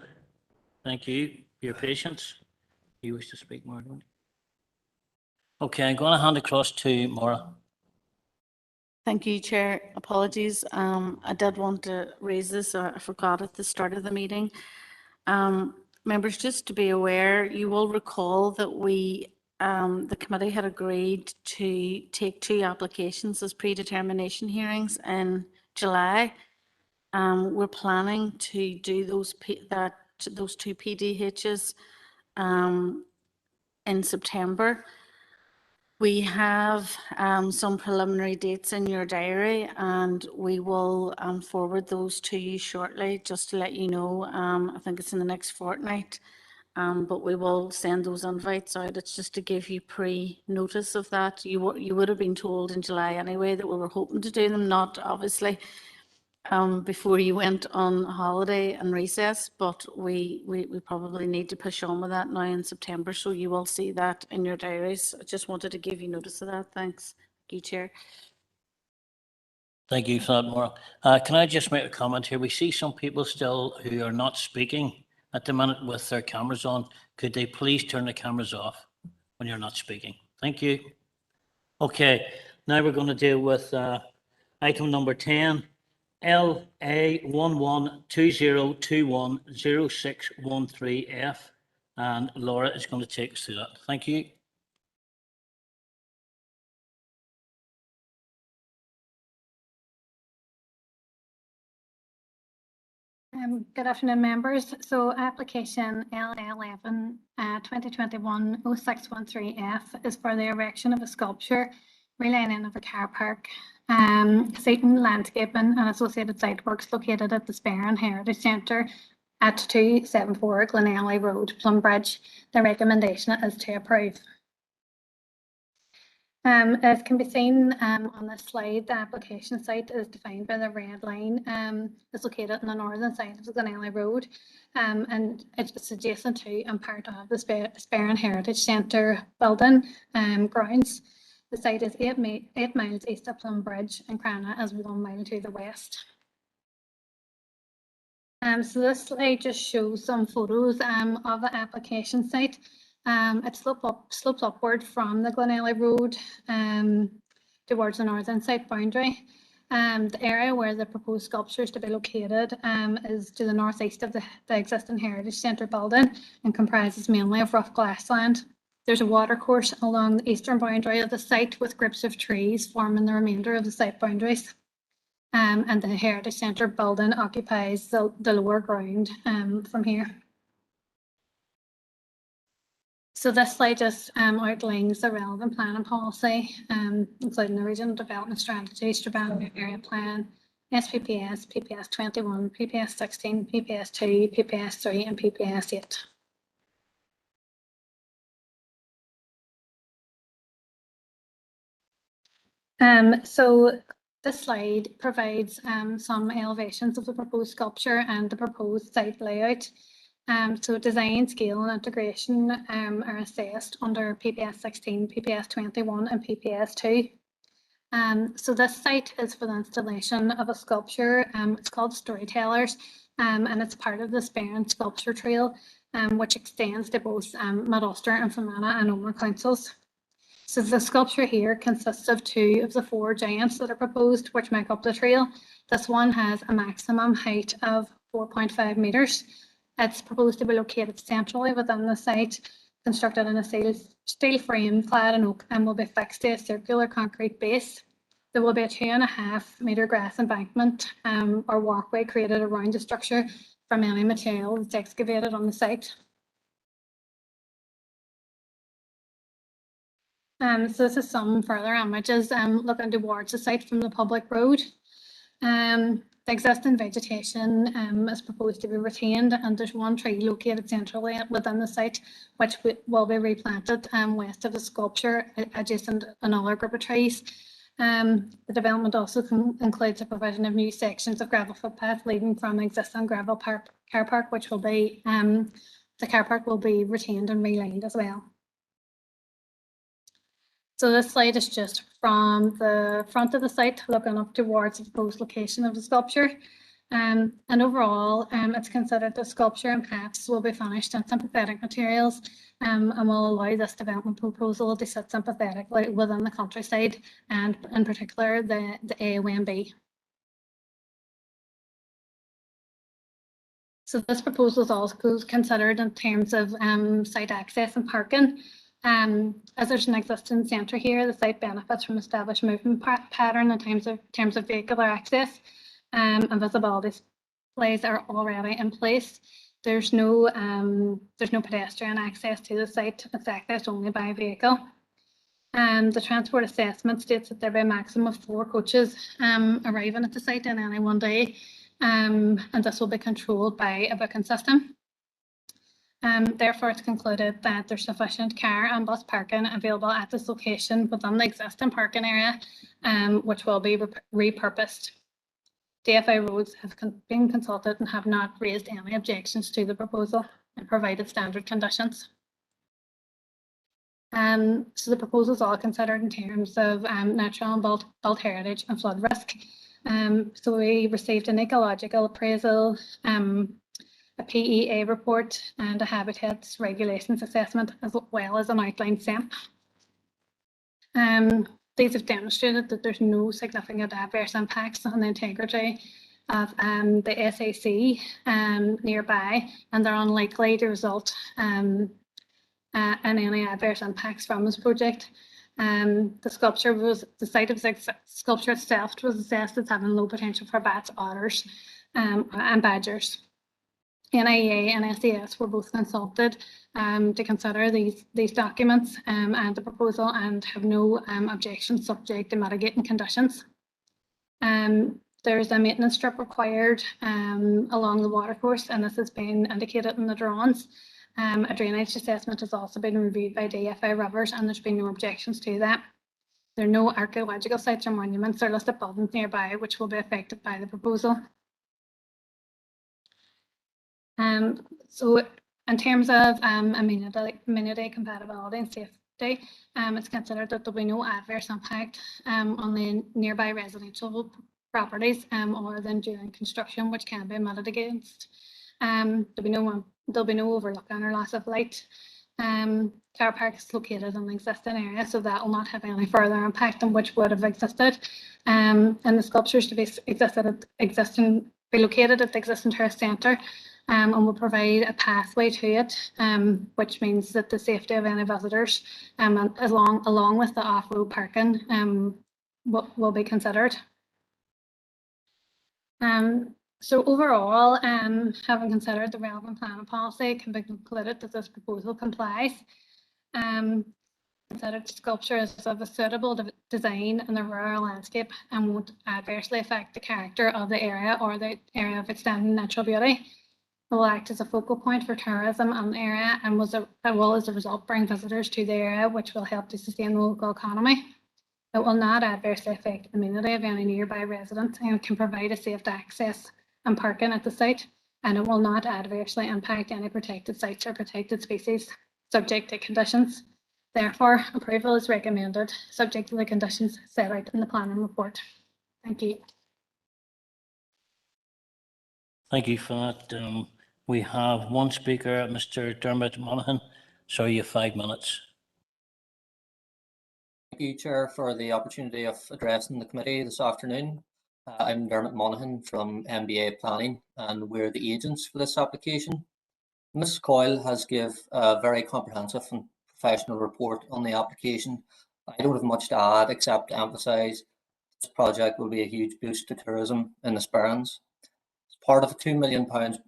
Thank you for your patience. You wish to speak more? Okay, I'm going to hand across to Maura. Thank you, Chair. Apologies. I did want to raise this, I forgot at the start of the meeting. Members, just to be aware, you will recall that the committee had agreed to take 2 applications as predetermination hearings in July. We're planning to do those 2 PDHs in September. We have some preliminary dates in your diary, and we will forward those to you shortly, just to let you know. I think it's in the next fortnight, but we will send those invites out. It's just to give you pre-notice of that. You would have been told in July anyway that we were hoping to do them, not obviously before you went on holiday and recess, but we probably need to push on with that now in September, so you will see that in your diaries. I just wanted to give you notice of that. Thanks. Thank you, Chair. Thank you for that, Maura. Can I just make a comment here? We see some people still who are not speaking at the minute with their cameras on. Could they please turn the cameras off when you're not speaking? Thank you. Okay, now we're going to deal with item number 10. LA 1120210613F, and Laura is going to take us through that. Thank you. Good afternoon, members. So application LA11 2021-0613F is for the erection of a sculpture relining of a car park, seating, landscaping and associated site works located at the Sperrin Heritage Centre at 274 Glenelly Road, Plumbridge. The recommendation is to approve. As can be seen on this slide, the application site is defined by the red line. It's located on the northern side of the Glenelly Road, and it's adjacent to and part of the Sperrin Heritage Centre building grounds. The site is 8 miles east of Plumbridge, and Crana is 1 mile to the west. So this slide just shows some photos of the application site. It slopes upward from the Glenelly Road towards the northern site boundary. The area where the proposed sculpture is to be located is to the northeast of the existing Heritage Centre building and comprises mainly of rough grassland. There's a watercourse along the eastern boundary of the site with groups of trees forming the remainder of the site boundaries. And the Heritage Centre building occupies the lower ground from here. So this slide just outlines the relevant planning policy, including the Regional Development Strategy, Strategic Area Plan, SPPS, PPS 21, PPS 16, PPS 2, PPS 3 and PPS 8. So this slide provides some elevations of the proposed sculpture and the proposed site layout. So design, scale and integration are assessed under PPS 16, PPS 21 and PPS 2. So this site is for the installation of a sculpture. It's called Storytellers, and it's part of the Sperrin Sculpture Trail, which extends to both Mid Ulster and Fermanagh and Omagh councils. So the sculpture here consists of 2 of the 4 giants that are proposed, which make up the trail. This one has a maximum height of 4.5 metres. It's proposed to be located centrally within the site, constructed in a steel frame clad in oak, and will be fixed to a circular concrete base. There will be a 2.5 metre grass embankment or walkway created around the structure from any material that's excavated on the site. So this is some further images looking towards the site from the public road. The existing vegetation is proposed to be retained, and there's 1 tree located centrally within the site, which will be replanted west of the sculpture, adjacent another group of trees. The development also includes the provision of new sections of gravel footpath leading from existing gravel car park, which will be the car park will be retained and relined as well. So this slide is just from the front of the site, looking up towards the proposed location of the sculpture. And overall, it's considered the sculpture and paths will be finished in sympathetic materials and will allow this development proposal to sit sympathetically within the countryside and in particular the AONB. So this proposal is also considered in terms of site access and parking. As there's an existing centre here, the site benefits from established movement pattern in terms of vehicular access, and visibility displays are already in place. There's no pedestrian access to the site. It's accessed only by vehicle. The transport assessment states that there will be a maximum of 4 coaches arriving at the site in any one day, and this will be controlled by a booking system. Therefore, it's concluded that there's sufficient car and bus parking available at this location within the existing parking area, which will be repurposed. DFI Roads have been consulted and have not raised any objections to the proposal and provided standard conditions. So the proposals are considered in terms of natural and built heritage and flood risk. So we received an ecological appraisal, a PEA report and a habitats regulations assessment, as well as an outline SEMP. These have demonstrated that there's no significant adverse impacts on the integrity of the SAC nearby, and they're unlikely to result in any adverse impacts from this project. The site of the sculpture itself was assessed as having low potential for bats, otters, and badgers. NIA and SAS were both consulted to consider these documents and the proposal and have no objections subject to mitigating conditions. There's a maintenance strip required along the watercourse, and this has been indicated in the drawings. A drainage assessment has also been reviewed by DFI Rivers, and there's been no objections to that. There are no archaeological sites or monuments or listed buildings nearby which will be affected by the proposal. So in terms of amenity, compatibility and safety, it's considered that there'll be no adverse impact on the nearby residential properties other than during construction, which can be mitigated against. There'll be no overlooking or loss of light. Car park is located in the existing area, so that will not have any further impact than which would have existed. And the sculptures to be located at the existing tourist centre. And will provide a pathway to it, which means that the safety of any visitors, along with the off-road parking, will be considered. So overall, having considered the relevant planning policy, it can be concluded that this proposal complies. Considered sculpture is of a suitable design in the rural landscape and won't adversely affect the character of the area or the area of extending natural beauty. It will act as a focal point for tourism in the area and will as a result bring visitors to the area, which will help to sustain the local economy. It will not adversely affect the amenity of any nearby residents and can provide a safe access and parking at the site, and it will not adversely impact any protected sites or protected species subject to conditions. Therefore, approval is recommended subject to the conditions set out in the planning report. Thank you. Thank you for that. We have one speaker, Mr. Dermot Monaghan. So you have 5 minutes. Thank you, Chair, for the opportunity of addressing the committee this afternoon. I'm Dermot Monaghan from MBA Planning, and we're the agents for this application. Ms. Coyle has given a very comprehensive and professional report on the application. I don't have much to add except to emphasise this project will be a huge boost to tourism in the Sperrins. Part of a £2 million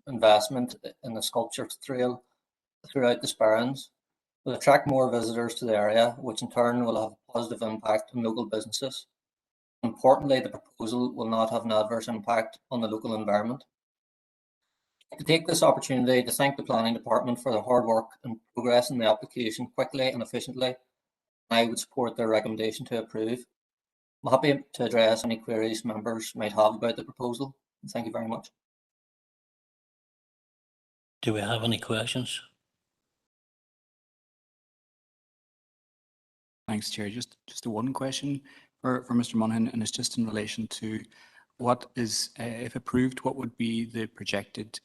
investment in the sculpture trail throughout the Sperrins will attract more visitors to the area, which in turn will have a positive impact on local businesses. Importantly, the proposal will not have an adverse impact on the local environment. To take this opportunity to thank the Planning Department for their hard work and progress in the application quickly and efficiently, I would support their recommendation to approve. I'm happy to address any queries members might have about the proposal. Thank you very much. Do we have any questions? Thanks, Chair. Just one question for Mr. Monaghan, and it's just in relation to what is, if approved, what would be the projected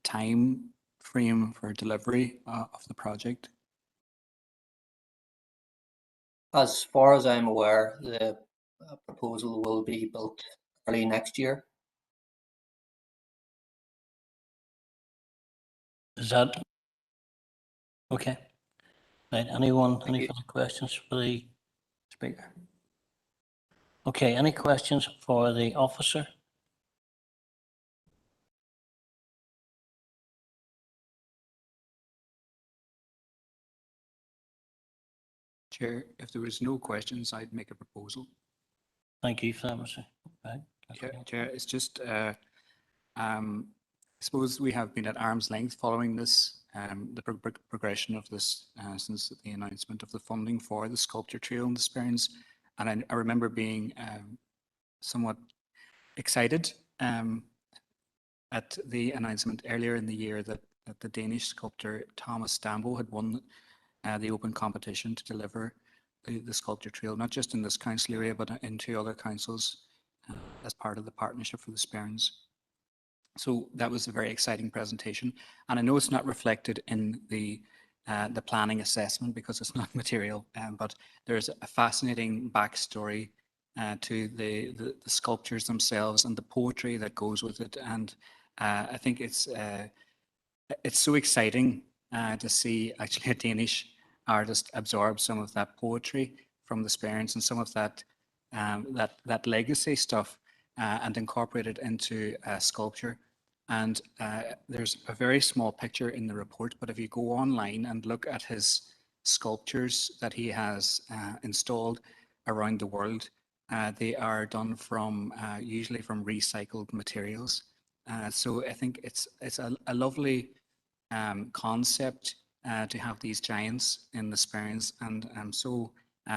time frame for delivery of the project? As far as I'm aware, the proposal will be built early next year. Is that okay? Right, anyone, any further questions for the speaker? Okay, any questions for the officer? Chair, if there was no questions, I'd make a proposal. Thank you for that, Mr. Right. Chair, it's just, I suppose we have been at arm's length following this, the progression of this since the announcement of the funding for the sculpture trail in the Sperrins. And I remember being somewhat excited at the announcement earlier in the year that the Danish sculptor Thomas Stambo had won the open competition to deliver the sculpture trail, not just in this council area, but in 2 other councils as part of the Partnership for the Sperrins. So that was a very exciting presentation. And I know it's not reflected in the planning assessment because it's not material, but there's a fascinating backstory to the sculptures themselves and the poetry that goes with it. And I think it's so exciting to see actually a Danish artist absorb some of that poetry from the Sperrins and some of that that legacy stuff and incorporate it into sculpture. And there's a very small picture in the report, but if you go online and look at his sculptures that he has installed around the world, they are done from usually from recycled materials. So I think it's a lovely concept to have these giants in the Sperrins, and I'm so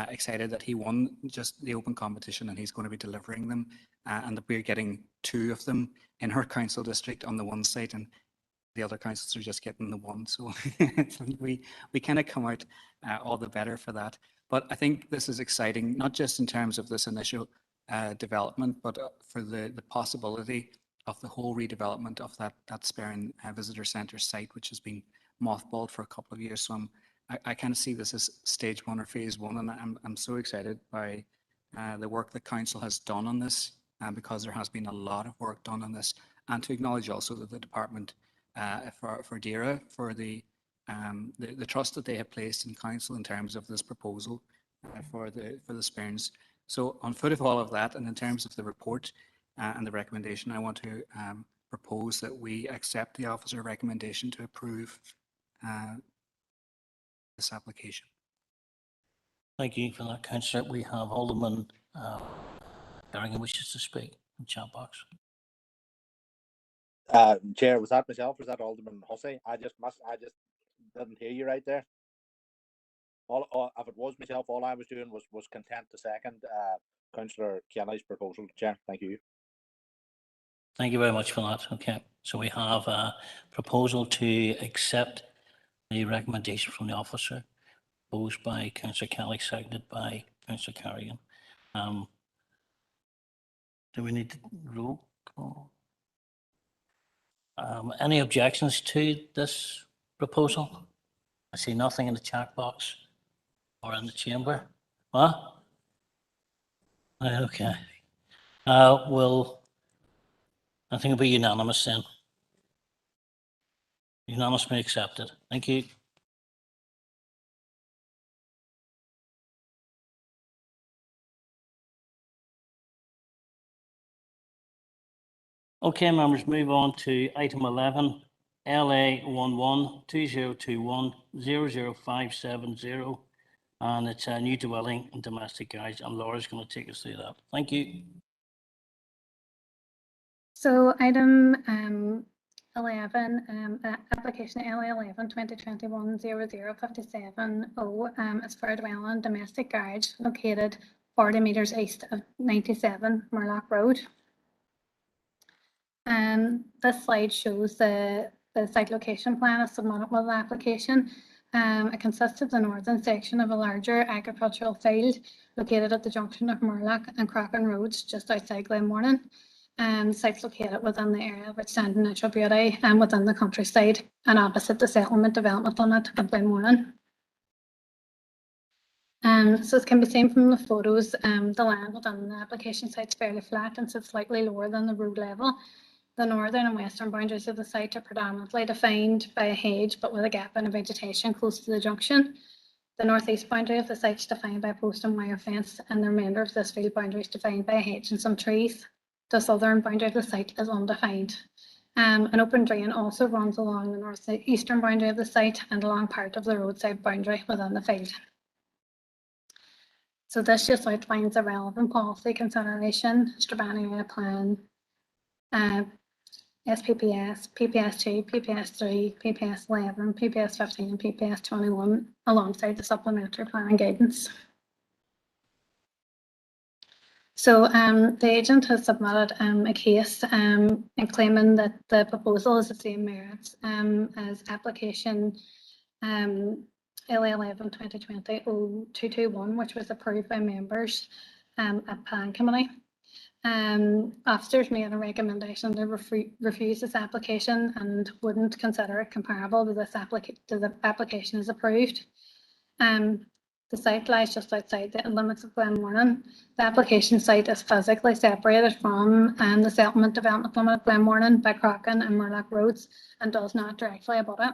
excited that he won just the open competition and he's going to be delivering them, and that we're getting 2 of them in our council district on the one site, and the other councils are just getting the one. So we kind of come out all the better for that. But I think this is exciting, not just in terms of this initial development, but for the possibility of the whole redevelopment of that Sperrin Visitor Centre site, which has been mothballed for a couple of years. So I kind of see this as stage 1 or phase 1, and I'm so excited by the work the council has done on this, because there has been a lot of work done on this, and to acknowledge also that the department for DERA for the trust that they have placed in council in terms of this proposal for the Sperrins. So on foot of all of that, and in terms of the report and the recommendation, I want to propose that we accept the officer recommendation to approve this application. Thank you for that, Councillor. We have Alderman Carrigan wishes to speak in the chat box. Chair, was that myself? Was that Alderman Hussey? I just didn't hear you right there. If it was myself, all I was doing was content to second Councillor Kenny's proposal. Chair, thank you. Thank you very much for that. Okay, so we have a proposal to accept the recommendation from the officer, proposed by Councillor Kelly, seconded by Councillor Carrigan. Do we need to roll call? Any objections to this proposal? I see nothing in the chat box or in the chamber. What? Okay. I think it'll be unanimous then. Unanimously accepted. Thank you. Okay, members, move on to item 11, LA 11-2021-00570, and it's a new dwelling in domestic garage, and Laura's going to take us through that. Thank you. So item 11, application LA 11-2021-00570 is for a dwelling domestic garage located 40 metres east of 97 Murlock Road. This slide shows the site location plan as submitted with the application. It consists of the northern section of a larger agricultural field located at the junction of Murlock and Crockin Roads, just outside Glenmornan. Sites located within the area of outstanding natural beauty and within the countryside and opposite the settlement development limit of Glenmornan. So as can be seen from the photos, the land within the application site is fairly flat and sits slightly lower than the road level. The northern and western boundaries of the site are predominantly defined by a hedge, but with a gap in the vegetation close to the junction. The northeast boundary of the site is defined by a post and wire fence, and the remainder of this field boundary is defined by a hedge and some trees. The southern boundary of the site is undefined. An open drain also runs along the northeastern boundary of the site and along part of the roadside boundary within the field. So this just outlines the relevant policy consideration, Strabane Area Plan, SPPS, PPS2, PPS3, PPS11, PPS15 and PPS21 alongside the supplementary planning guidance. So the agent has submitted a case in claiming that the proposal has the same merits as application LA11 2020-0221, which was approved by members at Plan Committee. Officers made a recommendation to refuse this application and wouldn't consider it comparable to this the application is approved. The site lies just outside the limits of Glenmornan. The application site is physically separated from the settlement development limit of Glenmornan by Crochan and Murlock roads and does not directly abut it.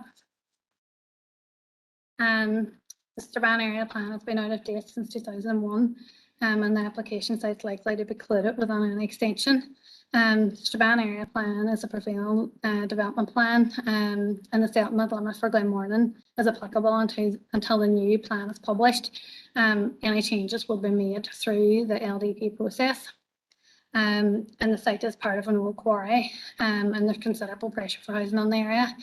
The Strabane Area Plan has been out of date since 2001. And the application site is likely to be included within an extension. Strabane Area Plan is a prevailing development plan, and the settlement limit for Glenmornan is applicable until the new plan is published. Any changes will be made through the LDP process. And the site is part of an old quarry, and there's considerable pressure for housing on the area.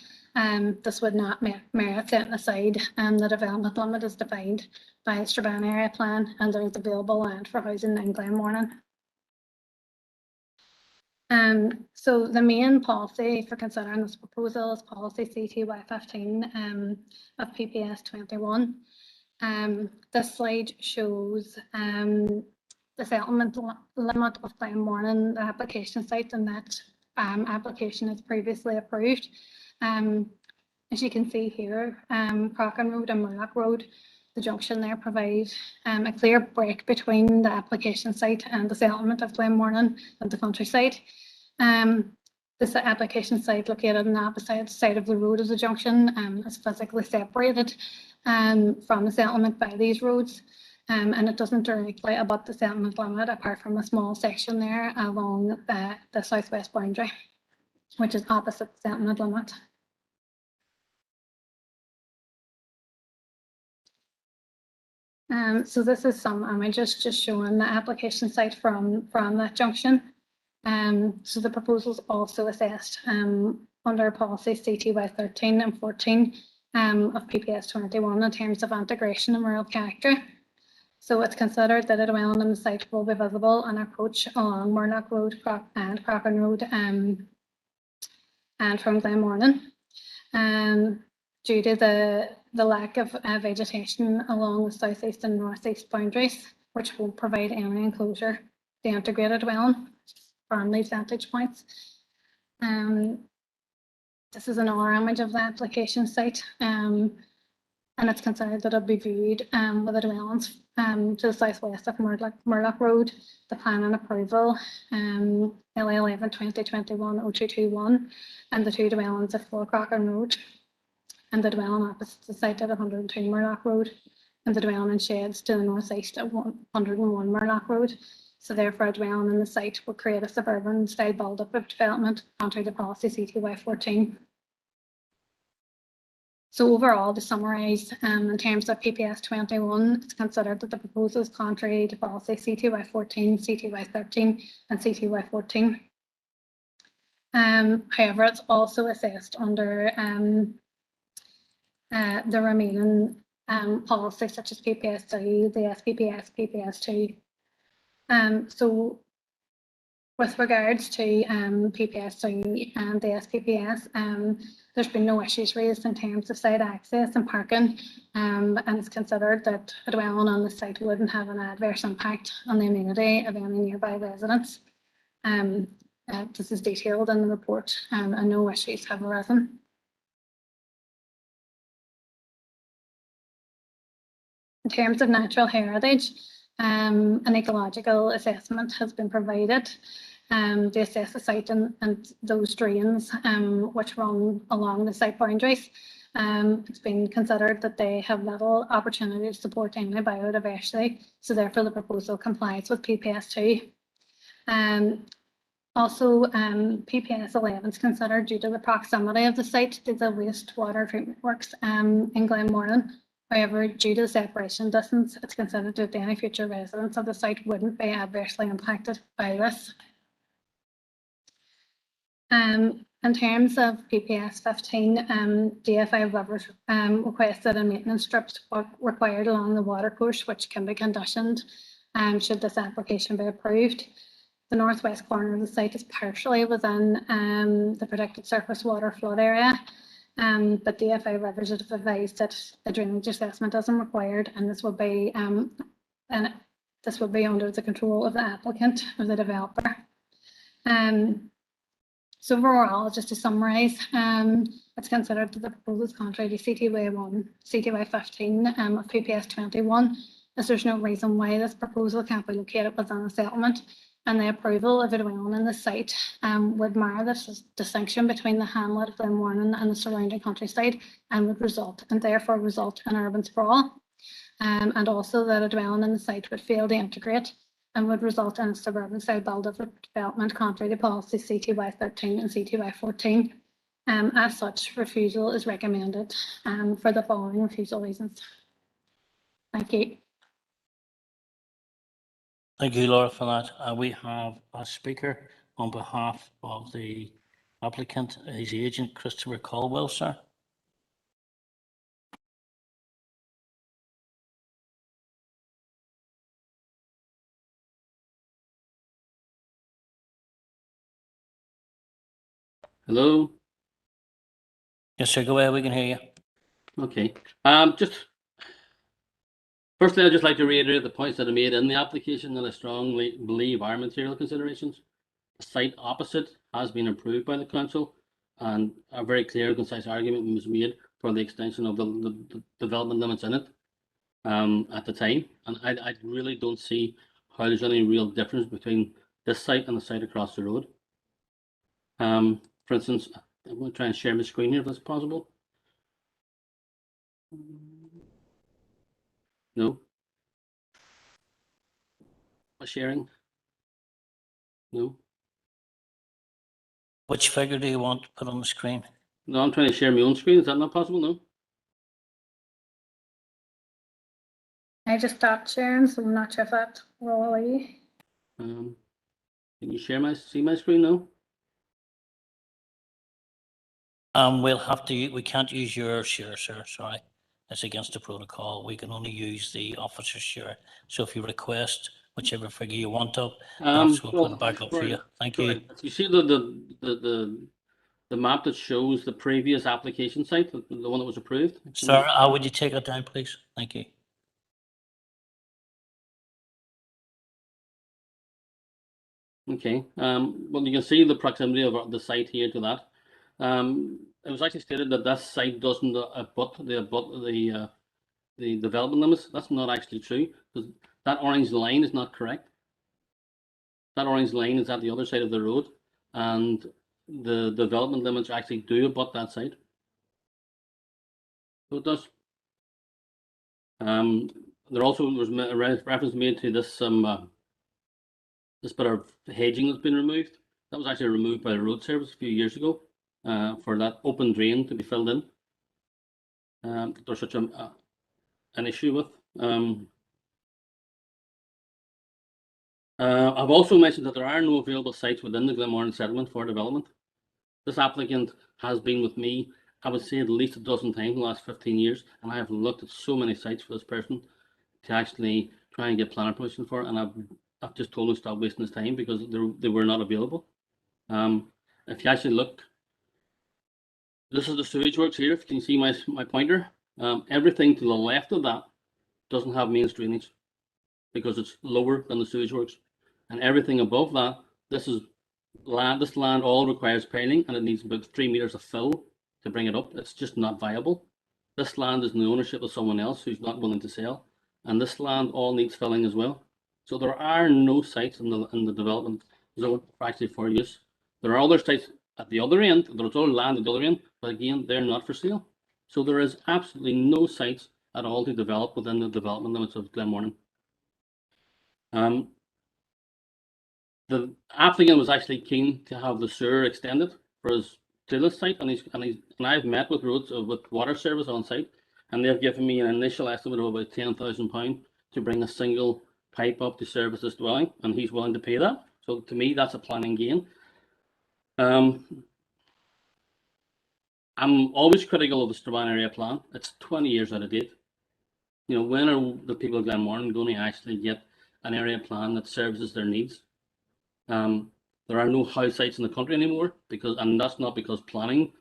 This would not merit setting aside the development limit is defined by the Strabane Area Plan, and there is available land for housing in Glenmornan. So the main policy for considering this proposal is policy CTY15 of PPS 21. This slide shows the settlement limit of Glenmornan, the application site, and that application is previously approved. As you can see here, Crochan Road and Murlock Road, the junction there provides a clear break between the application site and the settlement of Glenmornan and the countryside. This application site located on the opposite side of the road as a junction is physically separated from the settlement by these roads. And it doesn't directly abut the settlement limit apart from a small section there along the southwest boundary, which is opposite the settlement limit. So this is some images just showing the application site from that junction. So the proposals also assessed under policy CTY 13 and 14 of PPS 21 in terms of integration and rural character. So it's considered that a dwelling on the site will be visible on approach along Murlock Road and Crochan Road and from Glenmornan. Due to the lack of vegetation along the southeast and northeast boundaries, which will provide any enclosure to integrated dwelling from these vantage points. This is another image of the application site, and it's considered that it'll be viewed with the dwellings to the southwest of Murlock Road, the plan and approval, LA11 2021-0221, and the two dwellings of 4 Crochan Road, and the dwelling opposite the site at 102 Murlock Road, and the dwelling in sheds to the northeast at 101 Murlock Road. So therefore, a dwelling in the site will create a suburban style build-up of development contrary to policy CTY 14. So overall, to summarise, in terms of PPS 21, it's considered that the proposal is contrary to policy CTY 14, CTY 13 and CTY 14. However, it's also assessed under the remaining policies such as PPS 3, the SPPS, PPS 2. So with regards to PPS 3 and the SPPS, there's been no issues raised in terms of site access and parking, and it's considered that a dwelling on the site wouldn't have an adverse impact on the amenity of any nearby residents. this is detailed in the report, and no issues have arisen. In terms of natural heritage, an ecological assessment has been provided to assess the site and those drains which run along the site boundaries. It's been considered that they have little opportunity to support any biodiversity, so therefore the proposal complies with PPS 2. Also, PPS 11 is considered due to the proximity of the site to the wastewater treatment works in Glenmornan. However, due to the separation distance, it's considered that any future residents of the site wouldn't be adversely impacted by this. In terms of PPS 15, DFI Rivers requested a maintenance strip required along the water course, which can be conditioned should this application be approved. The northwest corner of the site is partially within the protected surface water flood area, but DFI Rivers have advised that a drainage assessment isn't required, and this will be under the control of the applicant or the developer. So overall, just to summarise, it's considered that the proposal is contrary to CTY 1, CTY 15 of PPS 21, as there's no reason why this proposal can't be located within a settlement, and the approval of a dwelling in the site would mar this distinction between the hamlet of Glenmornan and the surrounding countryside, and would therefore result in urban sprawl, and also that a dwelling in the site would fail to integrate and would result in a suburban style build of development contrary to policy CTY 13 and CTY 14. As such, refusal is recommended for the following refusal reasons. Thank you. Thank you, Laura, for that. We have a speaker on behalf of the applicant, his agent, Christopher Caldwell, sir. Hello? Yes, sir, go ahead, we can hear you. Okay. Firstly, I'd just like to reiterate the points that I made in the application that I strongly believe are material considerations. The site opposite has been approved by the council, and a very clear and concise argument was made for the extension of the development limits in it at the time. And I really don't see how there's any real difference between this site and the site across the road. For instance, I'm going to try and share my screen here if that's possible. No. Sharing? No. Which figure do you want to put on the screen? No, I'm trying to share my own screen. Is that not possible? No. I just stopped sharing, so I'm not sure if that will allow you. Can you see my screen now? We can't use your share, sir, sorry. It's against the protocol. We can only use the officer's share. So if you request whichever figure you want up, we'll put it back up for you. Thank you. You see the map that shows the previous application site, the one that was approved? Sir, would you take it down, please? Thank you. Okay. Well, you can see the proximity of the site here to that. It was actually stated that that site doesn't abut the development limits. That's not actually true, because that orange line is not correct. That orange line is at the other side of the road, and the development limits actually do abut that site. So it does. There also was a reference made to this this bit of hedging that's been removed. That was actually removed by the road service a few years ago for that open drain to be filled in. There's such an issue with. I've also mentioned that there are no available sites within the Glenmornan settlement for development. This applicant has been with me, I would say, at least a dozen times in the last 15 years, and I have looked at so many sites for this person to actually try and get planning permission for it, and I've just told him to stop wasting his time because they were not available. If you actually look, this is the sewage works here. If you can see my pointer, everything to the left of that doesn't have mains drainage because it's lower than the sewage works, and everything above that, this is This land all requires piling, and it needs about 3 meters of fill to bring it up. It's just not viable. This land is in the ownership of someone else who's not willing to sell, and this land all needs filling as well. So there are no sites in the development zone actually for use. There are other sites at the other end. There's other land at the other end, but again, they're not for sale. So there is absolutely no sites at all to develop within the development limits of Glenmornan. The applicant was actually keen to have the sewer extended for his to this site, and I've met with with water service on site, and they've given me an initial estimate of about £10,000 to bring a single pipe up to service this dwelling, and he's willing to pay that. So to me, that's a planning gain. I'm always critical of the Strabane area plan. It's 20 years out of date. You know, when are the people of Glenmornan going to actually get an area plan that services their needs? There are no house sites in the country anymore and that's not because planning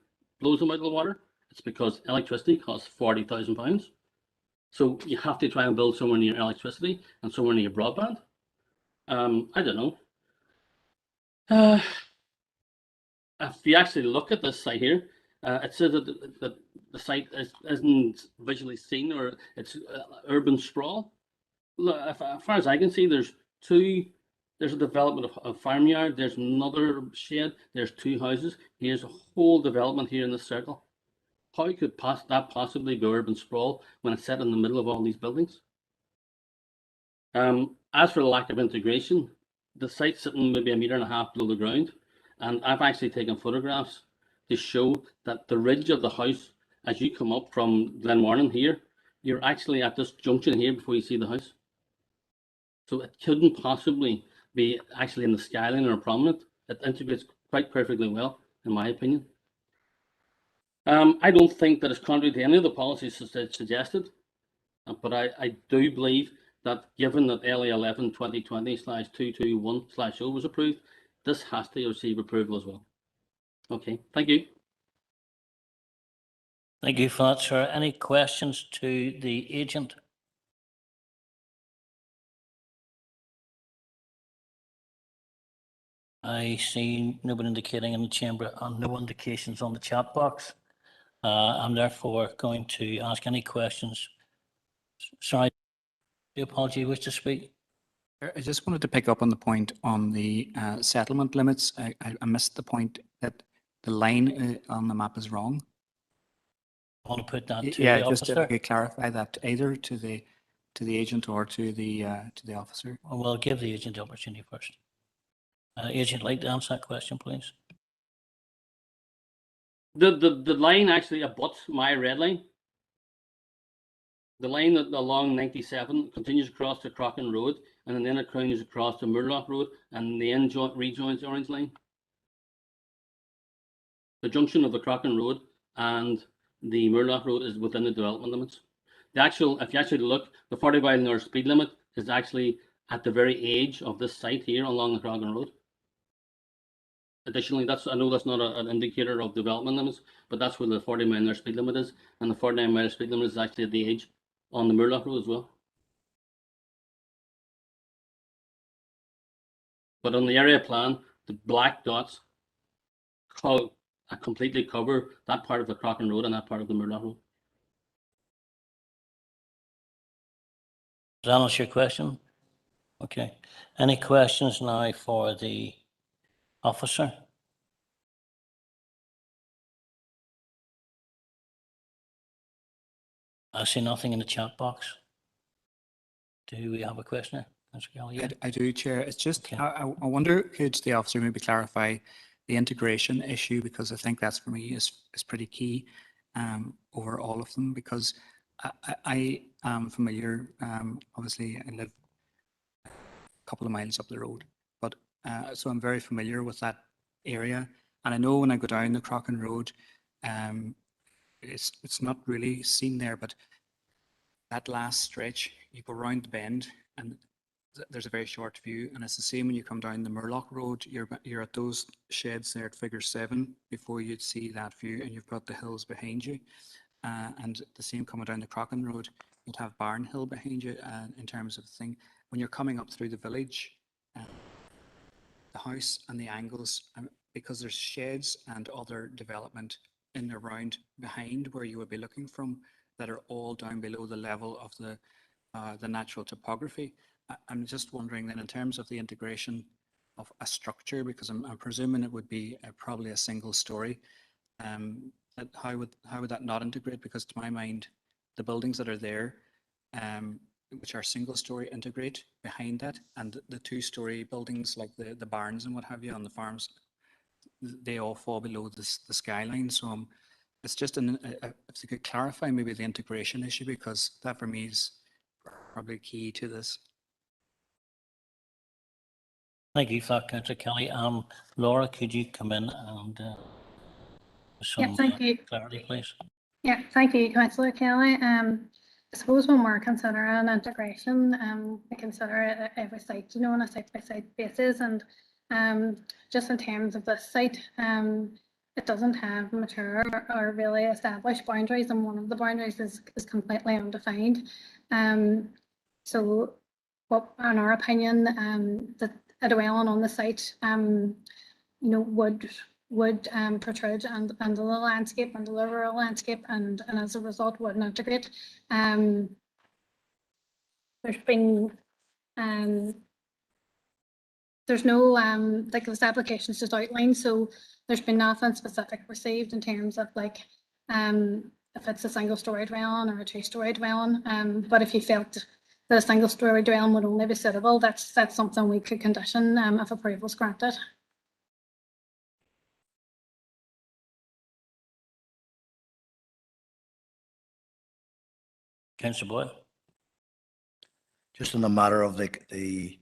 blows them out of the water. It's because electricity costs £40,000. So you have to try and build somewhere near electricity and somewhere near broadband. I don't know. If you actually look at this site here, it says that the site isn't visually seen, or it's urban sprawl. Look, as far as I can see, there's a development of farmyard, there's another shed, there's 2 houses. Here's a whole development here in this circle. How could that possibly be urban sprawl when it's set in the middle of all these buildings? As for the lack of integration, the site's sitting maybe 1.5 meters below the ground, and I've actually taken photographs to show that the ridge of the house, as you come up from Glenmornan here, you're actually at this junction here before you see the house. So it couldn't possibly be actually in the skyline or prominent. It integrates quite perfectly well, in my opinion. I don't think that it's contrary to any of the policies suggested, but I do believe that given that LA 11 2020/221/0 was approved, this has to receive approval as well. Okay, thank you. Thank you for that, sir. Any questions to the agent? I see nobody indicating in the chamber and no indications on the chat box. I'm therefore going to ask any questions. Sorry, the apology, wish to speak? I just wanted to pick up on the point on the settlement limits. I missed the point that the line on the map is wrong. I want to put that to Yeah, the just if officer. you could clarify that either to the agent or to the officer. Well, give the agent the opportunity first. Agent, like to answer that question, please. The line actually abuts my red line. The line along 97 continues across to Crockin Road, and then it continues across to Murlock Road, and the end rejoins the orange line. The junction of the Crockin Road and the Murlock Road is within the development limits. If you actually look, the 40 mile an hour speed limit is actually at the very edge of this site here along the Crockin Road. Additionally, I know that's not an indicator of development limits, but that's where the 40 mile an hour speed limit is, and the 49 mile speed limit is actually at the edge on the Murlock Road as well. But on the area plan, the black dots completely cover that part of the Crockin Road and that part of the Murlock Road. Does that answer your question? Okay. Any questions now for the officer? I see nothing in the chat box. Do we have a questioner? I do, Chair. It's just, okay. I wonder, could the officer maybe clarify the integration issue, because I think that's for me is pretty key over all of them, because I am familiar, obviously I live a couple of miles up the road, but so I'm very familiar with that area, and I know when I go down the Crockin Road, it's not really seen there, but that last stretch, you go round the bend and there's a very short view, and it's the same when you come down the Murlock Road. You're at those sheds there at figure 7 before you'd see that view, and you've got the hills behind you. And the same coming down the Crockin Road, you'd have Barn Hill behind you in terms of the thing. When you're coming up through the village, the house and the angles, because there's sheds and other development in and around behind where you would be looking from that are all down below the level of the natural topography. I'm just wondering then in terms of the integration of a structure, because I'm presuming it would be probably a single story, how would that not integrate? Because to my mind, the buildings that are there, which are single story, integrate behind that, and the 2-story buildings like the barns and what have you on the farms, they all fall below the skyline. So it's just if you could clarify maybe the integration issue, because that for me is probably key to this. Thank you for that, Councillor Kelly. Laura, could you come in and some thank you. clarity, please? Yeah, thank you, Councillor Kelly. I suppose when we're considering integration, we consider it every site, you know, on a site-by-site basis. And just in terms of this site, it doesn't have mature or really established boundaries, and one of the boundaries is completely undefined. So, what, in our opinion, that a dwelling on the site, you know, would protrude under the landscape, under the rural landscape, and as a result wouldn't integrate. There's been there's no like this application is just outlined, so there's been nothing specific received in terms of like if it's a single-story dwelling or a 2-story dwelling. But if you felt that a single-story dwelling would only be suitable, that's something we could condition if approval is granted. Councillor Boyle. Just in the matter of the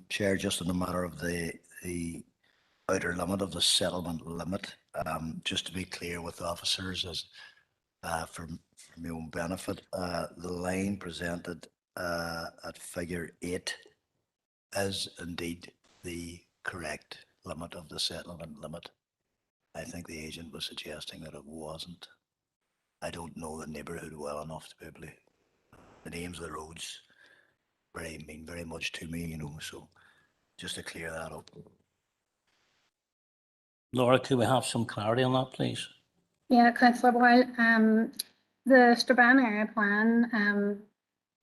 Chair, just in the matter of the outer limit of the settlement limit, just to be clear with officers, as for my own benefit, the line presented at figure 8 is indeed the correct limit of the settlement limit. I think the agent was suggesting that it wasn't. I don't know the neighbourhood well enough to be able to. The names of the roads mean very much to me, you know, so just to clear that up. Laura, could we have some clarity on that, please? Yeah, Councillor Boyle, the Strabane area plan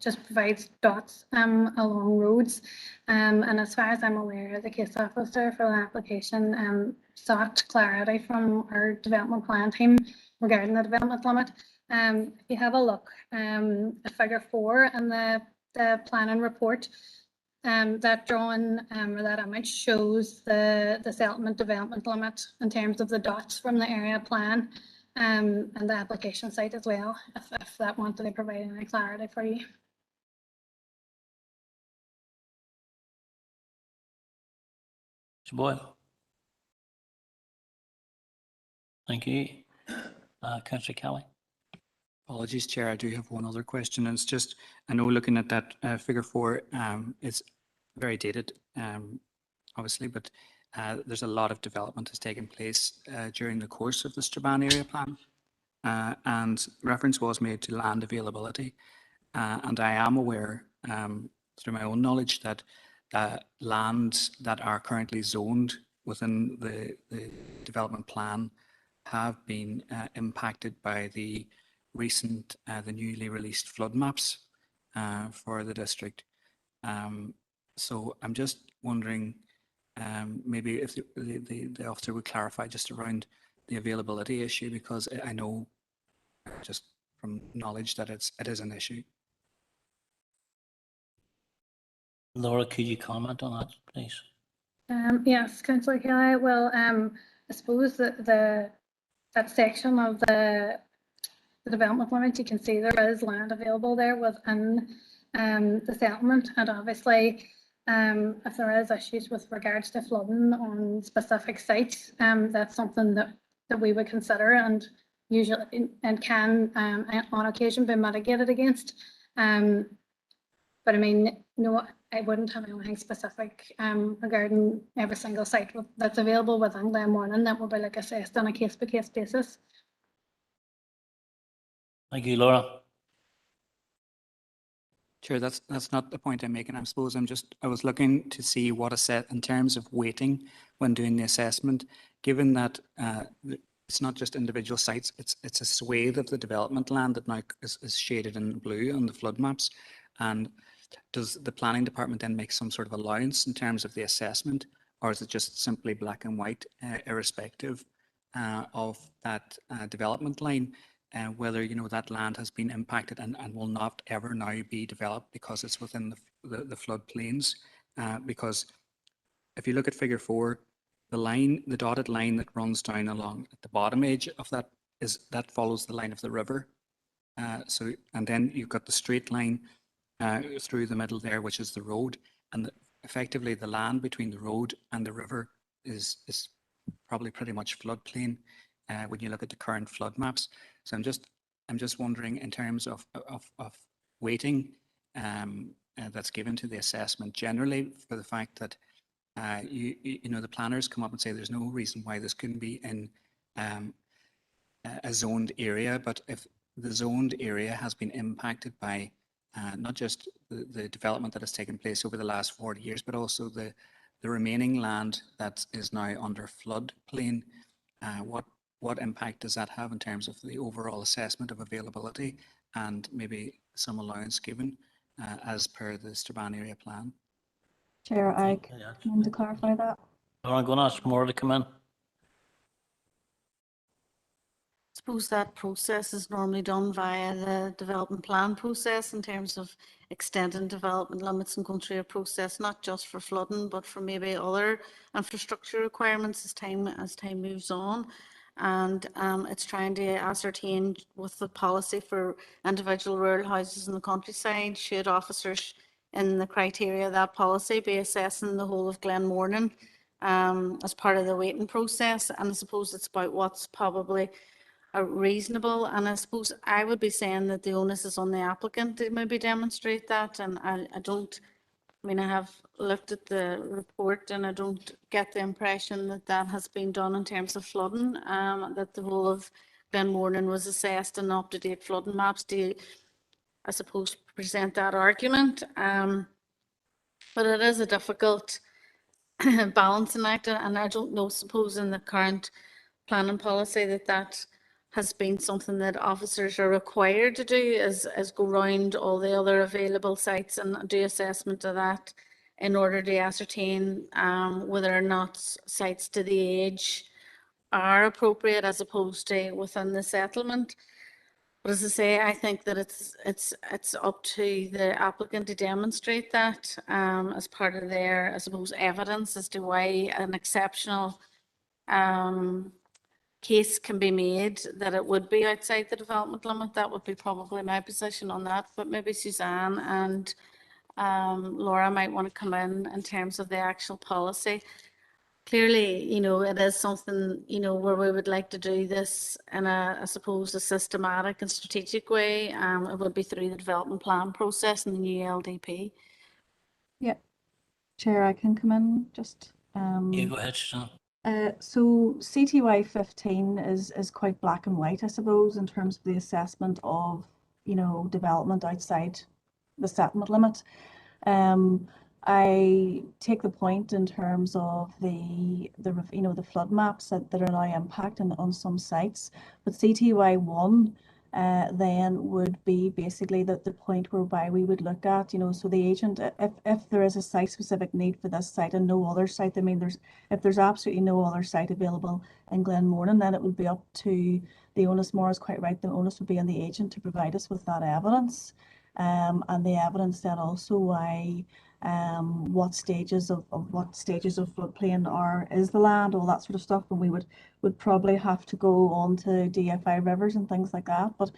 just provides dots along roads, and as far as I'm aware, the case officer for the application sought clarity from our development plan team regarding the development limit. If you have a look at figure 4 in the planning report, that drawing or that image shows the settlement development limit in terms of the dots from the area plan and the application site as well, if that wanted to provide any clarity for you. Boyle. Thank you. Councillor Kelly. Apologies, Chair. I do have one other question. And it's just, I know looking at that figure 4, it's very dated, obviously, but there's a lot of development has taken place during the course of the Strabane area plan. And reference was made to land availability. And I am aware, through my own knowledge, that lands that are currently zoned within the development plan have been impacted by the recent, the newly released flood maps for the district. So I'm just wondering, maybe if the officer would clarify just around the availability issue, because I know just from knowledge that it is an issue. Laura, could you comment on that, please? Yes, Councillor Kelly. Well, I suppose that section of the development limit, you can see there is land available there within the settlement, and obviously if there is issues with regards to flooding on specific sites, that's something that we would consider and usually and can on occasion be mitigated against. But I mean, no, I wouldn't have anything specific regarding every single site that's available within Glenmornan that will be like assessed on a case-by-case basis. Thank you, Laura. Chair, that's not the point I'm making. I suppose I was looking to see what in terms of weighting when doing the assessment, given that it's not just individual sites, it's a swathe of the development land that now is shaded in blue on the flood maps. And does the planning department then make some sort of allowance in terms of the assessment, or is it just simply black and white, irrespective of that development line? Whether that land has been impacted and will not ever now be developed because it's within the floodplains. Because if you look at Figure 4, the dotted line that runs down along at the bottom edge of that follows the line of the river. And then you've got the straight line through the middle there, which is the road, and effectively the land between the road and the river is probably pretty much floodplain when you look at the current flood maps. So I'm just wondering, in terms of weighting that's given to the assessment generally, for the fact that the planners come up and say there's no reason why this couldn't be in a zoned area, but if the zoned area has been impacted by not just the development that has taken place over the last 40 years, but also the remaining land that is now under floodplain, what impact does that have in terms of the overall assessment of availability and maybe some allowance given as per the Strabane area plan? Chair, I come to clarify that. I'm going to ask Maura to come in. Suppose that process is normally done via the development plan process in terms of extending development limits and going through a process not just for flooding but for maybe other infrastructure requirements as time moves on. And it's trying to ascertain with the policy for individual rural houses in the countryside, should officers in the criteria of that policy be assessing the whole of Glenmornan as part of the weighting process. And I suppose it's about what's probably reasonable, and I suppose I would be saying that the onus is on the applicant to maybe demonstrate that. And I have looked at the report and I don't get the impression that that has been done in terms of flooding, that the whole of Glenmornan was assessed in up-to-date flooding maps to, I suppose, present that argument. But it is a difficult balancing act, and I don't know, suppose in the current planning policy that has been something that officers are required to do, is go round all the other available sites and do assessment of that in order to ascertain whether or not sites to the age are appropriate as opposed to within the settlement. But as I say, I think that it's up to the applicant to demonstrate that as part of their, I suppose, evidence as to why an exceptional case can be made that it would be outside the development limit. That would be probably my position on that. But maybe Suzanne and Laura might want to come in terms of the actual policy. Clearly, it is something, where we would like to do this in I suppose, a systematic and strategic way. It would be through the development plan process and the new LDP. Yeah, Chair, I can come in just. Yeah, go ahead, Suzanne. So CTY 15 is quite black and white, I suppose, in terms of the assessment of, development outside the settlement limit. I take the point in terms of the flood maps that are now impacting on some sites, but CTY 1 then would be basically the point whereby we would look at, so the agent, if there is a site specific need for this site and no other site, if there's absolutely no other site available in Glenmornan, then it would be up to the onus. Maura's quite right, the onus would be on the agent to provide us with that evidence. And the evidence then also why what stages of floodplain is the land, all that sort of stuff, and we would probably have to go on to DFI rivers and things like that. But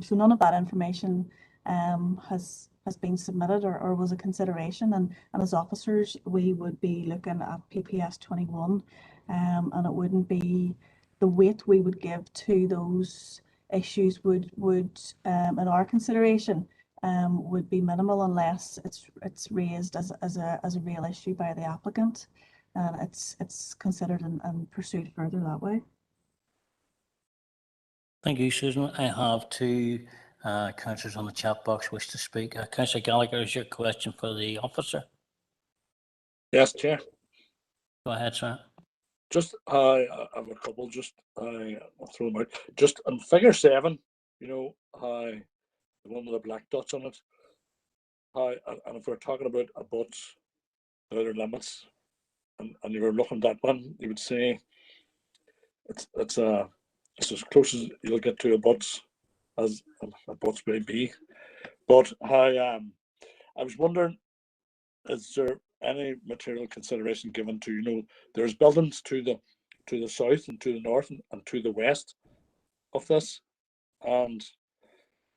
so none of that information has been submitted or was a consideration, and as officers we would be looking at PPS 21, and it wouldn't be the weight we would give to those issues would in our consideration would be minimal unless it's raised as a real issue by the applicant, and it's considered and pursued further that way. Thank you, Susan. I have two councillors on the chat box wish to speak. Councillor Gallagher, is your question for the officer? Yes, Chair. Go ahead, sir. Just, I have a couple, just, I'll throw them out. Just on figure 7, you know, the one with the black dots on it. And if we're talking about abuts, the outer limits, and you were looking at that one, you would say it's as close as you'll get to abuts as abuts may be. But I was wondering, is there any material consideration given to, you know, there's buildings to the south and to the north and to the west of this, and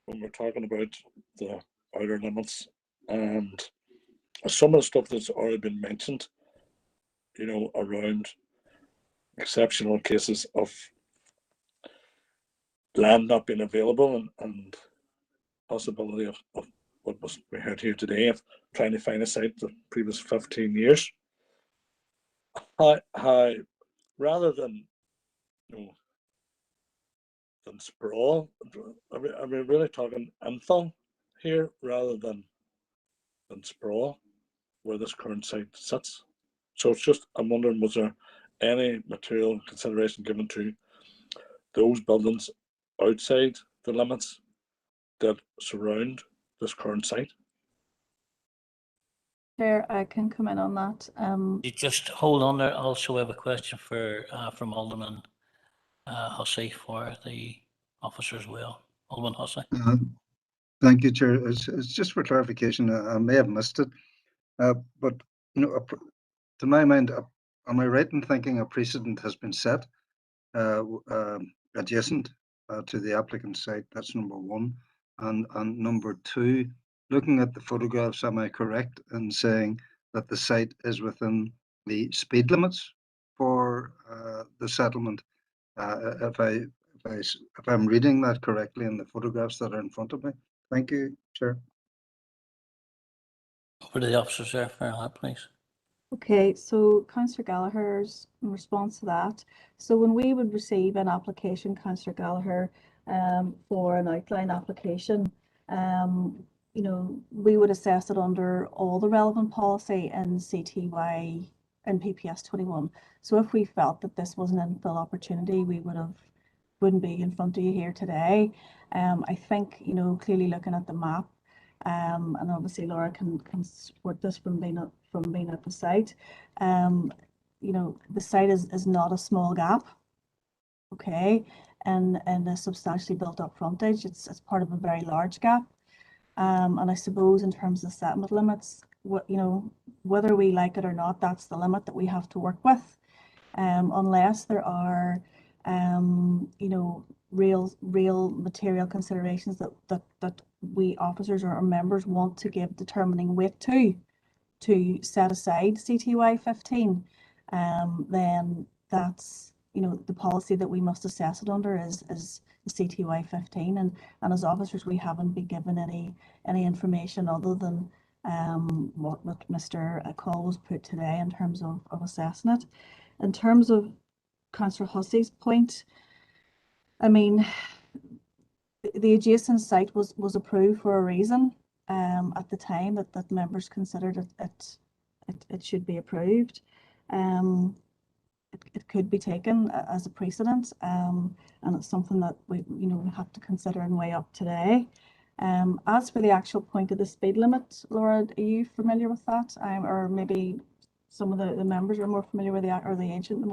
when we're talking about the outer limits and some of the stuff that's already been mentioned, you know, around exceptional cases of land not being available and possibility of what we heard here today of trying to find a site the previous 15 years. How rather than, you know, than sprawl, are we really talking infill here rather than sprawl where this current site sits? So it's just, I'm wondering, was there any material consideration given to those buildings outside the limits that surround this current site? Chair, I can come in on that. You just hold on there. Also have a question for from Alderman Hussey for the officer as well. Alderman Hussey. Thank you, Chair. It's just for clarification. I may have missed it, but you know, to my mind, am I right in thinking a precedent has been set adjacent to the applicant's site? That's number one. And number two, looking at the photographs, am I correct in saying that the site is within the speed limits for the settlement? If I'm reading that correctly in the photographs that are in front of me. Thank you, Chair. Over to the officers there for that, please. Okay, so Councillor Gallagher's in response to that. So when we would receive an application, Councillor Gallagher, for an outline application, you know, we would assess it under all the relevant policy in CTY and PPS 21. So if we felt that this was an infill opportunity, we wouldn't be in front of you here today. I think, you know, clearly looking at the map, and obviously Laura can support this from being at the site. You know, the site is not a small gap, okay, and a substantially built up frontage. It's part of a very large gap. And I suppose in terms of settlement limits, you know, whether we like it or not, that's the limit that we have to work with. Unless there are you know, real material considerations that we officers or our members want to give determining weight to set aside CTY 15, then that's, you know, the policy that we must assess it under is the CTY 15, and as officers we haven't been given any information other than what Mr. Call was put today in terms of assessing it. In terms of Councillor Hussey's point, I mean, the adjacent site was approved for a reason. At the time that members considered it should be approved. It could be taken as a precedent, and it's something that we have to consider and weigh up today. As for the actual point of the speed limit, Laura, are you familiar with that? Or maybe some of the members are more familiar with the agent,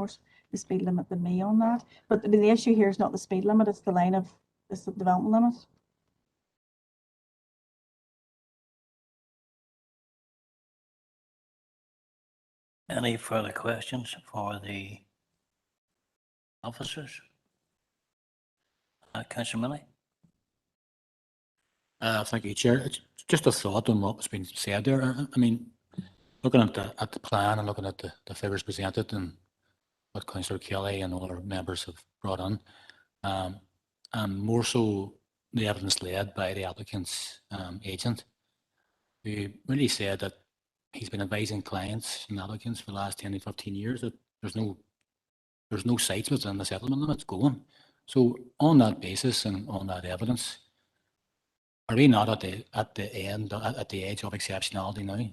the speed limit than me on that. But the issue here is not the speed limit, it's the development limit. Any further questions for the officers? Councillor Millie. Thank you, Chair. It's just a thought on what was being said there. I mean, looking at the plan and looking at the figures presented and what Councillor Kelly and all our members have brought on, and more so the evidence led by the applicant's agent, who really said that he's been advising clients and applicants for the last 10 to 15 years that there's no sites within the settlement limits going. So on that basis and on that evidence, Are we not at the end, at the edge of exceptionality now?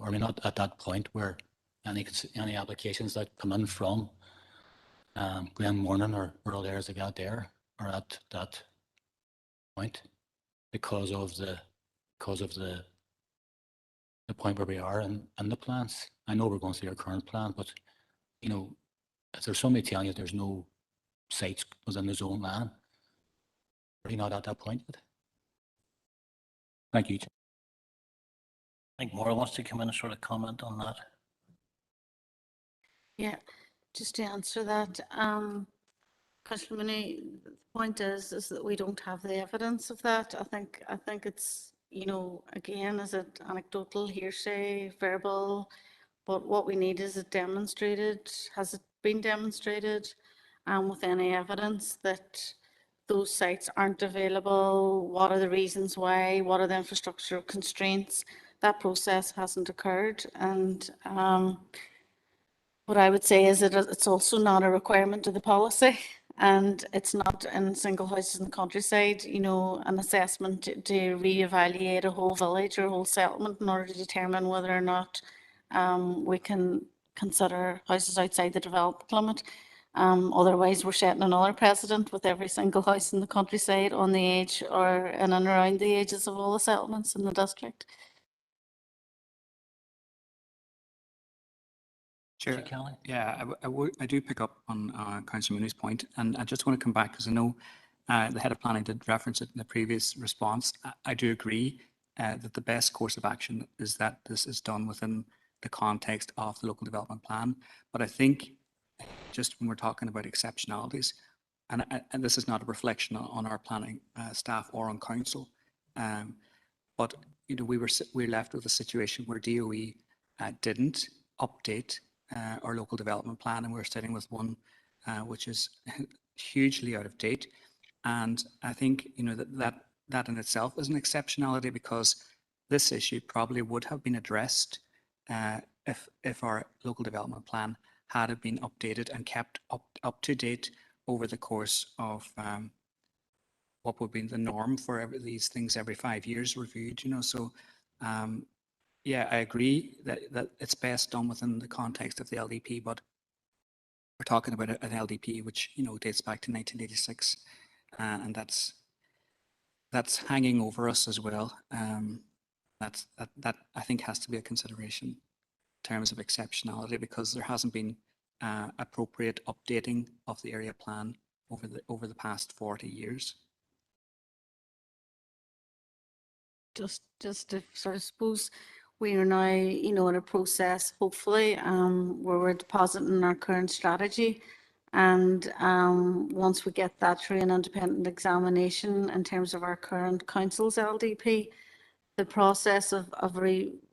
Are we not at that point where any applications that come in from Glenmornan or other areas that got there are at that point because of the point where we are in the plans? I know we're going through our current plan, but you know, if there's somebody telling you there's no sites within the zone line, are we not at that point yet? Thank you. I think Maura wants to come in and sort of comment on that. Yeah, just to answer that, Councillor Mooney, the point is that we don't have the evidence of that. I think it's, you know, again, is it anecdotal, hearsay, verbal? But what we need is it demonstrated. Has it been demonstrated with any evidence that those sites aren't available? What are the reasons why? What are the infrastructural constraints? That process hasn't occurred. And what I would say is that it's also not a requirement of the policy, and it's not in single houses in the countryside, you know, an assessment to reevaluate a whole village or a whole settlement in order to determine whether or not we can consider houses outside the developed limit. Otherwise, we're setting another precedent with every single house in the countryside on the edge or in and around the edges of all the settlements in the district. Chair, yeah, I do pick up on Councillor Mooney's point, and I just want to come back because I know the head of planning did reference it in the previous response. I do agree that the best course of action is that this is done within the context of the local development plan. But I think just when we're talking about exceptionalities, and this is not a reflection on our planning staff or on council, but you know, we're left with a situation where DOE didn't update our local development plan, and we're sitting with one which is hugely out of date. And I think, you know, that in itself is an exceptionality, because this issue probably would have been addressed if our local development plan had been updated and kept up to date over the course of what would be the norm for these things every 5 years reviewed, you know. So yeah, I agree that it's best done within the context of the LDP, but we're talking about an LDP which, you know, dates back to 1986, and that's hanging over us as well. That I think has to be a consideration in terms of exceptionality, because there hasn't been appropriate updating of the area plan over the past 40 years. Just to sort of suppose we are now, you know, in a process, hopefully, where we're depositing our current strategy. And once we get that through an independent examination in terms of our current council's LDP, the process of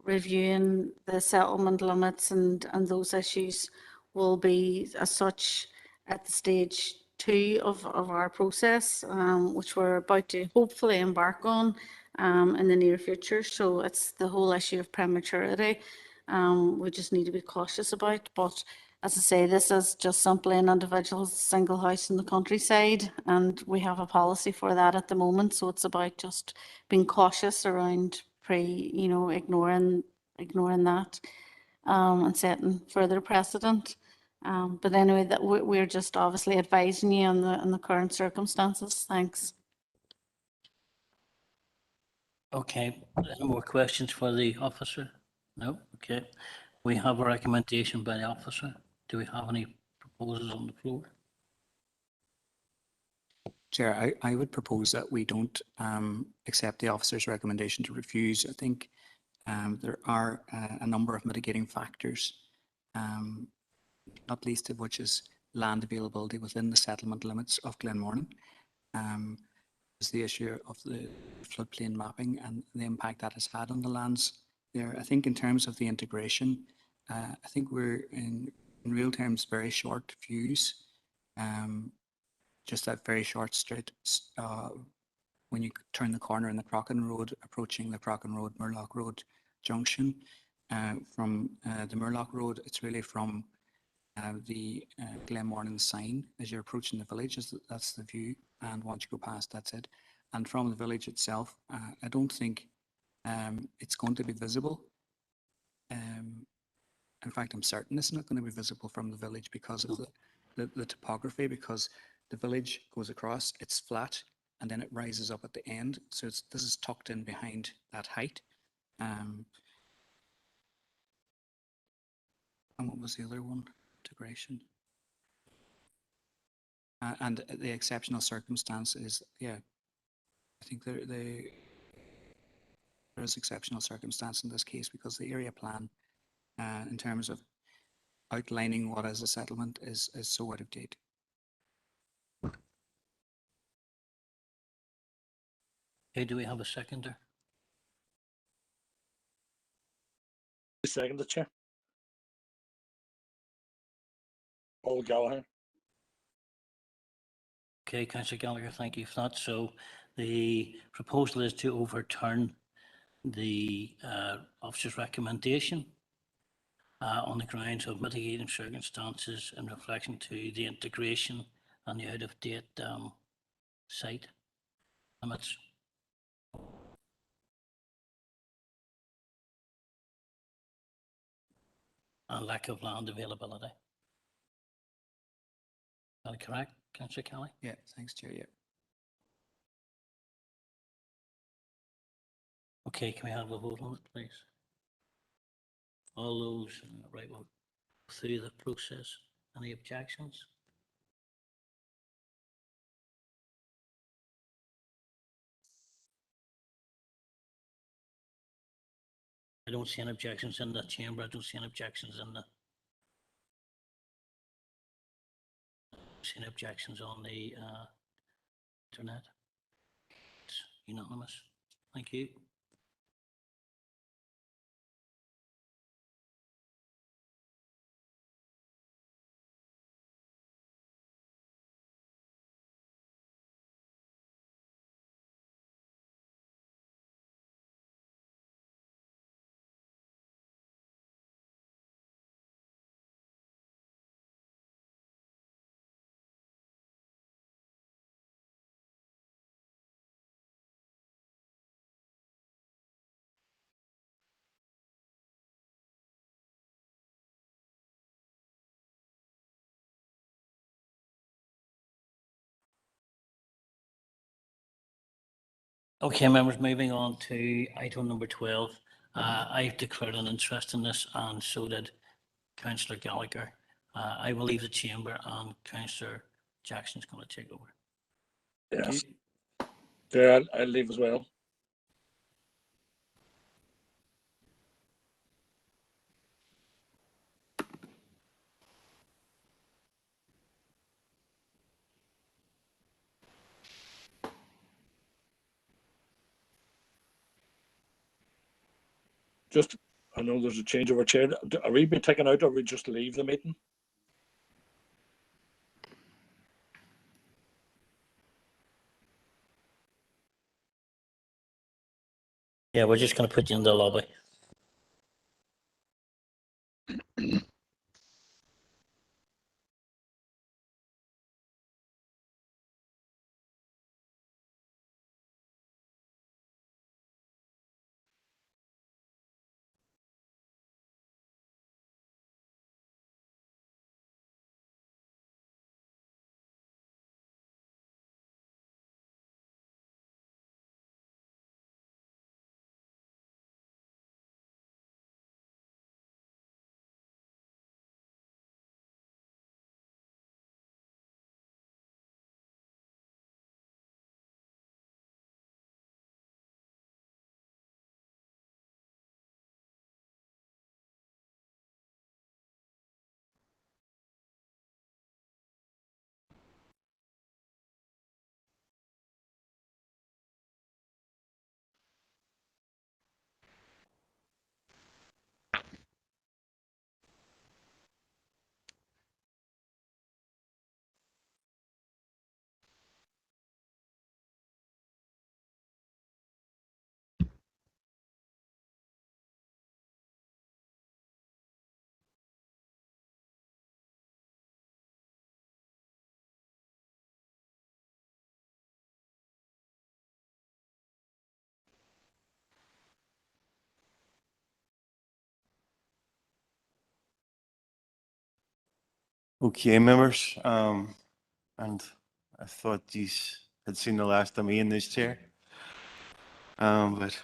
reviewing the settlement limits and those issues will be as such at the stage 2 of our process, which we're about to hopefully embark on in the near future. So it's the whole issue of prematurity. We just need to be cautious about. But as I say, this is just simply an individual single house in the countryside, and we have a policy for that at the moment. So it's about just being cautious around you know, ignoring that and setting further precedent. But anyway, that we're just obviously advising you on the current circumstances. Thanks. Okay, any more questions for the officer? No? Okay. We have a recommendation by the officer. Do we have any proposals on the floor? Chair, I would propose that we don't accept the officer's recommendation to refuse. I think there are a number of mitigating factors, not least of which is land availability within the settlement limits of Glenmornan. Is the issue of the floodplain mapping and the impact that has had on the lands there. I think in terms of the integration, I think we're in real terms very short fuse. Just that very short straight when you turn the corner in the Crockin Road, approaching the Crockin Road Murlock Road junction. From the Murlock Road, it's really from the Glenmornan sign as you're approaching the village. That's the view, and once you go past, that's it. and from the village itself. I don't think it's going to be visible. In fact, I'm certain it's not going to be visible from the village because of the topography, because the village goes across, it's flat, and then it rises up at the end. So this is tucked in behind that height. And what was the other one? Integration. And the exceptional circumstance is, yeah, I think there is exceptional circumstance in this case because the area plan, in terms of outlining what is a settlement, is so out of date. Okay, do we have a seconder? Second, the chair. Paul Gallagher. Okay, Councillor Gallagher, thank you for that. So the proposal is to overturn the officer's recommendation on the grounds of mitigating circumstances in reflection to the integration and the out-of-date site limits. And lack of land availability. Is that correct, Councillor Kelly? Yeah, thanks, Chair. Yeah. Okay, can we have a vote on it, please? All those, right, we'll go through the process. Any objections? I don't see any objections in the chamber. I don't see any objections in the. See any objections on the internet? It's unanimous. Thank you. Okay, members, moving on to item number 12. I've declared an interest in this, and so did Councillor Gallagher. I will leave the chamber, and Councillor Jackson's going to take over. Yes. Yeah, I'll leave as well. Just, I know there's a change of our chair. Are we being taken out or we just leave the meeting? Yeah, we're just going to put you in the lobby. Okay, members, and I thought you had seen the last of me in this chair, but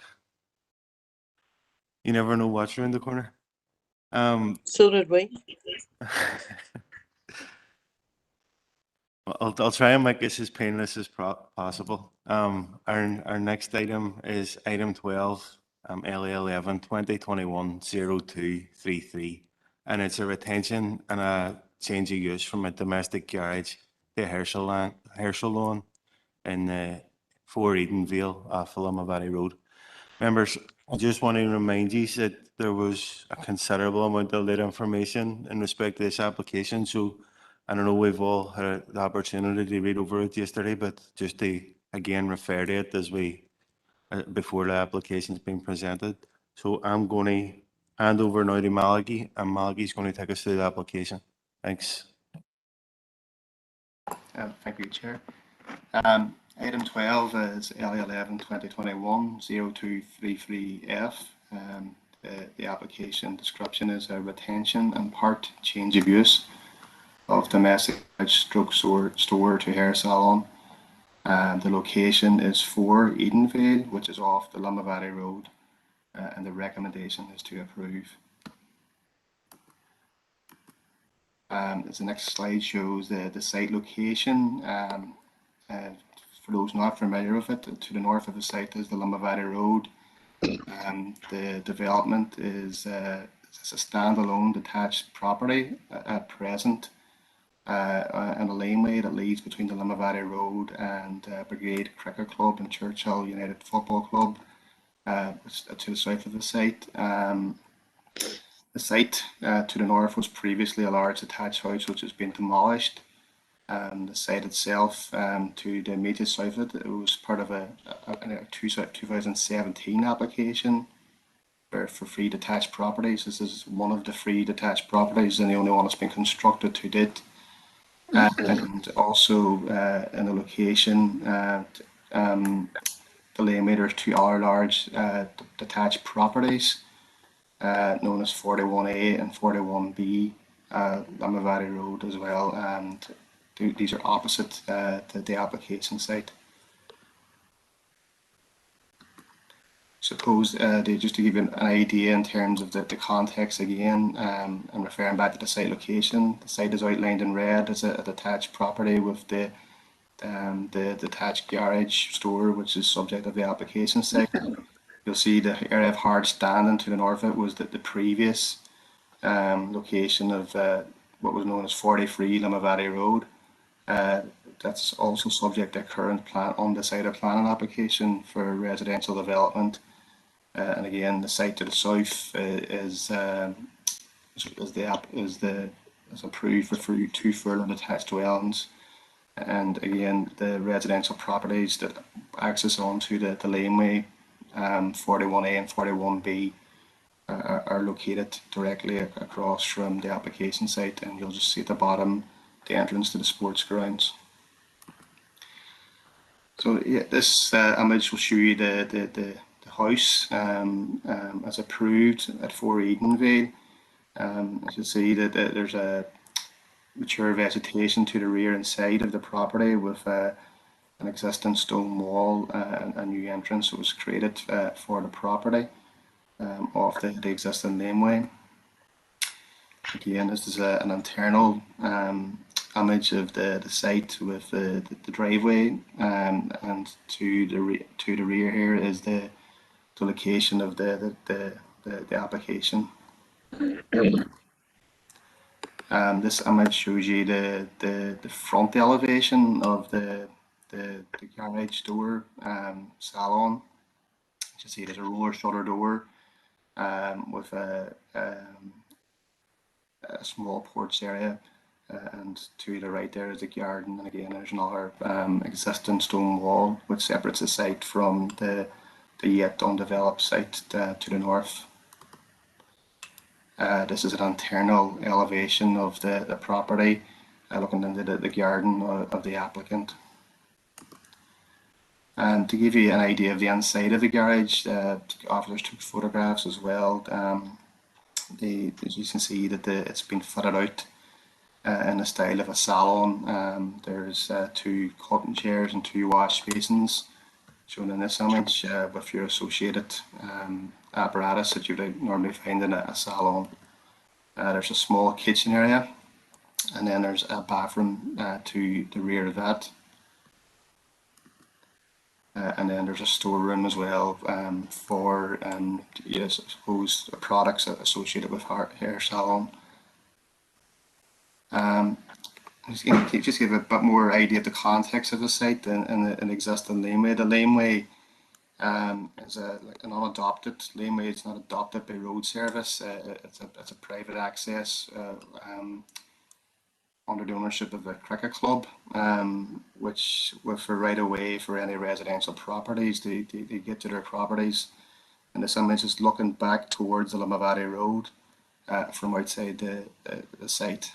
you never know what's around the corner. So did we. I'll try and make this as painless as possible. Our next item is item 12, LA 11 2021-0233, and it's a retention and a change of use from a domestic garage to a Herschel lawn in 4 Edenvale off Limavady Valley Road. Members, I just want to remind you that there was a considerable amount of late information in respect to this application, so I don't know we've all had the opportunity to read over it yesterday, but just to again refer to it as we before the application's been presented. So I'm going to hand over now to Malachy, and Malachy's going to take us through the application. Thanks. Thank you, Chair. Item 12 is LA 11 2021-0233F. The application description is a retention and part change of use of domestic stroke store to hair salon. The location is 4 Edenvale, which is off the Limavady Road, and the recommendation is to approve. As the next slide shows the site location. For those not familiar with it, to the north of the site is the Limavady Road. The development is a standalone detached property at present, and a laneway that leads between the Limavady Road and Brigade Cricket Club and Churchill United Football Club to the south of the site. The site to the north was previously a large detached house which has been demolished. The site itself to the immediate south of it, it was part of a 2017 application for free detached properties. This is one of the free detached properties and the only one that's been constructed to date. And also in the location, the lane there's 2 other large detached properties known as 41A and 41B, Limavady Road as well, and these are opposite the application site. Suppose just to give you an idea in terms of the context again, and referring back to the site location, the site is outlined in red as a detached property with the detached garage store, which is subject of the application site. You'll see the area of hard standing to the north of it was the previous location of what was known as 43 Limavady Road. That's also subject to current plan undecided planning application for residential development. And again, the site to the south is approved for 2 further detached dwellings. And again, the residential properties that access onto the laneway, 41A and 41B, are located directly across from the application site, and you'll just see at the bottom the entrance to the sports grounds. So yeah, this image will show you the house as approved at 4 Edenvale. As you see that there's a mature vegetation to the rear and side of the property with an existing stone wall and a new entrance that was created for the property off the existing laneway. Again, this is an internal image of the site with the driveway, and to the rear here is the location of the application. This image shows you the front elevation of the garage door salon. You see there's a roller shutter door with a small porch area, and to the right there is a garden, and again there's another existing stone wall which separates the site from the yet undeveloped site to the north. This is an internal elevation of the property, looking into the garden of the applicant. And to give you an idea of the inside of the garage, officers took photographs as well. As you can see that it's been fitted out in the style of a salon. There's 2 cutting chairs and 2 wash basins shown in this image with your associated apparatus that you would normally find in a salon. There's a small kitchen area, and then there's a bathroom to the rear of that. And then there's a storeroom as well for, yes, I suppose, products associated with hair salon. Just give a bit more idea of the context of the site and an existing laneway. The laneway is like an unadopted laneway. It's not adopted by road service. It's a private access under the ownership of the cricket club, which with a right of way for any residential properties. They get to their properties, and this image is looking back towards the Limavady Road from outside the site.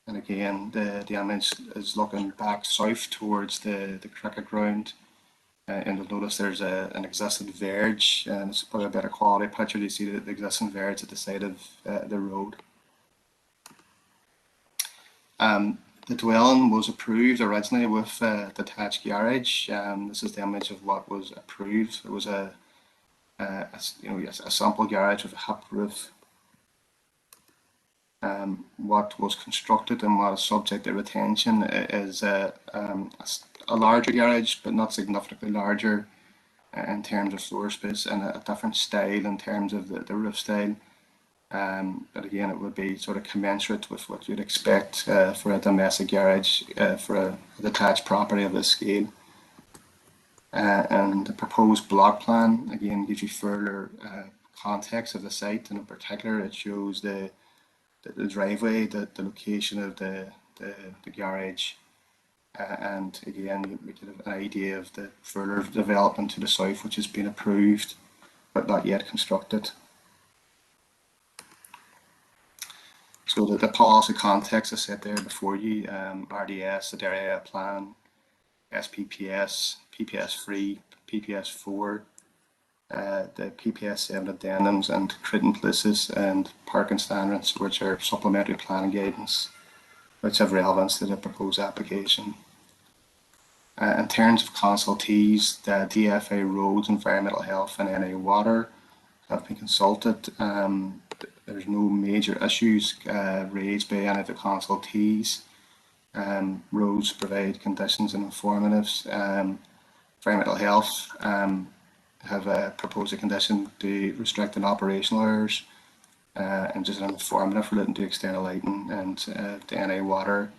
And again, the image is looking back south towards the cricket ground. And you'll notice there's an existing verge, and it's probably a better quality picture. You see the existing verge at the side of the road. The dwelling was approved originally with detached garage. This is the image of what was approved. It was a sample garage with a hip roof. What was constructed and what is subject to retention is a larger garage, but not significantly larger in terms of floor space, and a different style in terms of the roof style. But again, it would be sort of commensurate with what you'd expect for a domestic garage for a detached property of this scale. And the proposed block plan, again, gives you further context of the site, and in particular, it shows the driveway, the location of the garage, and again, we get an idea of the further development to the south, which has been approved, but not yet constructed. So the policy context is set there before you, RDS, the area plan, SPPS, PPS3, PPS4, the PPS7 addendums and critting places and parking standards, which are supplementary planning guidance, which have relevance to the proposed application. In terms of consultees, the DFA Roads, Environmental Health and NA Water have been consulted. There's no major issues raised by any of the consultees. Roads provide conditions and informatives. Environmental Health have proposed a condition to restrict an operational hours and just an informative relating to external lighting, and the NA Water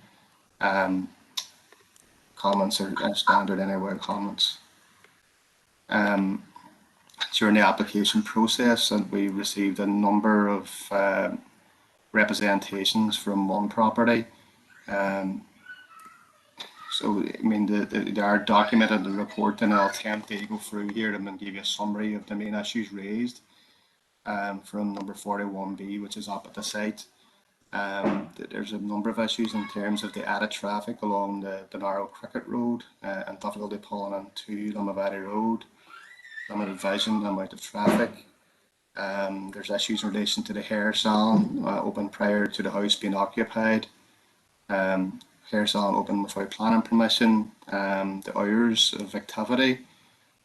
comments are standard NA Water comments. During the application process, and we received a number of representations from one property. So, I mean, they are documented in the report, and I'll attempt to go through here and give you a summary of the main issues raised from number 41B, which is up at the site. There's a number of issues in terms of the added traffic along the narrow Cricket Road and difficulty pulling into Limavady Road, limited vision, the amount of traffic. There's issues in relation to the hair salon open prior to the house being occupied. Hair salon open without planning permission, the hours of activity,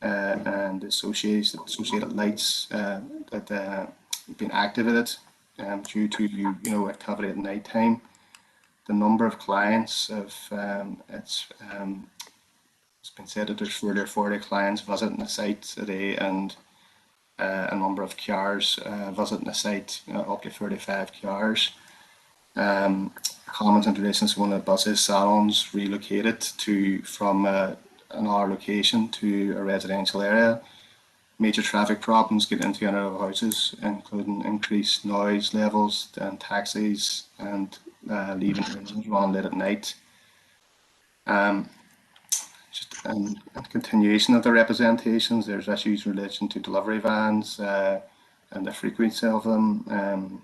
and associated lights that have been activated due to activity at night time. The number of clients it's been said that there's 40 clients visiting the site today, and a number of cars visiting the site, up to 35 cars. Comments in relation to one of the buses salons relocated from another location to a residential area. Major traffic problems get into and out of houses, including increased noise levels and taxis and leaving engines running late at night. Just in continuation of the representations, there's issues in relation to delivery vans and the frequency of them,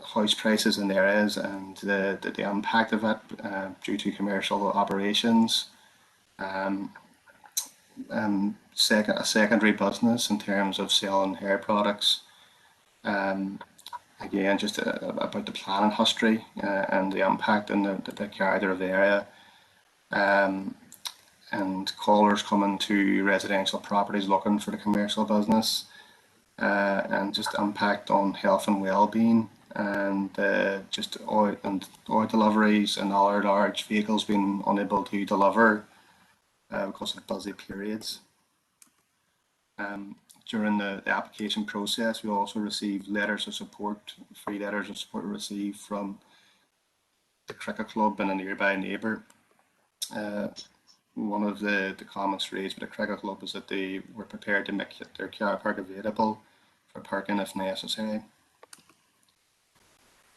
house prices in the areas and the impact of it due to commercial operations. A secondary business in terms of selling hair products, again, just about the planning history and the impact and the character of the area. And callers coming to residential properties looking for the commercial business, and just impact on health and well-being, and just oil deliveries and other large vehicles being unable to deliver because of busy periods. During the application process, we also received letters of support, 3 letters of support received from the cricket club and a nearby neighbour. One of the comments raised by the cricket club is that they were prepared to make their car park available for parking if necessary.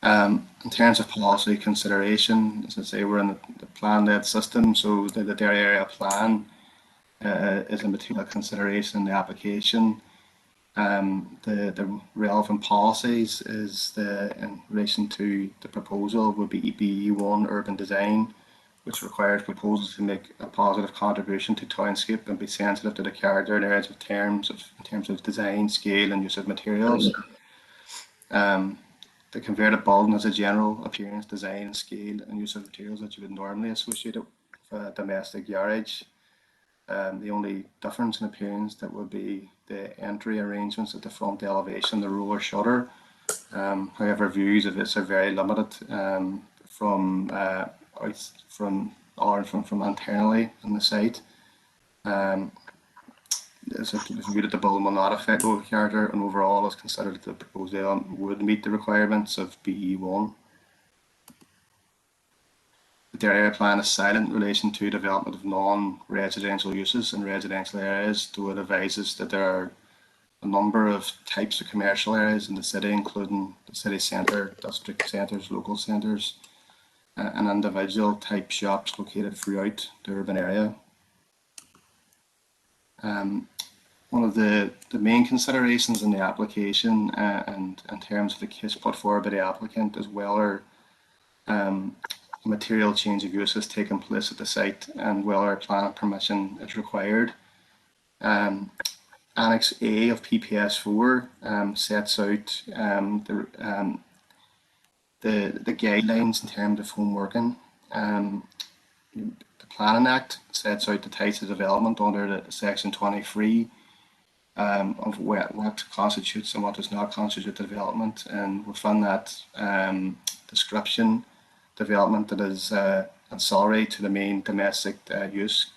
In terms of policy consideration, as I say, we're in the plan-led system, so the Derry area plan is a material consideration in the application. The relevant policies is in relation to the proposal would be EPE1 urban design, which requires proposals to make a positive contribution to townscape and be sensitive to the character and areas in terms of design, scale, and use of materials. The converted building has a general appearance, design, scale, and use of materials that you would normally associate it with a domestic garage. The only difference in appearance that would be the entry arrangements at the front elevation, the roller shutter. However, views of this are very limited from internally in the site. It's a view that the building will not affect local character, and overall is considered that the proposed element would meet the requirements of BE1. The Derry area plan is silent in relation to development of non-residential uses in residential areas, though it advises that there are a number of types of commercial areas in the city, including the city centre, district centres, local centres, and individual type shops located throughout the urban area. One of the main considerations in the application and in terms of the case put forward by the applicant as well are material change of use has taken place at the site and whether planning permission is required. Annex A of PPS 4 sets out the guidelines in terms of home working. The Planning Act sets out the types of development under the Section 23 of what constitutes and what does not constitute development, and within that description, development that is ancillary to the main domestic use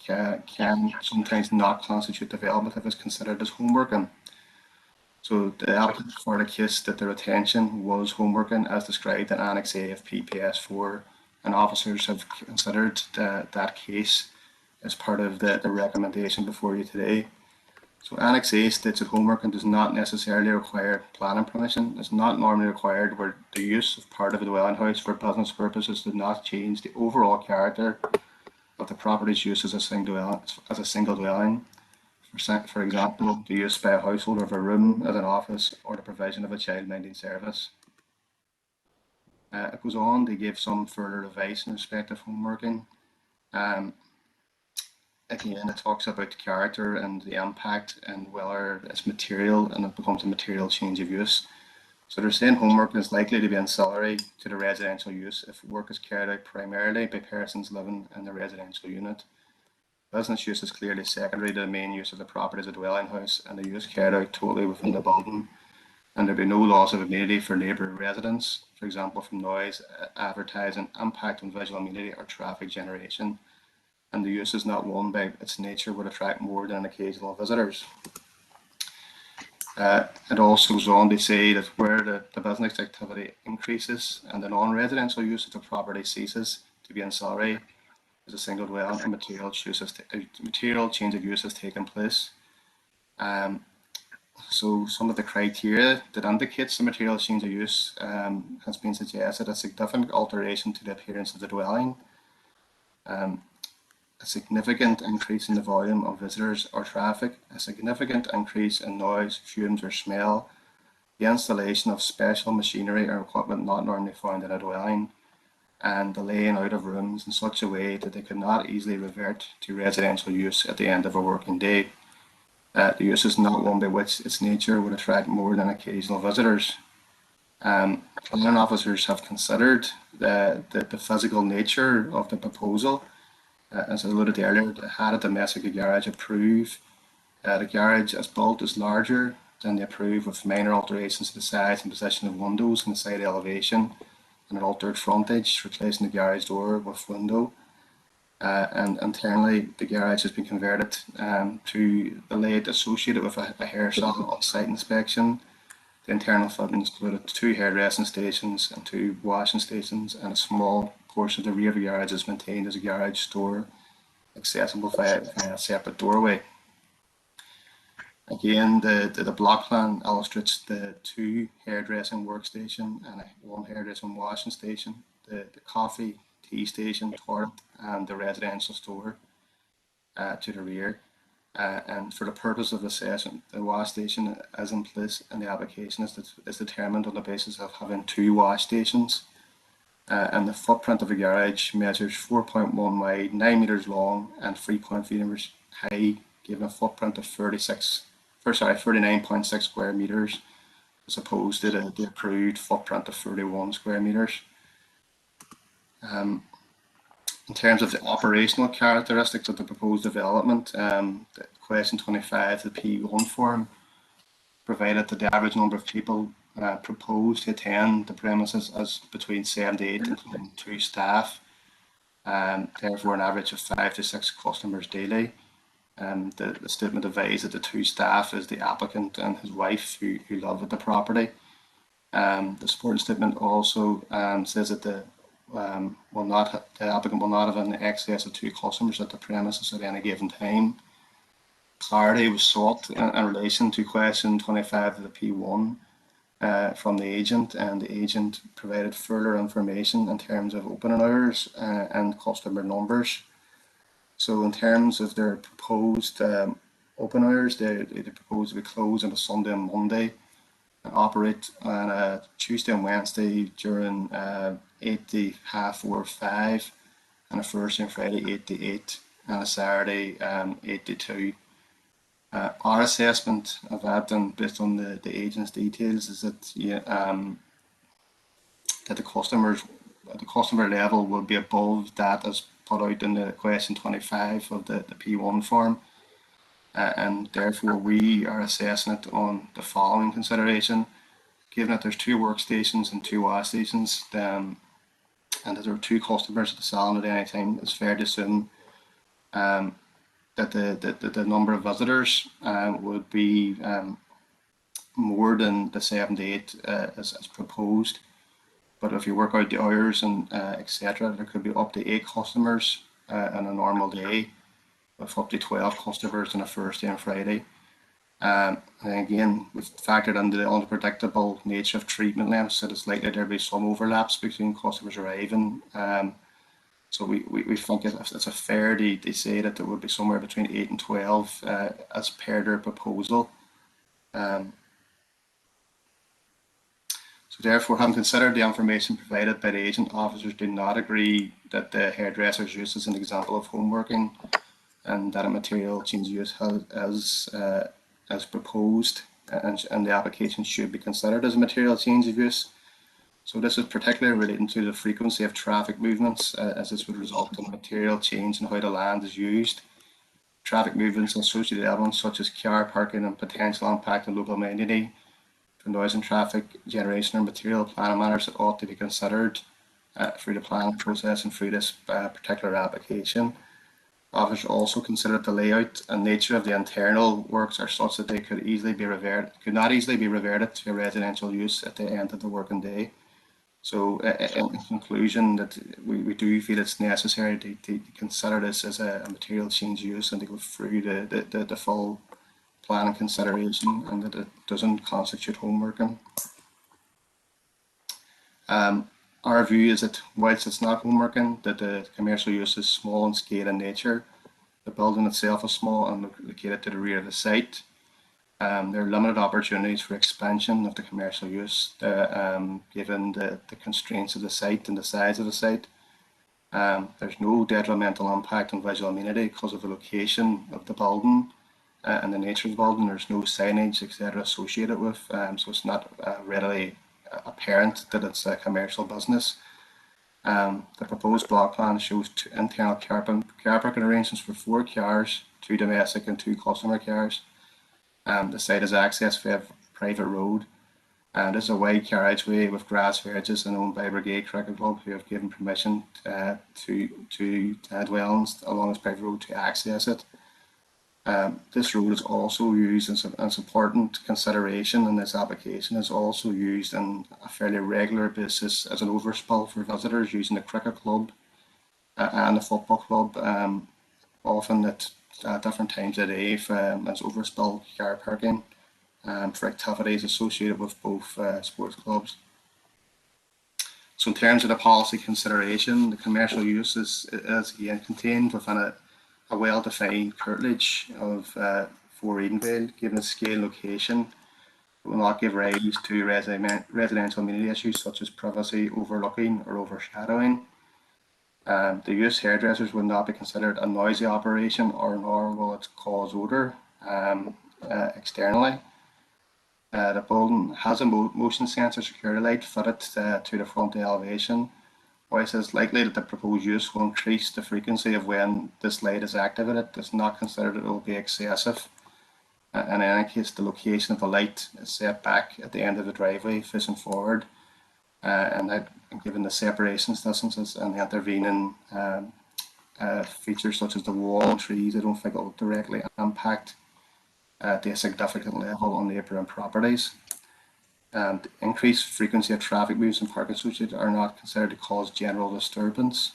can sometimes not constitute development if it's considered as home working. So the applicant for the case that their attention was home working as described in Annex A of PPS 4, and officers have considered that case as part of the recommendation before you today. So Annex A states that home working does not necessarily require planning permission. It's not normally required where the use of part of a dwelling house for business purposes does not change the overall character of the property's use as a single dwelling. For example, the use by a household of a room as an office or the provision of a child-minding service. It goes on to give some further advice in respect of home working. Again, it talks about the character and the impact and whether it's material and it becomes a material change of use. So they're saying homework is likely to be ancillary to the residential use if work is carried out primarily by persons living in the residential unit. Business use is clearly secondary to the main use of the property as a dwelling house and the use carried out totally within the building. And there be no loss of amenity for neighbouring residents, for example from noise, advertising, impact on visual amenity or traffic generation. And the use is not one by its nature would attract more than occasional visitors. It also goes on to say that where the business activity increases and the non-residential use of the property ceases to be ancillary as a single dwelling, and material change of use has taken place. So some of the criteria that indicates the material change of use has been suggested: a significant alteration to the appearance of the dwelling, a significant increase in the volume of visitors or traffic, a significant increase in noise, fumes or smell, the installation of special machinery or equipment not normally found in a dwelling, and the laying out of rooms in such a way that they could not easily revert to residential use at the end of a working day. The use is not one by which its nature would attract more than occasional visitors. Planning officers have considered the physical nature of the proposal. As I alluded earlier, they had a domestic garage approved. The garage as built is larger than the approved, with minor alterations to the size and position of windows and the side elevation, and an altered frontage, replacing the garage door with window. And internally, the garage has been converted to the layout associated with a hair salon on-site inspection. The internal fittings included 2 hairdressing stations and 2 washing stations, and a small portion of the rear of the garage is maintained as a garage store, accessible via a separate doorway. Again, the block plan illustrates the 2 hairdressing workstation and 1 hairdressing washing station, the coffee, tea station, toilet, and the residential store to the rear. And for the purpose of assessment, the wash station is in place, and the application is determined on the basis of having 2 wash stations. And the footprint of the garage measures 4.1 wide, 9 meters long, and 3.3 meters high, giving a footprint of 39.6 square meters, as opposed to the approved footprint of 31 square meters. In terms of the operational characteristics of the proposed development, question 25, the P1 form, provided that the average number of people proposed to attend the premises as between 7 to 8, including 2 staff, therefore an average of 5 to 6 customers daily. The statement advised that the 2 staff is the applicant and his wife who live at the property. The supporting statement also says that the applicant will not have an excess of 2 customers at the premises at any given time. Clarity was sought in relation to question 25 of the P1 from the agent, and the agent provided further information in terms of opening hours and customer numbers. So in terms of their proposed open hours, they propose to be closed on a Sunday and Monday, and operate on a Tuesday and Wednesday during 8 to 5:30, and a Thursday and Friday 8 to 8, and a Saturday 8 to 2. Our assessment of that, and based on the agent's details, is that that the customer level will be above that as put out in the question 25 of the P1 form, and therefore we are assessing it on the following consideration. Given that there's 2 workstations and 2 wash stations, and that there are 2 customers at the salon at any time, it's fair to assume that the number of visitors would be more than the 7 to 8 as proposed. But if you work out the hours and etc., there could be up to 8 customers on a normal day, with up to 12 customers on a Thursday and Friday. And again, we've factored into the unpredictable nature of treatment lengths, that it's likely there will be some overlaps between customers arriving. So we think it's a fair to say that there would be somewhere between 8 and 12 as per their proposal. So therefore, having considered the information provided by the agent, officers do not agree that the hairdresser's use is an example of home working, and that a material change of use as proposed, and the application should be considered as a material change of use. So this is particularly relating to the frequency of traffic movements, as this would result in a material change in how the land is used. Traffic movements and associated elements such as car parking and potential impact on local amenity, for noise and traffic generation, or material planning matters that ought to be considered through the planning process and through this particular application. Officers also considered the layout and nature of the internal works are such that they could not easily be reverted to a residential use at the end of the working day. So in conclusion, that we do feel it's necessary to consider this as a material change use, and to go through the full planning consideration, and that it doesn't constitute home working. Our view is that whilst it's not home working, that the commercial use is small in scale and nature. The building itself is small and located to the rear of the site. There are limited opportunities for expansion of the commercial use, given the constraints of the site and the size of the site. There's no detrimental impact on visual amenity because of the location of the building and the nature of the building. There's no signage, etc., associated with, so it's not readily apparent that it's a commercial business. The proposed block plan shows two internal car parking arrangements for 4 cars, 2 domestic and 2 customer cars. The site is accessed via private road, and is a wide carriageway with grass verges and owned by Brigade Cricket Club, who have given permission to dwellings along this private road to access it. This road is also used as an important consideration in this application, is also used on a fairly regular basis as an overspill for visitors using the cricket club and the football club, often at different times of the day as overspill car parking for activities associated with both sports clubs. So in terms of the policy consideration, the commercial use is again contained within a well-defined curtilage of 4 Reconvened, given its scale location. It will not give rise to residential amenity issues such as privacy, overlooking or overshadowing. The use hairdressers will not be considered a noisy operation, nor will it cause odour externally. The building has a motion sensor security light fitted to the front elevation. Whilst it is likely that the proposed use will increase the frequency of when this light is activated, it's not considered that it will be excessive. In any case, the location of the light is set back at the end of the driveway facing forward, and that, given the separation distances and the intervening features such as the wall and trees, I don't think it will directly impact to a significant level on neighbouring properties. And increased frequency of traffic moves and parking associated are not considered to cause general disturbance.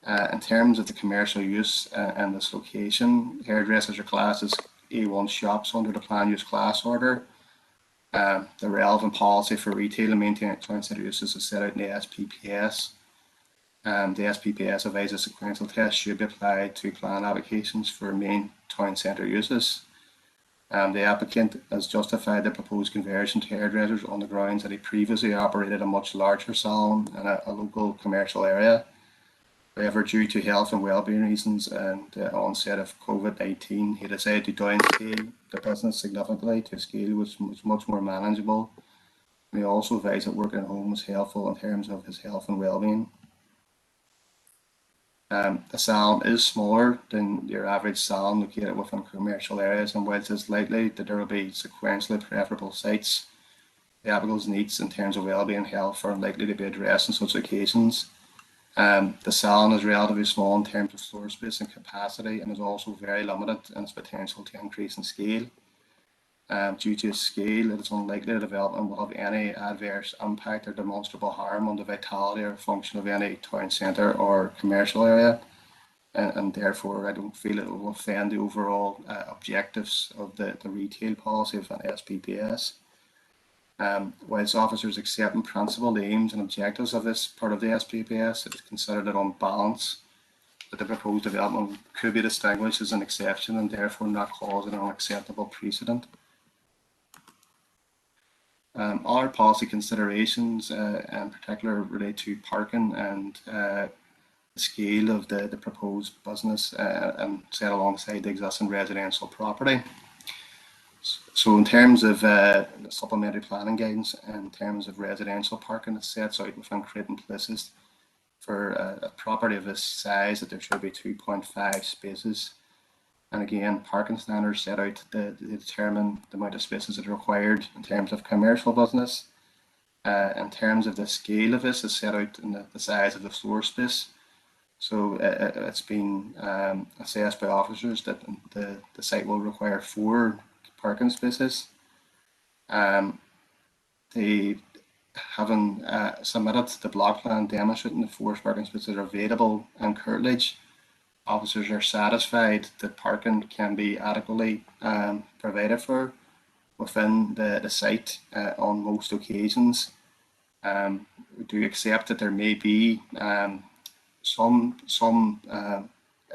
In terms of the commercial use and this location, hairdressers are classed as A1 shops under the plan use class order. The relevant policy for retail and maintaining town centre uses is set out in the SPPS. The SPPS advises sequential tests should be applied to plan applications for main town centre uses. The applicant has justified the proposed conversion to hairdressers on the grounds that he previously operated a much larger salon in a local commercial area. However, due to health and well-being reasons and the onset of COVID-19, he decided to downscale the business significantly to a scale which was much more manageable. We also advise that working at home was helpful in terms of his health and well-being. The salon is smaller than your average salon located within commercial areas, and whilst it's likely that there will be sequentially preferable sites, the applicant's needs in terms of well-being and health are unlikely to be addressed on such occasions. The salon is relatively small in terms of floor space and capacity, and is also very limited in its potential to increase in scale. Due to its scale, it is unlikely the development will have any adverse impact or demonstrable harm on the vitality or function of any town centre or commercial area, and therefore I don't feel it will offend the overall objectives of the retail policy of an SPPS. Whilst officers accept in principle the aims and objectives of this part of the SPPS, it is considered that on balance that the proposed development could be distinguished as an exception and therefore not cause an unacceptable precedent. Other policy considerations in particular relate to parking and the scale of the proposed business and set alongside the existing residential property. So in terms of supplementary planning guidance, in terms of residential parking, it sets out within creating places for a property of this size that there should be 2.5 spaces. And again, parking standards set out to determine the amount of spaces that are required in terms of commercial business. In terms of the scale of this, is set out in the size of the floor space. So it's been assessed by officers that the site will require 4 parking spaces. They having submitted the block plan demonstrating the 4 parking spaces are available in curtilage. Officers are satisfied that parking can be adequately provided for within the site on most occasions. We do accept that there may be some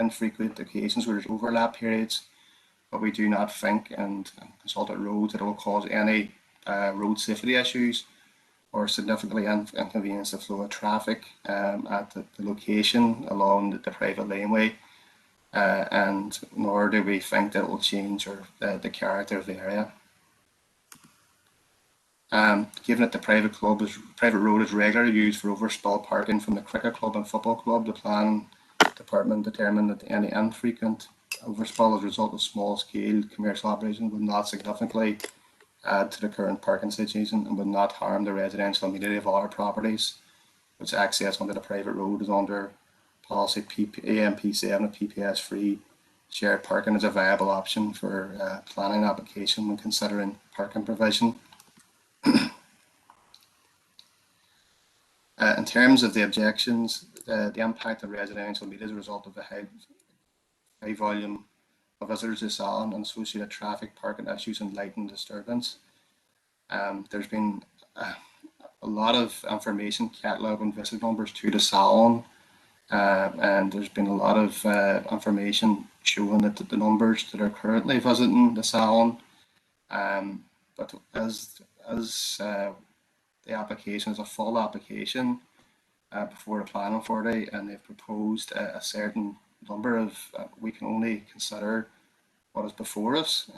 infrequent occasions where there's overlap periods, but we do not think and consult at roads that it will cause any road safety issues or significantly inconvenience the flow of traffic at the location along the private laneway, and nor do we think that it will change the character of the area. Given that the private road is regularly used for overspill parking from the cricket club and football club, the planning department determined that any infrequent overspill as a result of small-scale commercial operations would not significantly add to the current parking situation and would not harm the residential amenity of all our properties, which access onto the private road is under policy AMP7 of PPS-free. Shared parking is a viable option for planning application when considering parking provision. In terms of the objections, the impact on residential media as a result of the high volume of visitors to Salon and associated traffic, parking issues and lighting disturbance. There's been a lot of information catalogue and visit numbers to the Salon, and there's been a lot of information showing that the numbers that are currently visiting the Salon, but as the application is a full application before the planning authority, and they've proposed a certain number of, we can only consider what is before us,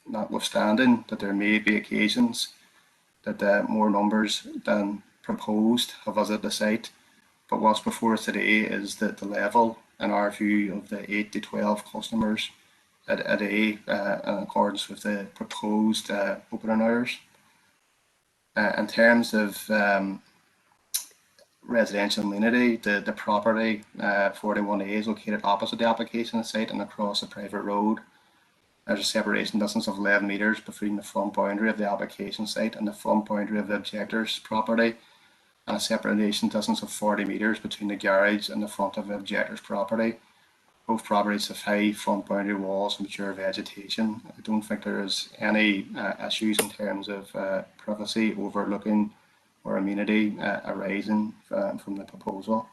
notwithstanding that there may be occasions that more numbers than proposed have visited the site. But what's before us today is that the level, in our view, of the 8 to 12 customers at A in accordance with the proposed opening hours. In terms of residential amenity, the property 41A is located opposite the application site and across a private road. There's a separation distance of 11 metres between the front boundary of the application site and the front boundary of the objector's property, and a separation distance of 40 metres between the garage and the front of the objector's property. Both properties have high front boundary walls and mature vegetation. I don't think there is any issues in terms of privacy, overlooking or amenity arising from the proposal.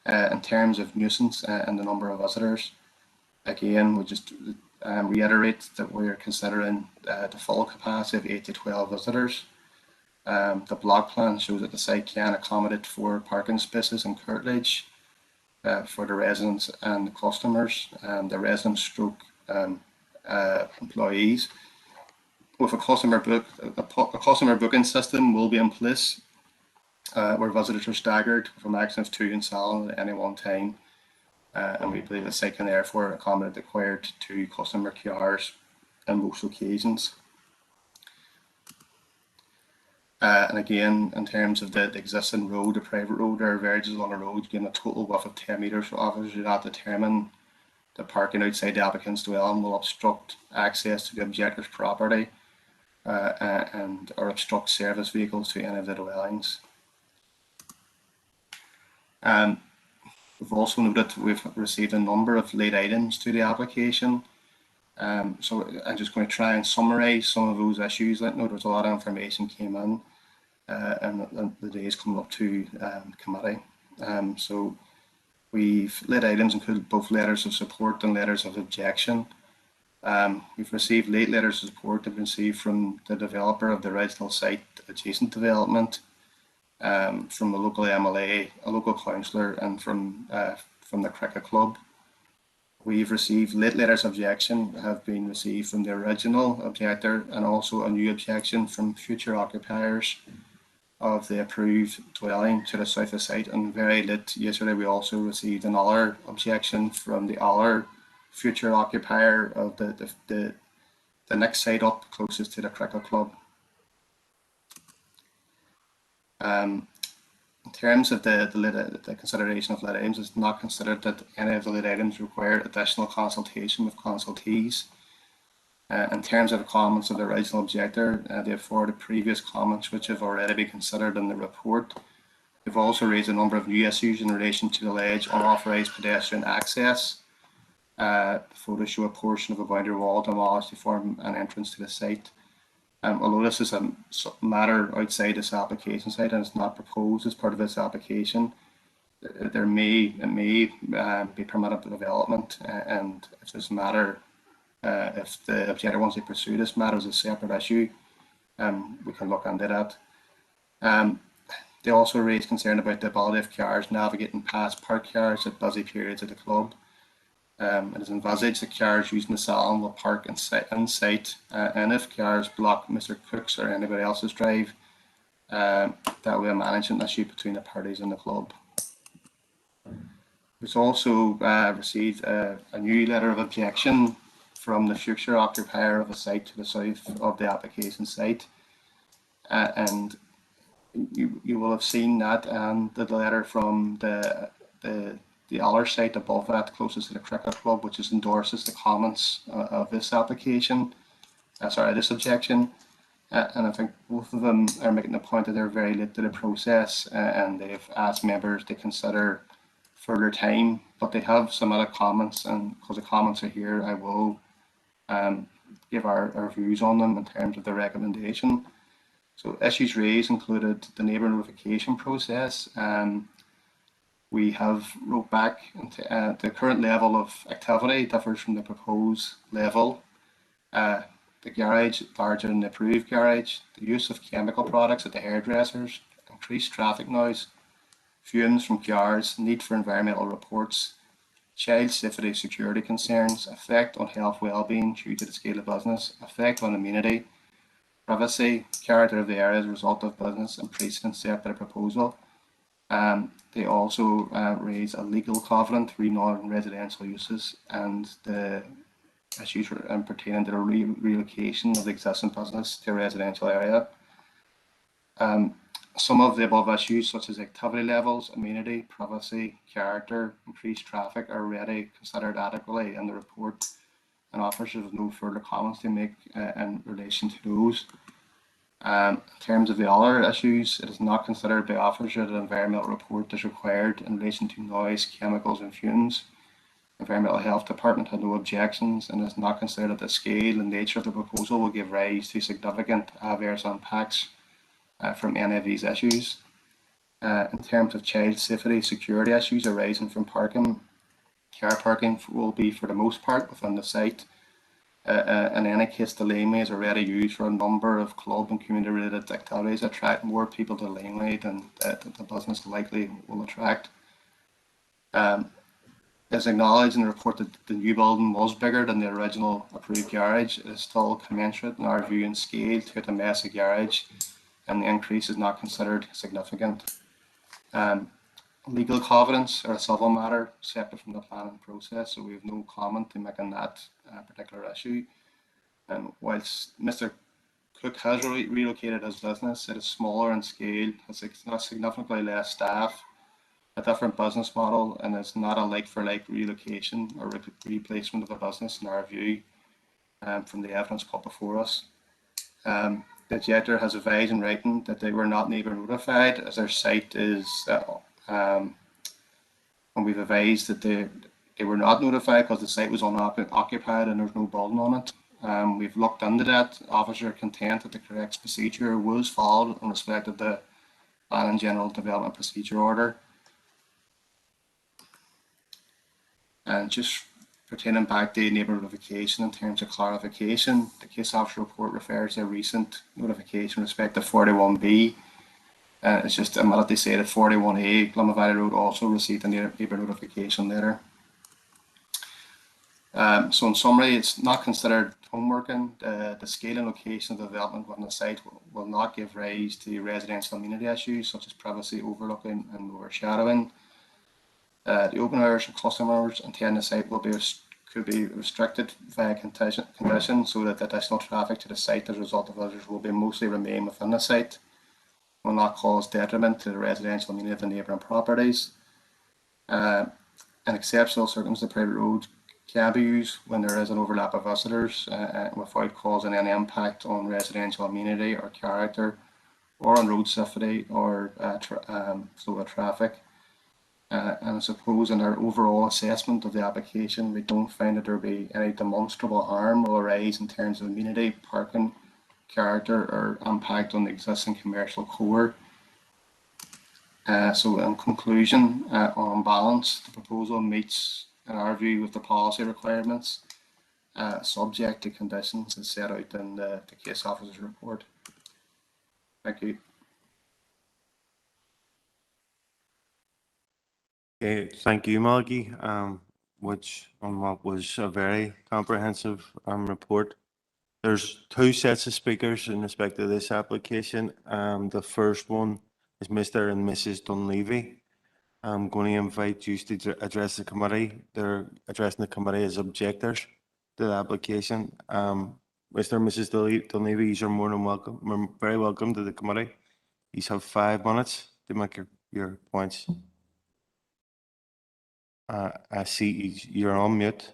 In terms of nuisance and the number of visitors, again, we just reiterate that we are considering the full capacity of 8 to 12 visitors. The block plan shows that the site can accommodate 4 parking spaces in curtilage for the residents and the customers, and the residents stroke employees. With a customer booking system will be in place where visitors are staggered with a maximum of 2 in Salon at any one time. And we believe the site can therefore accommodate the required 2 customer QRs in most occasions. And again, in terms of the existing road, the private road, there are variages along the road, giving a total width of 10 metres. So officers do not determine the parking outside the applicant's dwelling will obstruct access to the objector's property or obstruct service vehicles to any of the dwellings. We've also noted we've received a number of late items to the application. So I'm just going to try and summarise some of those issues. I know there's a lot of information came in and the days coming up to committee. So late items include both letters of support and letters of objection. We've received late letters of support that have been received from the developer of the original site adjacent development, from a local MLA, a local councillor, and from the cricket club. We've received late letters of objection have been received from the original objector and also a new objection from future occupiers of the approved dwelling to the south of the site. And very late yesterday we also received another objection from the other future occupier of the next site up closest to the cricket club. In terms of the consideration of late items, it's not considered that any of the late items require additional consultation with consultees. In terms of the comments of the original objector, they have forwarded previous comments which have already been considered in the report. They've also raised a number of new issues in relation to the alleged unauthorised pedestrian access. Photos show a portion of a boundary wall demolished to form an entrance to the site. Although this is a matter outside this application site and it's not proposed as part of this application, it may be permitted development, and if this matter, if the objector wants to pursue this matter as a separate issue, we can look into that. They also raised concern about the ability of cars navigating past parked cars at busy periods of the club. It is envisaged that cars using the salon will park in sight, and if cars block Mr. Cook's or anybody else's drive, that will be a management issue between the parties in the club. We've also received a new letter of objection from the future occupier of a site to the south of the application site, and you will have seen that and the letter from the other site above that, closest to the cricket club, which endorses the comments of this application. This objection. And I think both of them are making the point that they're very late to the process, and they've asked members to consider further time, but they have some other comments, and because the comments are here, I will give our views on them in terms of the recommendation. So issues raised included the neighbour notification process. We have wrote back into the current level of activity differs from the proposed level. The garage larger than the approved garage, the use of chemical products at the hairdressers, increased traffic noise, fumes from cars, need for environmental reports, child safety security concerns, effect on health well-being due to the scale of business, effect on amenity, privacy, character of the area as a result of business, and precedent set by the proposal. They also raise a legal covenant for non-residential uses and the issues pertaining to the relocation of the existing business to a residential area. Some of the above issues, such as activity levels, amenity, privacy, character, increased traffic, are already considered adequately in the report, and officers have no further comments to make in relation to those. In terms of the other issues, it is not considered by officers that an environmental report is required in relation to noise, chemicals, and fumes. Environmental Health Department had no objections, and is not considered that the scale and nature of the proposal will give rise to significant adverse impacts from any of these issues. In terms of child safety, security issues arising from parking, car parking will be for the most part within the site. In any case, the laneway is already used for a number of club and community-related activities that attract more people to the laneway than the business likely will attract. As acknowledged in the report that the new building was bigger than the original approved garage, it is still commensurate in our view in scale to a domestic garage, and the increase is not considered significant. Legal covenants are a civil matter separate from the planning process, so we have no comment to make on that particular issue. And whilst Mr. Cook has relocated his business, it is smaller in scale, has significantly less staff, a different business model, and it's not a like-for-like relocation or replacement of a business in our view from the evidence put before us. The objector has advised in writing that they were not neighbour notified as their site is, and we've advised that they were not notified because the site was unoccupied and there's no building on it. We've looked into that. Officer content that the correct procedure was followed in respect of the Plan and General Development Procedure Order. And just pertaining back to neighbour notification in terms of clarification, the case officer report refers to a recent notification with respect to 41B. It's just a minute to say that 41A, Plymouth Valley Road, also received a neighbour notification letter. So in summary, it's not considered homeworking. The scale and location of the development on the site will not give rise to residential amenity issues such as privacy, overlooking and overshadowing. The open hours and customers attending the site could be restricted via condition so that additional traffic to the site as a result of others will be mostly remain within the site, will not cause detriment to the residential amenity of the neighbouring properties. In exceptional circumstances, the private roads can be used when there is an overlap of visitors without causing any impact on residential amenity or character or on road safety or flow of traffic. And I suppose in our overall assessment of the application, we don't find that there will be any demonstrable harm will arise in terms of amenity, parking, character, or impact on the existing commercial core. So in conclusion, on balance, the proposal meets, in our view, with the policy requirements, subject to conditions as set out in the case officer's report. Thank you. Okay, thank you, Margie. on what was a very comprehensive report. There's two sets of speakers in respect to this application. The first one is Mr. and Mrs. Dunleavy. I'm going to invite you to address the committee. They're addressing the committee as objectors to the application. Mr. and Mrs. Dunleavy, you're more than welcome. Very welcome to the committee. You have 5 minutes to make your points. I see you're on mute.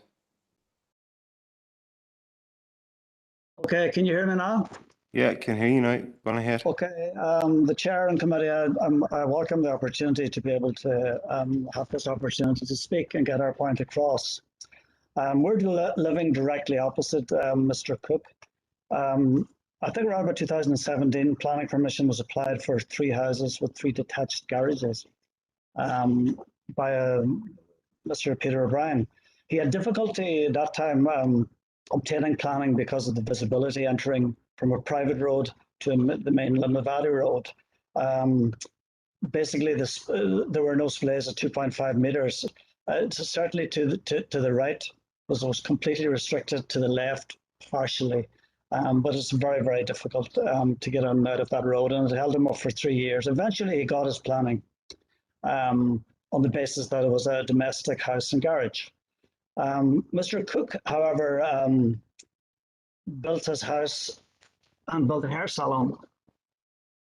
Okay, can you hear me now? Yeah, I can hear you now. Go ahead. Okay, the chair and committee, I welcome the opportunity to be able to have this opportunity to speak and get our point across. We're living directly opposite Mr. Cook. I think around about 2017, planning permission was applied for 3 houses with 3 detached garages by Mr. Peter O'Brien. He had difficulty at that time obtaining planning because of the visibility entering from a private road to the main Limavady road. Basically, there were no splays at 2.5 meters. Certainly to the right was completely restricted, to the left partially. But it's very, very difficult to get him out of that road, and it held him up for 3 years. Eventually, he got his planning on the basis that it was a domestic house and garage. Mr. Cook, however, built his house and built a hair salon.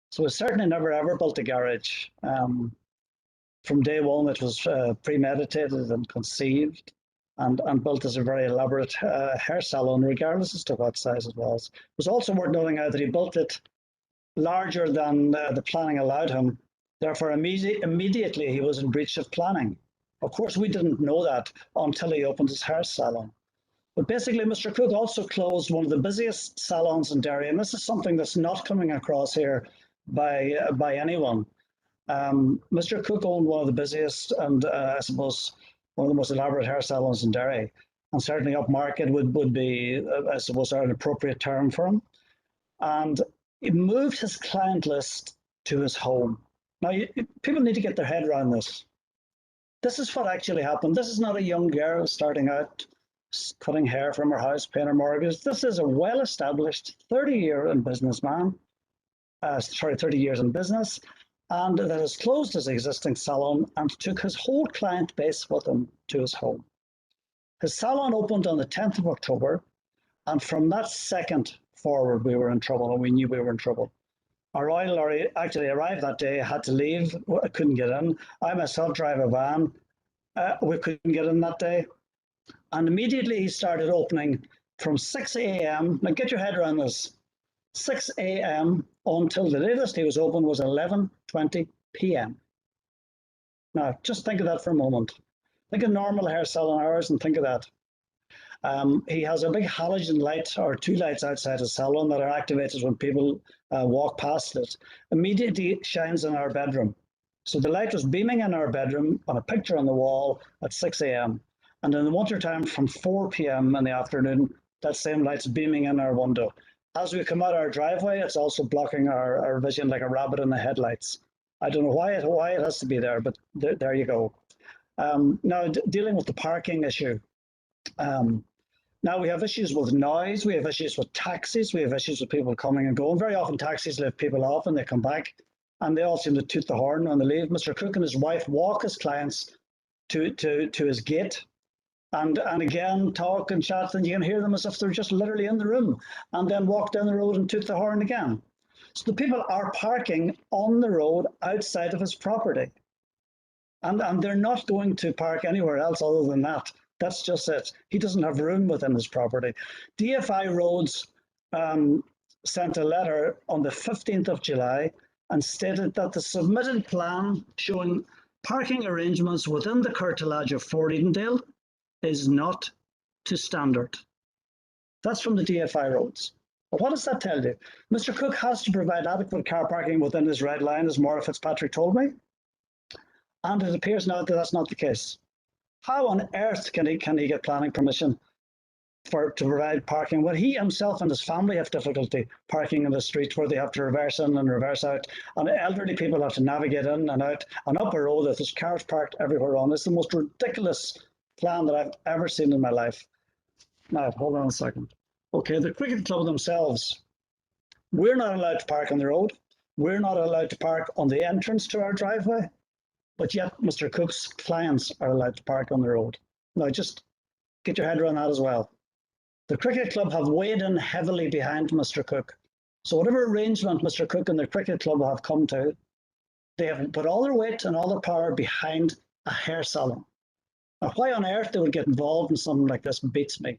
So he certainly never ever built a garage. From day one, it was premeditated and conceived and built as a very elaborate hair salon, regardless as to what size it was. It was also worth noting out that he built it larger than the planning allowed him. Therefore, immediately he was in breach of planning. Of course, we didn't know that until he opened his hair salon. But basically, Mr. Cook also closed one of the busiest salons in Derry, and this is something that's not coming across here by anyone. Mr. Cook owned one of the busiest and I suppose one of the most elaborate hair salons in Derry, and certainly upmarket would be, I suppose, an appropriate term for him. And he moved his client list to his home. Now, people need to get their head around this. This is what actually happened. This is not a young girl starting out cutting hair from her house, paying her mortgage. This is a well-established 30-year in business man, 30 years in business, and that has closed his existing salon and took his whole client base with him to his home. His salon opened on the 10th of October, and from that second forward, we were in trouble, and we knew we were in trouble. Our oil lorry actually arrived that day, had to leave, I couldn't get in. I myself drive a van, we couldn't get in that day. And immediately he started opening from 6 a.m. Now get your head around this. 6 a.m. until the latest he was open was 11:20 p.m. Now just think of that for a moment. Think of normal hair salon hours and think of that. He has a big halogen light or 2 lights outside his salon that are activated when people walk past it. Immediately shines in our bedroom. So the light was beaming in our bedroom on a picture on the wall at 6 a.m. And in the wintertime from 4 p.m. in the afternoon, that same light's beaming in our window. As we come out our driveway, it's also blocking our vision like a rabbit in the headlights. I don't know why it has to be there, but there you go. Now, dealing with the parking issue. Now we have issues with noise, we have issues with taxis, we have issues with people coming and going. Very often taxis lift people off and they come back and they all seem to toot the horn when they leave. Mr. Cook and his wife walk his clients to his gate and again talk and chat, and you can hear them as if they're just literally in the room, and then walk down the road and toot the horn again. So the people are parking on the road outside of his property. And they're not going to park anywhere else other than that. That's just it. He doesn't have room within his property. DFI Roads sent a letter on the 15th of July and stated that the submitted plan showing parking arrangements within the curtilage of Fort Edendale is not to standard. That's from the DFI Roads. But what does that tell you? Mr. Cook has to provide adequate car parking within his red line, as Maura Fitzpatrick told me. And it appears now that that's not the case. How on earth can he get planning permission to provide parking when he himself and his family have difficulty parking in the streets where they have to reverse in and reverse out, and elderly people have to navigate in and out and up a road that there's cars parked everywhere on? It's the most ridiculous plan that I've ever seen in my life. Now, hold on a second. Okay, the cricket club themselves, we're not allowed to park on the road. We're not allowed to park on the entrance to our driveway, but yet Mr. Cook's clients are allowed to park on the road. Now, just get your head around that as well. The cricket club have weighed in heavily behind Mr. Cook. So whatever arrangement Mr. Cook and the cricket club have come to, they have put all their weight and all their power behind a hair salon. Now, why on earth they would get involved in something like this beats me.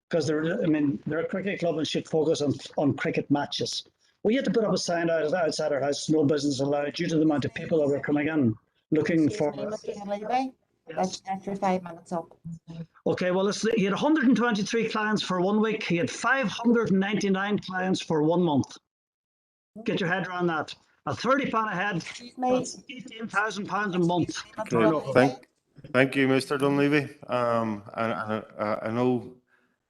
Because they're a cricket club and should focus on cricket matches. We had to put up a sign outside our house, no business allowed, due to the amount of people that were coming in looking for. That's your 5 minutes up. Okay, well, he had 123 clients for 1 week. He had 599 clients for 1 month. Get your head around that. A £30 a head, that's £18,000 a month. Okay, thank you, Mr. Dunleavy. I know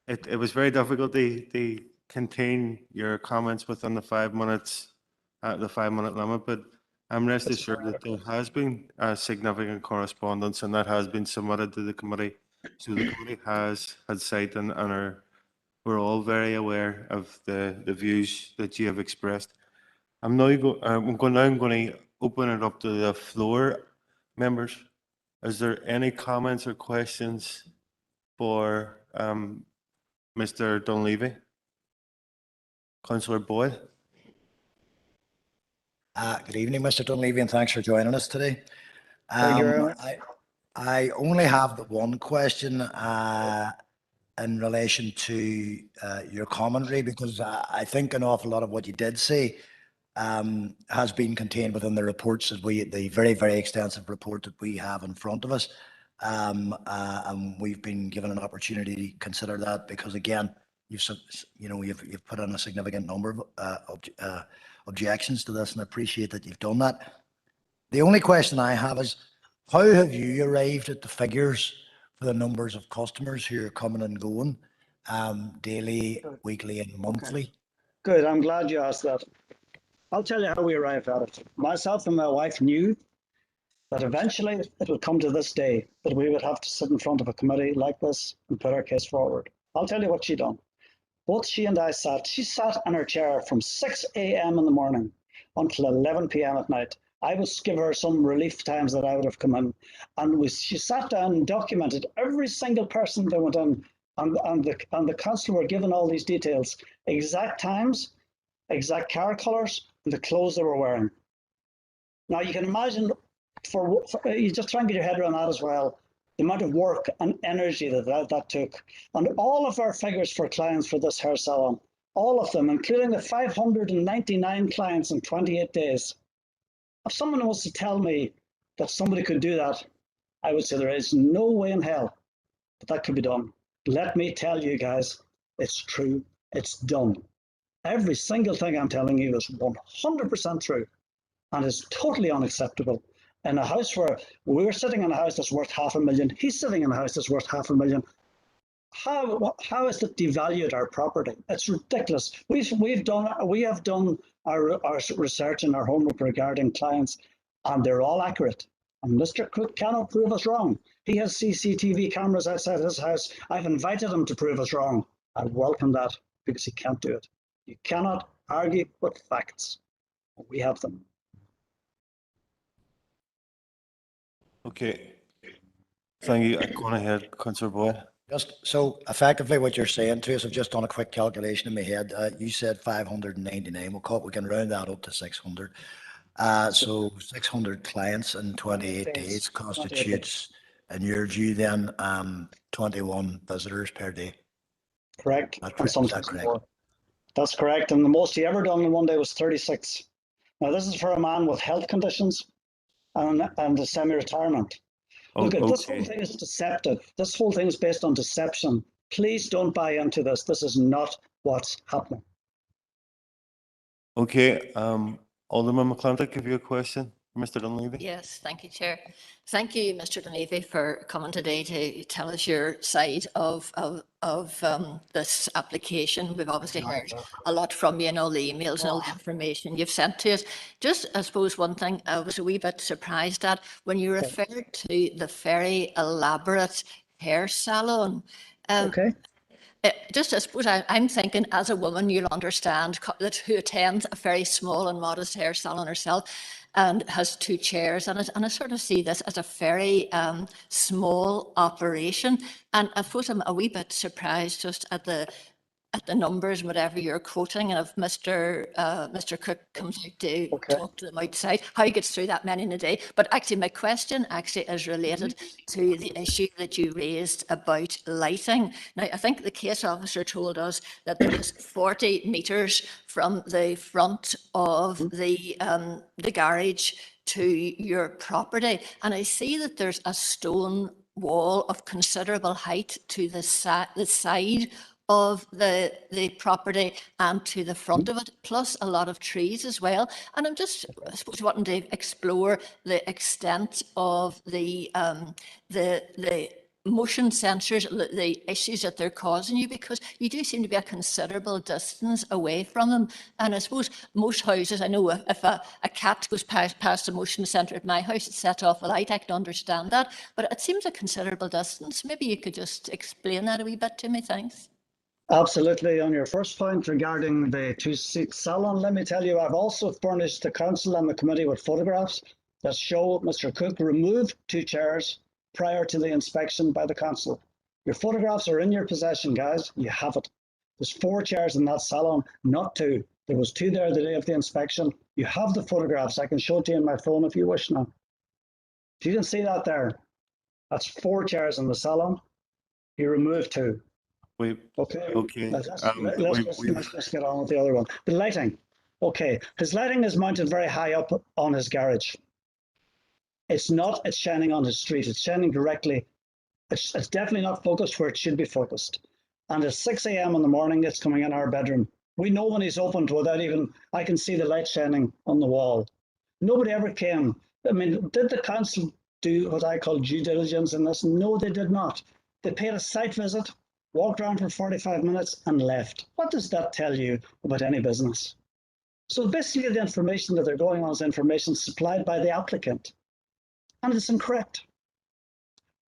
it was very difficult to contain your comments within the 5 minutes, the 5 minute limit, but I'm rest assured that there has been significant correspondence and that has been submitted to the committee. So the committee has had sight and we're all very aware of the views that you have expressed. I'm now going to open it up to the floor members. Is there any comments or questions for Mr. Dunleavy? Councillor Boyle. Good evening, Mr. Dunleavy, and thanks for joining us today. Thank you very much. I only have the one question in relation to your commentary, because I think an awful lot of what you did say has been contained within the reports that the very, very extensive report that we have in front of us. And we've been given an opportunity to consider that, because again, you've put in a significant number of objections to this, and I appreciate that you've done that. The only question I have is, how have you arrived at the figures for the numbers of customers who are coming and going daily, weekly, and monthly? Good, I'm glad you asked that. I'll tell you how we arrived at it. Myself and my wife knew that eventually it would come to this day that we would have to sit in front of a committee like this and put our case forward. I'll tell you what she done. Both she and I she sat in her chair from 6 a.m. in the morning until 11 p.m. at night. I would give her some relief times that I would have come in. And she sat down and documented every single person that went in, and the councillor were given all these details, exact times, exact car colours, and the clothes they were wearing. Now you can imagine, you just try and get your head around that as well, the amount of work and energy that took. And all of our figures for clients for this hair salon, all of them, including the 599 clients in 28 days. If someone wants to tell me that somebody could do that, I would say there is no way in hell that could be done. Let me tell you guys, it's true, it's done. Every single thing I'm telling you is 100% true, and is totally unacceptable. In a house where we're sitting in a house that's worth $500,000, he's sitting in a house that's worth $500,000. How has it devalued our property? It's ridiculous. We have done our research and our homework regarding clients, and they're all accurate. And Mr. Cook cannot prove us wrong. He has CCTV cameras outside his house. I've invited him to prove us wrong. I welcome that, because he can't do it. You cannot argue with facts. We have them. Okay. Thank you. Go on ahead, Councillor Boyle. Just so effectively what you're saying to us, I've just done a quick calculation in my head. You said 599. We can round that up to 600. So 600 clients in 28 days constitutes, in your view then, 21 visitors per day. Correct. Is that correct? More. That's correct. And the most he ever done in one day was 36. Now this is for a man with health conditions and a semi-retirement. Look, this whole thing is deceptive. This whole thing is based on deception. Please don't buy into this. This is not what's happening. Okay. Alderman McClintock, have you a question for Mr. Dunleavy? Yes, thank you, Chair. Thank you, Mr. Dunleavy, for coming today to tell us your side of this application. We've obviously heard a lot from you and all the emails and all the information you've sent to us. Just, I suppose, one thing I was a wee bit surprised at, when you referred to the very elaborate hair salon. Okay. Just, I suppose I'm thinking as a woman, you'll understand that who attends a very small and modest hair salon herself and has 2 chairs in it. And I sort of see this as a very small operation. And I suppose I'm a wee bit surprised just at the numbers, whatever you're quoting, and if Mr. Cook comes out to talk to them outside, how he gets through that many in a day. But actually, my question actually is related to the issue that you raised about lighting. Now, I think the case officer told us that there is 40 metres from the front of the garage to your property, and I see that there's a stone wall of considerable height to the side of the property and to the front of it, plus a lot of trees as well. And I'm just, I suppose, wanting to explore the extent of the motion sensors, the issues that they're causing you, because you do seem to be a considerable distance away from them. And I suppose most houses, I know if a cat goes past a motion sensor at my house, it set off a light, I can understand that, but it seems a considerable distance. Maybe you could just explain that a wee bit to me, thanks. Absolutely. On your first point regarding the 2-seat salon, let me tell you, I've also furnished the council and the committee with photographs that show Mr. Cook removed 2 chairs prior to the inspection by the council. Your photographs are in your possession, guys. You have it. There's 4 chairs in that salon, not 2. There was 2 there the day of the inspection. You have the photographs. I can show it to you on my phone if you wish now. You can see that there. That's 4 chairs in the salon. He removed 2. Okay. Let's get on with the other one. The lighting. Okay. His lighting is mounted very high up on his garage. It's shining on his street. It's shining directly. It's definitely not focused where it should be focused. And at 6 a.m. in the morning, it's coming in our bedroom. We know when he's opened without even, I can see the light shining on the wall. Nobody ever came. I mean, did the council do what I call due diligence in this? No, they did not. They paid a site visit, walked around for 45 minutes and left. What does that tell you about any business? So basically the information that they're going on is information supplied by the applicant, and it's incorrect.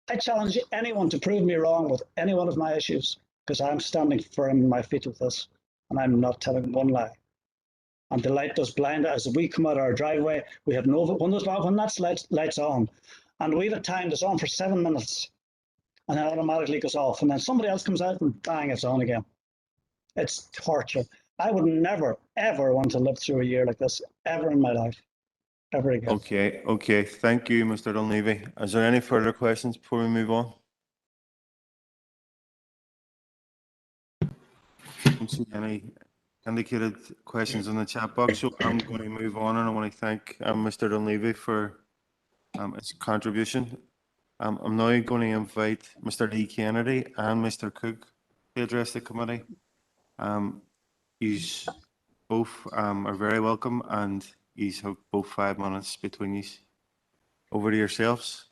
I challenge anyone to prove me wrong with any one of my issues, because I'm standing firm on my feet with this, and I'm not telling one lie. And the light does blind as we come out our driveway. We have no, when that light's on, and we have a time that's on for 7 minutes, and it automatically goes off. And then somebody else comes out and bang, it's on again. It's torture. I would never, ever want to live through a year like this, ever in my life, ever again. Okay. Thank you, Mr. Dunleavy. Is there any further questions before we move on? I don't see any indicated questions in the chat box, so I'm going to move on, and I want to thank Mr. Dunleavy for his contribution. I'm now going to invite Mr. Lee Kennedy and Mr. Cook to address the committee. Yous both are very welcome, and yous have both 5 minutes between yous. Over to yourselves.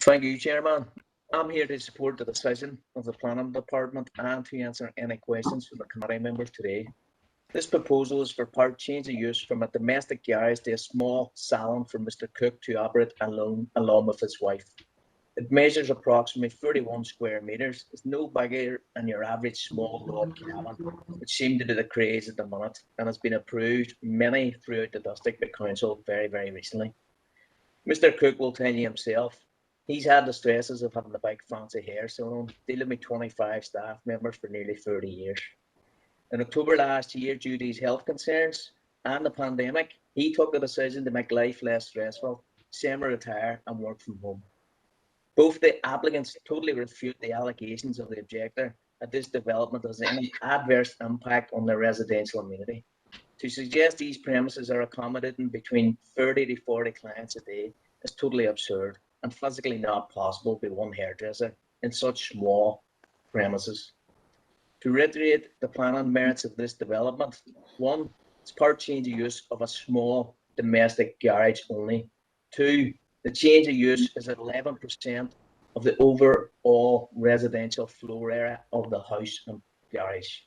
Thank you, Chairman. I'm here to support the decision of the Planning Department and to answer any questions from the committee members today. This proposal is for part change of use from a domestic garage to a small salon for Mr. Cook to operate along with his wife. It measures approximately 31 square meters. It's no bigger than your average small log cabin, which seemed to be the craze at the minute, and has been approved many throughout the district by council very, very recently. Mr. Cook will tell you himself, he's had the stresses of having a big fancy hair salon, dealing with 25 staff members for nearly 30 years. In October last year, due to his health concerns and the pandemic, he took the decision to make life less stressful, semi-retire and work from home. Both the applicants totally refute the allegations of the objector that this development has any adverse impact on the residential amenity. To suggest these premises are accommodating between 30 to 40 clients a day is totally absurd and physically not possible by one hairdresser in such small premises. To reiterate the planning merits of this development, 1, it's part change of use of a small domestic garage only. 2, the change of use is at 11% of the overall residential floor area of the house and garage.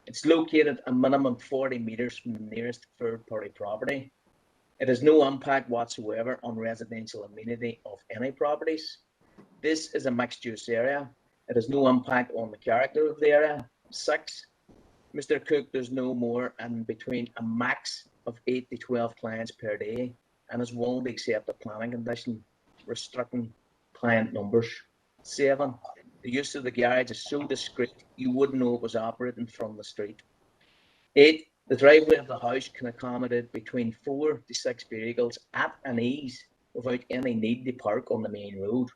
It's located a minimum 40 metres from the nearest third-party property. It has no impact whatsoever on residential amenity of any properties. This is a mixed-use area. It has no impact on the character of the area. 6, Mr. Cook, there's no more than between a max of 8 to 12 clients per day and is willing to accept a planning condition restricting client numbers. 7, the use of the garage is so discreet you wouldn't know it was operating from the street. 8, the driveway of the house can accommodate between 4 to 6 vehicles at an ease without any need to park on the main road.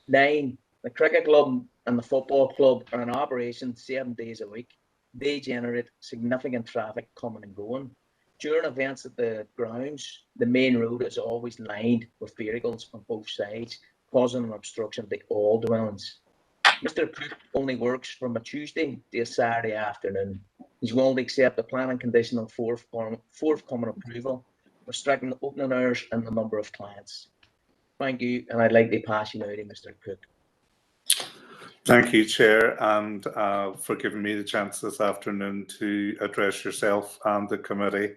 9, the cricket club and the football club are in operation 7 days a week. They generate significant traffic coming and going. During events at the grounds, the main road is always lined with vehicles on both sides, causing an obstruction to all dwellings. Mr. Cook only works from a Tuesday to a Saturday afternoon. He's willing to accept the planning condition of forthcoming approval, restricting the opening hours and the number of clients. Thank you, and I'd like to pass you now to Mr. Cook. Thank you, Chair, and for giving me the chance this afternoon to address yourself and the committee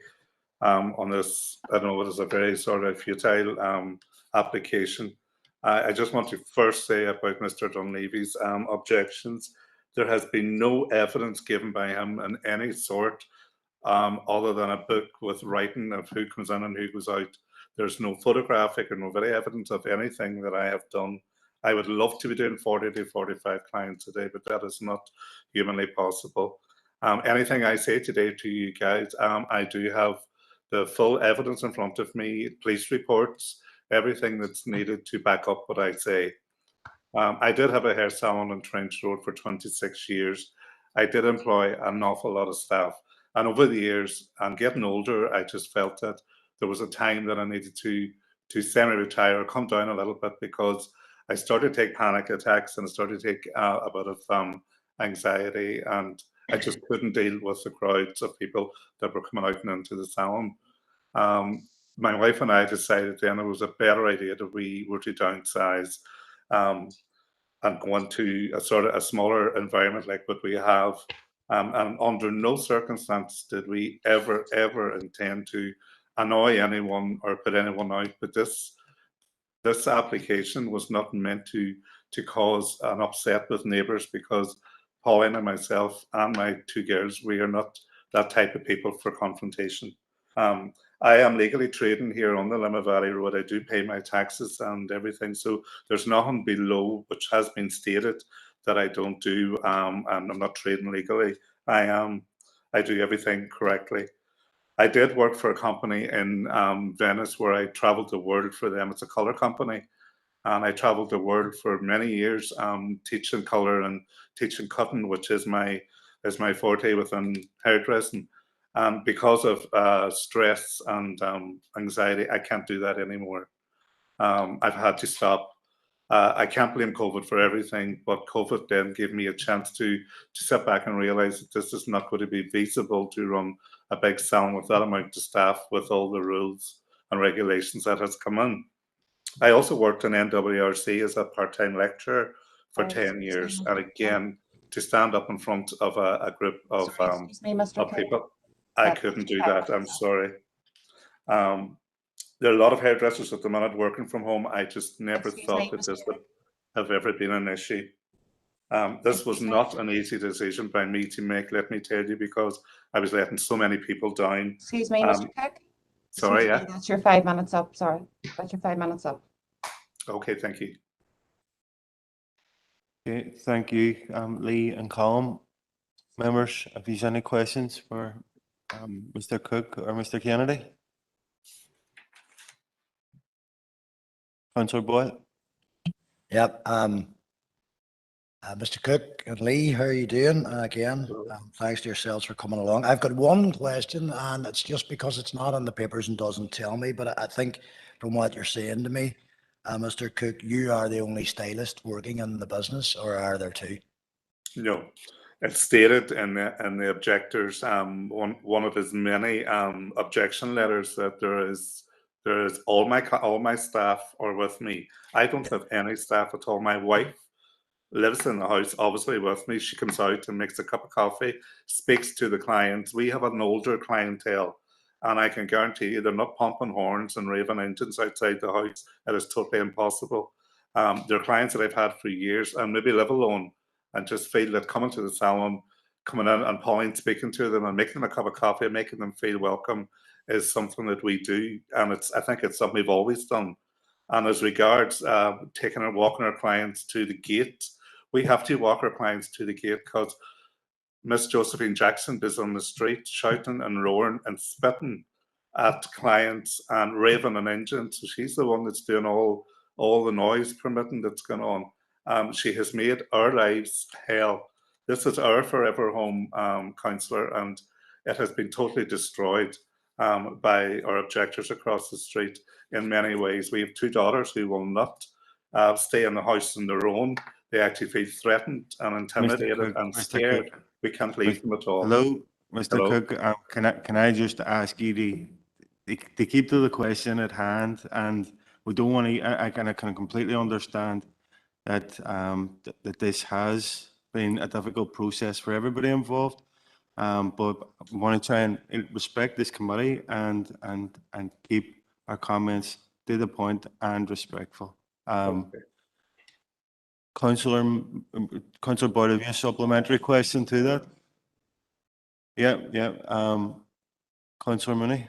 on this. I know it is a very sort of futile application. I just want to first say about Mr. Dunleavy's objections. There has been no evidence given by him in any sort other than a book with writing of who comes in and who goes out. There's no photographic or no video evidence of anything that I have done. I would love to be doing 40 to 45 clients a day, but that is not humanly possible. Anything I say today to you guys, I do have the full evidence in front of me, police reports, everything that's needed to back up what I say. I did have a hair salon on Trench Road for 26 years. I did employ an awful lot of staff. And over the years, I'm getting older, I just felt that there was a time that I needed to semi-retire, come down a little bit, because I started to take panic attacks and I started to take a bit of anxiety, and I just couldn't deal with the crowds of people that were coming out and into the salon. My wife and I decided then it was a better idea that we were to downsize and go into a sort of a smaller environment like what we have. And under no circumstance did we ever intend to annoy anyone or put anyone out. But this application was not meant to cause an upset with neighbours, because Pauline and myself and my 2 girls, we are not that type of people for confrontation. I am legally trading here on the Limma Valley Road. I do pay my taxes and everything, so there's nothing below which has been stated that I don't do, and I'm not trading legally. I do everything correctly. I did work for a company in Venice where I traveled the world for them. It's a color company. And I traveled the world for many years teaching color and teaching cutting, which is my forte within hairdressing. Because of stress and anxiety, I can't do that anymore. I've had to stop. I can't blame COVID for everything, but COVID then gave me a chance to sit back and realize that this is not going to be feasible to run a big salon with that amount of staff, with all the rules and regulations that has come in. I also worked in NWRC as a part-time lecturer for 10 years. And again, to stand up in front of a group of people, I couldn't do that. I'm sorry. There are a lot of hairdressers at the minute working from home. I just never thought that this would have ever been an issue. This was not an easy decision by me to make, let me tell you, because I was letting so many people down. Excuse me, Mr. Cook. Sorry, yeah. That's your 5 minutes up. Sorry, that's your 5 minutes up. Okay, thank you. Okay, thank you, Lee and Colm. Members, have you any questions for Mr. Cook or Mr. Kennedy? Councillor Boyle. Yep. Mr. Cook and Lee, how are you doing? Again, thanks to yourselves for coming along. I've got one question, and it's just because it's not in the papers and doesn't tell me, but I think from what you're saying to me, Mr. Cook, you are the only stylist working in the business, or are there 2? No, it's stated in the objectors, one of his many objection letters, that there is all my staff are with me. I don't have any staff at all. My wife lives in the house, obviously, with me. She comes out and makes a cup of coffee, speaks to the clients. We have an older clientele, and I can guarantee you they're not pumping horns and raving engines outside the house. It is totally impossible. They're clients that I've had for years and maybe live alone and just feel that coming to the salon, coming in and Pauline speaking to them and making them a cup of coffee and making them feel welcome is something that we do. And I think it's something we've always done. And as regards taking and walking our clients to the gate, we have to walk our clients to the gate because Miss Josephine Jackson is on the street shouting and roaring and spitting at clients and raving an engine. So she's the one that's doing all the noise permitting that's going on. She has made our lives hell. This is our forever home, councillor, and it has been totally destroyed by our objectors across the street in many ways. We have two daughters who will not stay in the house on their own. They actually feel threatened and intimidated and scared. We can't leave them at all. Hello, Mr. Hello? Cook. Can I just ask you to keep to the question at hand? And we don't want to. I can completely understand that that this has been a difficult process for everybody involved. But we want to try and respect this committee and keep our comments to the point and respectful. Okay. Councillor Boyd, have you a supplementary question to that? Yeah. Councillor Mooney.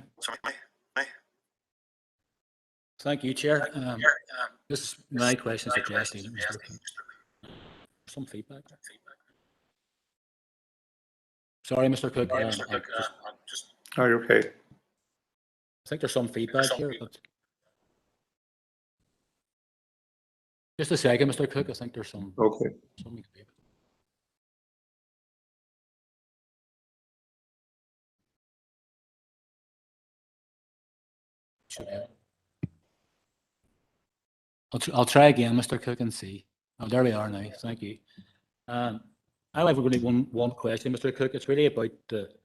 Thank you, Chair. This is my question addressed to Mr. Cook. Some feedback. Sorry, Mr. Cook. Are you okay? I think there's some feedback here, but just a second, Mr. Cook. I think there's some. Okay. Some feedback. I'll try again, Mr. Cook, and see. Oh, there we are now. Thank you. I have really one question, Mr. Cook. It's really about it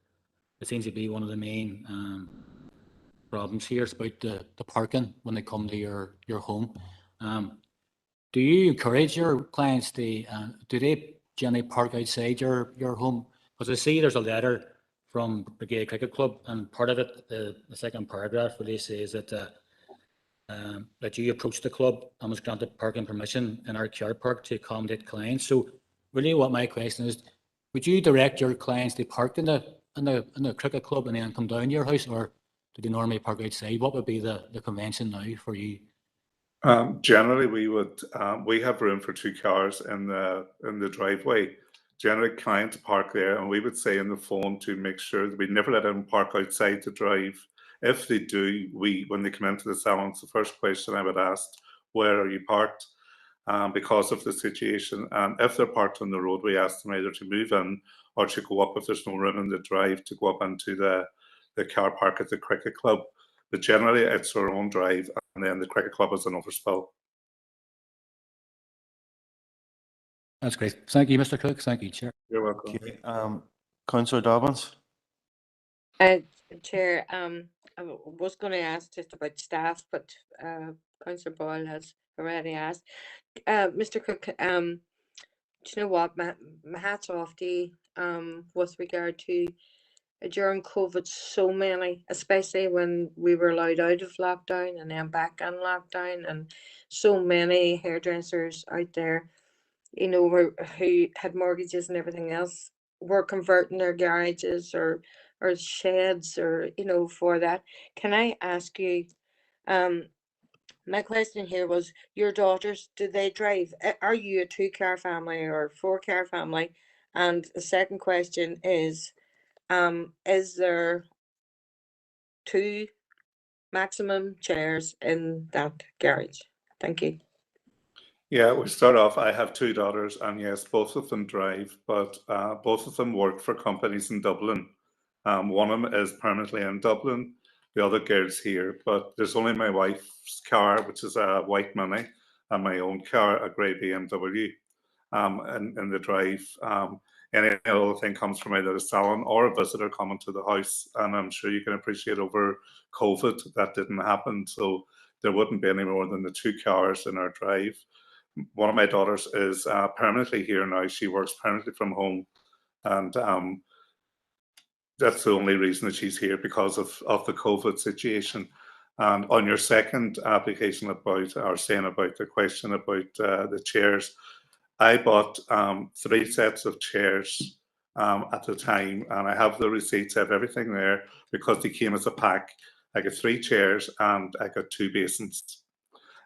seems to be one of the main problems here. It's about the parking when they come to your home. Do you encourage your clients to do they generally park outside your home? Because I see there's a letter from Brigade Cricket Club, and part of it, the second paragraph, really says that that you approached the club and was granted parking permission in our car park to accommodate clients. So really what my question is, would you direct your clients to park in the cricket club and then come down to your house, or do they normally park outside? What would be the convention now for you? Generally, we have room for two cars in the driveway. Generally, clients park there, and we would say in the phone to make sure that we never let them park outside the drive. If they do, when they come into the salon, it's the first question I would ask, where are you parked? Because of the situation. And if they're parked on the road, we ask them either to move in or to go up if there's no room in the drive to go up into the car park at the cricket club. But generally, it's their own drive, and then the cricket club is an overspill. That's great. Thank you, Mr. Cook. Thank you, Chair. You're welcome. Okay. Councillor Dobbins. Chair, I was going to ask just about staff, but Councillor Boyle has already asked. Mr. Cook, do you know what? My hat's off to you with regard to during COVID, so many, especially when we were allowed out of lockdown and then back in lockdown, and so many hairdressers out there, you know, who had mortgages and everything else, were converting their garages or sheds, or you know, for that. Can I ask you, my question here was, your daughters, do they drive? Are you a 2-car family or 4-car family? And the second question is there 2 maximum chairs in that garage? Thank you. Yeah, we start off. I have 2 daughters, and yes, both of them drive, but both of them work for companies in Dublin. One of them is permanently in Dublin, the other girl's here, but there's only my wife's car, which is a white Mini, and my own car, a grey BMW, in the drive. Any other thing comes from either the salon or a visitor coming to the house, and I'm sure you can appreciate over COVID that didn't happen, so there wouldn't be any more than the 2 cars in our drive. One of my daughters is permanently here now. She works permanently from home, and that's the only reason that she's here, because of the COVID situation. And on your second application about, or saying about the question about the chairs, I bought 3 sets of chairs at the time, and I have the receipts, I have everything there because they came as a pack. I got 3 chairs and I got 2 basins.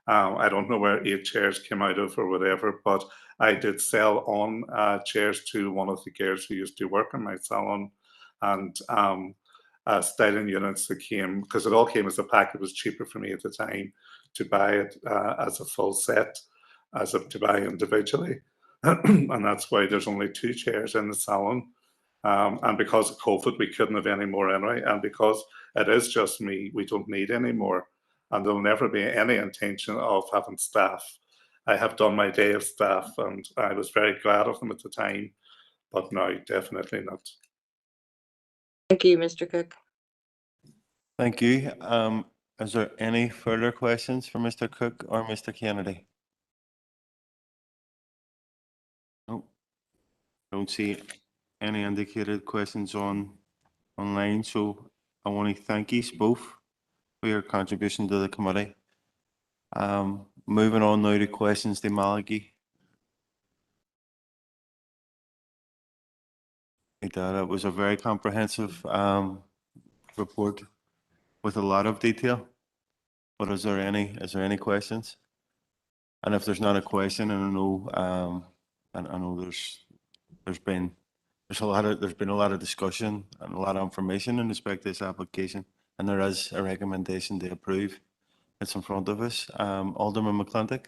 I don't know where 8 chairs came out of or whatever, but I did sell on chairs to one of the girls who used to work in my salon, and styling units that came, because it all came as a pack. It was cheaper for me at the time to buy it as a full set as to buy individually. And that's why there's only 2 chairs in the salon. And because of COVID, we couldn't have any more anyway. And because it is just me, we don't need any more. And there'll never be any intention of having staff. I have done my day of staff, and I was very glad of them at the time, but now definitely not. Thank you, Mr. Cook. Thank you. Is there any further questions for Mr. Cook or Mr. Kennedy? No. Don't see any indicated questions online, so I want to thank you both for your contribution to the committee. Moving on now to questions to Malachy. It was a very comprehensive report with a lot of detail. But is there any questions? And if there's not a question, and I know there's been a lot of discussion and a lot of information in respect to this application, and there is a recommendation to approve. It's in front of us. Alderman McClintock.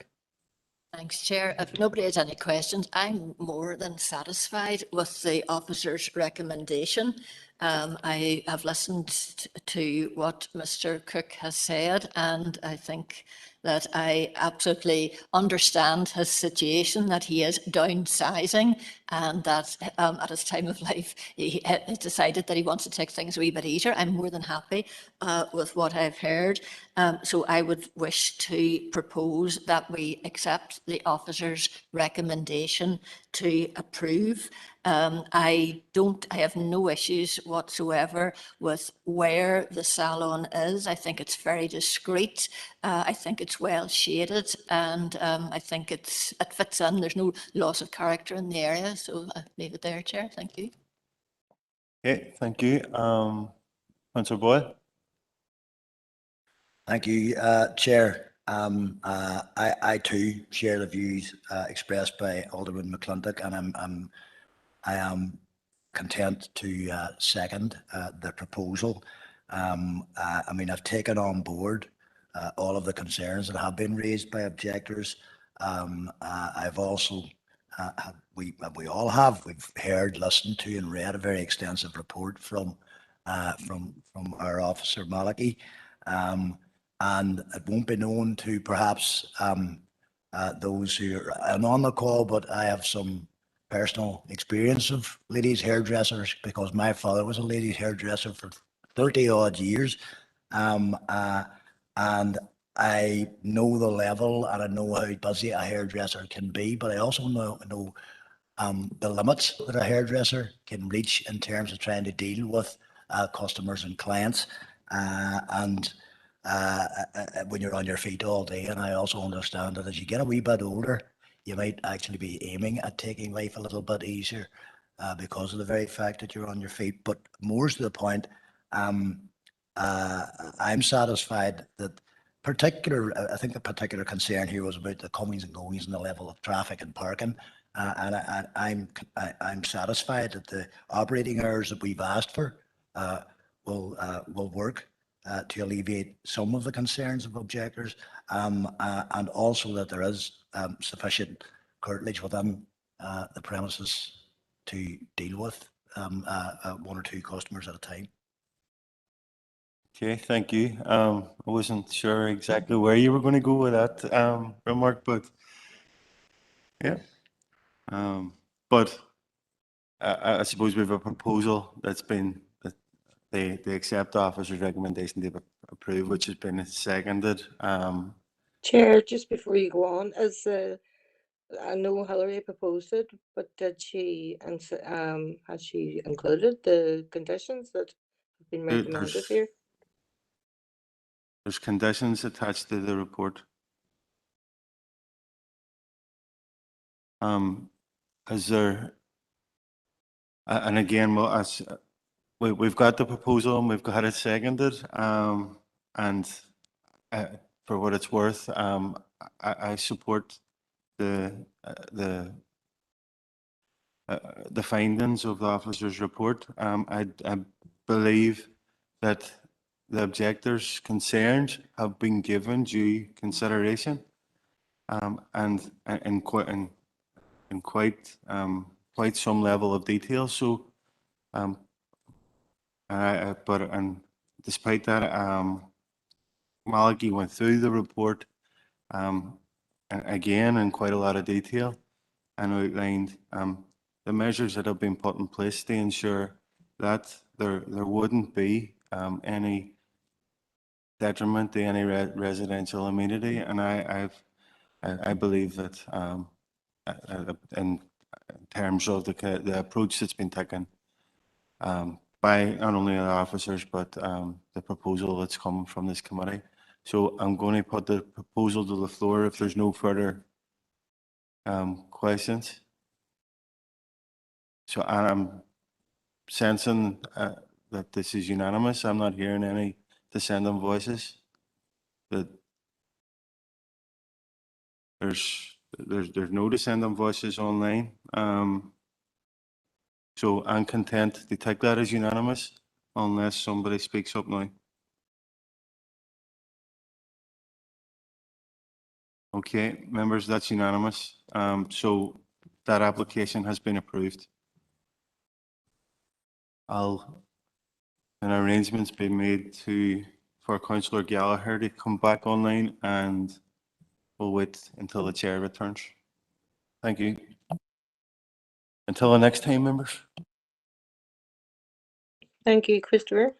Thanks, Chair. If nobody has any questions, I'm more than satisfied with the officer's recommendation. I have listened to what Mr. Cook has said, and I think that I absolutely understand his situation, that he is downsizing, and that at his time of life, he decided that he wants to take things a wee bit easier. I'm more than happy with what I've heard. So I would wish to propose that we accept the officer's recommendation to approve. I have no issues whatsoever with where the salon is. I think it's very discreet. I think it's well shaded, and I think it fits in. There's no loss of character in the area, so I'll leave it there, Chair. Thank you. Okay, thank you. Councillor Boyle. Thank you, Chair. I too share the views expressed by Alderman McClintock, and I am content to second the proposal. I mean, I've taken on board all of the concerns that have been raised by objectors. I've also, we all have, we've heard, listened to, and read a very extensive report from our officer Malachy. And it won't be known to perhaps those who are on the call, but I have some personal experience of ladies hairdressers because my father was a ladies hairdresser for 30 odd years. And I know the level, and I know how busy a hairdresser can be, but I also know the limits that a hairdresser can reach in terms of trying to deal with customers and clients. When you're on your feet all day, and I also understand that as you get a wee bit older, you might actually be aiming at taking life a little bit easier because of the very fact that you're on your feet. But more to the point, I'm satisfied that I think the particular concern here was about the comings and goings and the level of traffic and parking. And I'm satisfied that the operating hours that we've asked for will work to alleviate some of the concerns of objectors, and also that there is sufficient curtilage within the premises to deal with 1 or 2 customers at a time. Okay, thank you. I wasn't sure exactly where you were going to go with that remark, but yeah. But I suppose we have a proposal that's been that they accept the officer's recommendation to approve, which has been seconded. Chair, just before you go on, I know Hillary proposed it, but has she included the conditions that have been recommended here? There's conditions attached to the report. Is there, and again, well, as we've got the proposal and we've got it seconded, and for what it's worth, I support the findings of the officer's report. I believe that the objectors' concerns have been given due consideration, and in quite some level of detail. So, but despite that, Malachy went through the report again in quite a lot of detail and outlined the measures that have been put in place to ensure that there wouldn't be any detriment to any residential amenity. And I believe that in terms of the approach that's been taken by not only the officers but the proposal that's come from this committee. So I'm going to put the proposal to the floor if there's no further questions. So I'm sensing that this is unanimous. I'm not hearing any dissenting voices. That there's no dissenting voices online. So I'm content to take that as unanimous unless somebody speaks up now. Okay, members, that's unanimous. So that application has been approved. An arrangement's been made for Councillor Gallagher to come back online, and we'll wait until the chair returns. Thank you. Until the next time, members. Thank you, Christopher.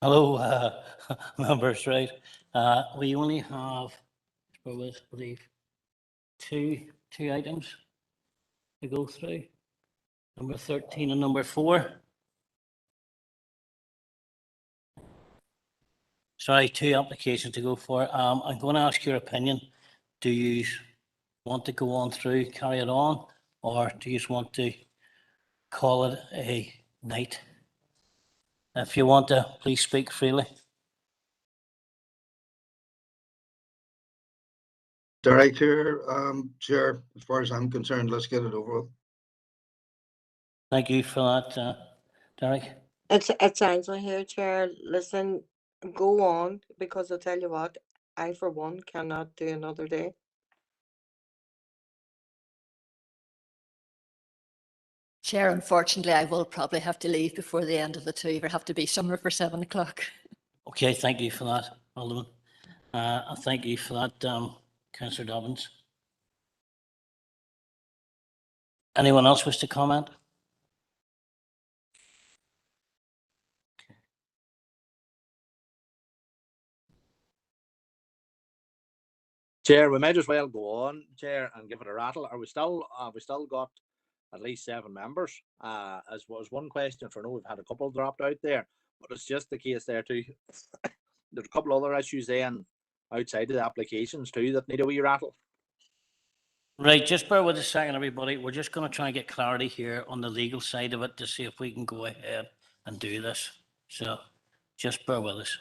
Hello, members, right? We only have, I believe, two items to go through. Number 13 and number 4. Sorry, 2 applications to go for. I'm going to ask your opinion. Do you want to go on through, carry it on, or do you just want to call it a night? If you want to, please speak freely. Director, Chair, as far as I'm concerned, let's get it over with. Thank you for that, Derek. It sounds like here, Chair. Listen, go on, because I tell you what, I for one cannot do another day. Chair, unfortunately, I will probably have to leave before the end of the 2 or have to be somewhere for 7 o'clock. Okay, thank you for that, Alderman. Thank you for that, Councillor Dobbins. Anyone else wish to comment? Chair, we might as well go on, Chair, and give it a rattle. Are we still got at least 7 members? As was one question for no, we've had a couple dropped out there, but it's just the case there too. There's a couple other issues then outside of the applications too that need a wee rattle. Right, just bear with us a second, everybody. We're just going to try and get clarity here on the legal side of it to see if we can go ahead and do this. So just bear with us.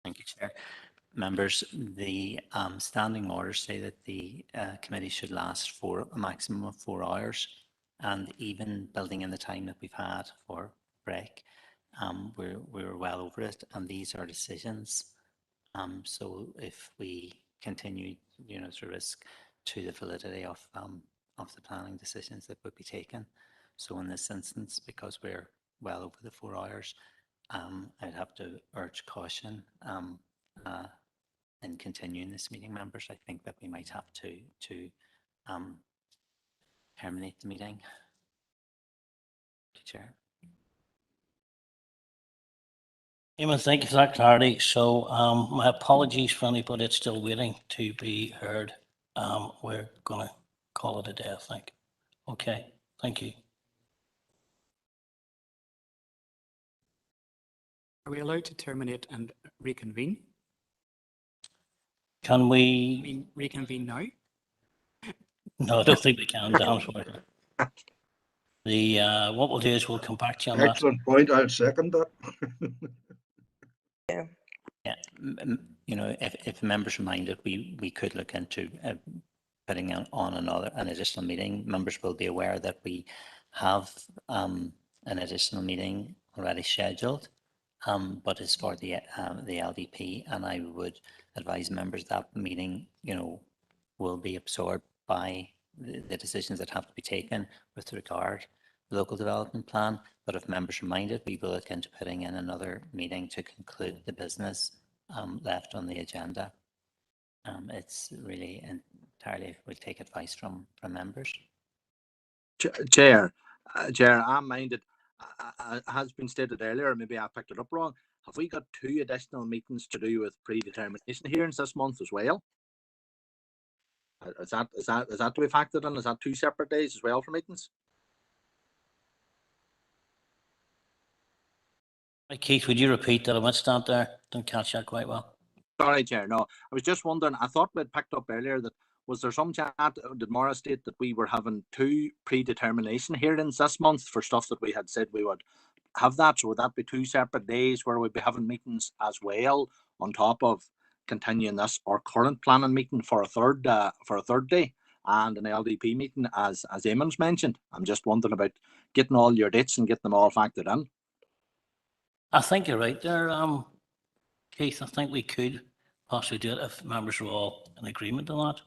Thank you, Chair. Members, the standing orders say that the committee should last for a maximum of 4 hours, and even building in the time that we've had for break, we're well over it, and these are decisions. So if we continue, to risk to the validity of the planning decisions that would be taken. So in this instance, because we're well over the 4 hours, I'd have to urge caution in continuing this meeting, members. I think that we might have to terminate the meeting. Chair. Eamon, thank you for that clarity. So my apologies for anybody that's still waiting to be heard. We're going to call it a day, I think. Okay, thank you. Are we allowed to terminate and reconvene? Can we? Reconvene now? No, I don't think we can, Dan. What we'll do is we'll come back to you on that. Excellent point. I'll second that. Yeah. Yeah, if members are minded, we could look into putting on an additional meeting. Members will be aware that we have an additional meeting already scheduled, but it's for the LDP, and I would advise members that meeting, will be absorbed by the decisions that have to be taken with regard to the local development plan. But if members are minded, we will look into putting in another meeting to conclude the business left on the agenda. It's really entirely, we'll take advice from members. Chair, I'm minded. Has been stated earlier, maybe I picked it up wrong. Have we got 2 additional meetings to do with predetermination hearings this month as well? Is that to be factored in? Is that 2 separate days as well for meetings? Keith, would you repeat that? I went stand there. Didn't catch that quite well. Sorry, Chair. No, I was just wondering. I thought we'd picked up earlier that was there some chat? Did Maura state that we were having 2 predetermination hearings this month for stuff that we had said we would have that? So would that be 2 separate days where we'd be having meetings as well on top of continuing this or current planning meeting for a third day and an LDP meeting as Eamon's mentioned? I'm just wondering about getting all your dates and getting them all factored in. I think you're right there, Keith. I think we could possibly do it if members were all in agreement on that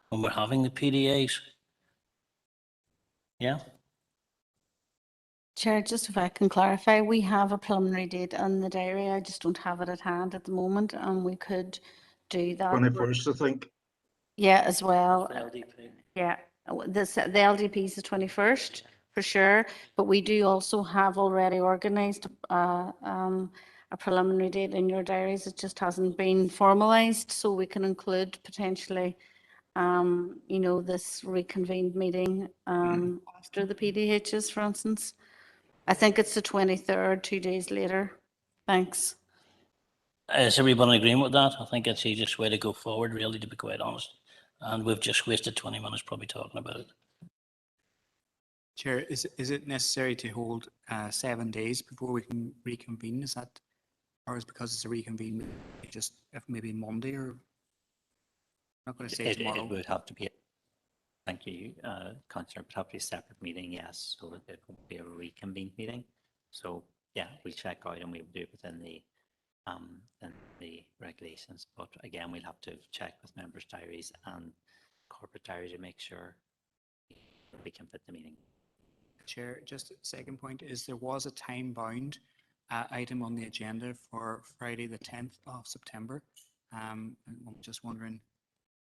when we're having the PDAs. Yeah. Chair, just if I can clarify, we have a preliminary date on the diary. I just don't have it at hand at the moment, and we could do that. 21st, I think. Yeah, as well. LDP. Yeah, the LDP is the 21st for sure, but we do also have already organised a preliminary date in your diaries. It just hasn't been formalised, so we can include potentially, you know, this reconvened meeting after the PDHs, for instance. I think it's the 23rd, 2 days later. Thanks. Is everyone in agreement with that? I think it's the easiest way to go forward, really, to be quite honest. And we've just wasted 20 minutes probably talking about it. Chair, is it necessary to hold 7 days before we can reconvene? Is that, or is because it's a reconvene, just if maybe Monday or? I'm not going to say tomorrow. It would have to be, thank you, Councillor, it would have to be a separate meeting, yes, so that it would be a reconvened meeting. So yeah, we'll check out and we'll do it within the regulations. But again, we'll have to check with members' diaries and corporate diary to make sure we can fit the meeting. Chair, just a second point is there was a time-bound item on the agenda for Friday the 10th of September. I'm just wondering,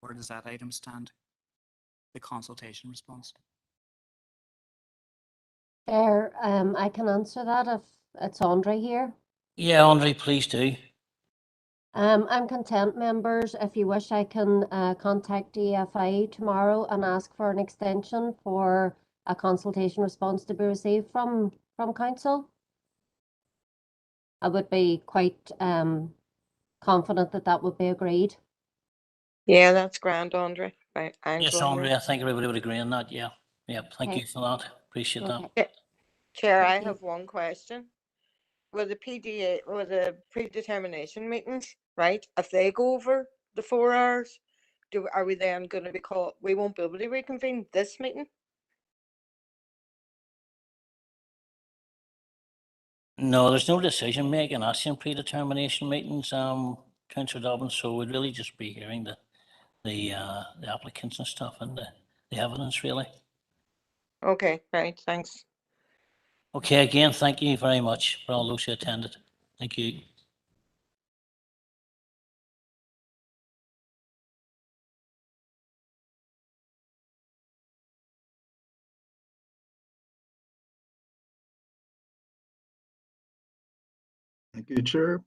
where does that item stand? The consultation response. Chair, I can answer that if it's Andre here. Yeah, Andre, please do. I'm content, members. If you wish, I can contact DFI tomorrow and ask for an extension for a consultation response to be received from council. I would be quite confident that that would be agreed. Yeah, that's grand, Andre. Right, Yes, Andre, I think everybody would agree on that. Yeah. Yeah. Thank Okay. you for that. Appreciate that. Yeah. Chair, I Thank you. have one question. With the predetermination meetings, right? If they go over the 4 hours, are we then going to be called? We won't be able to reconvene this meeting. No, there's no decision making us in predetermination meetings, Councillor Dobbins. So we'd really just be hearing the applicants and stuff and the evidence, really. Okay, right. Thanks. Okay, again, thank you very much for all those who attended. Thank you. Thank you, Chair.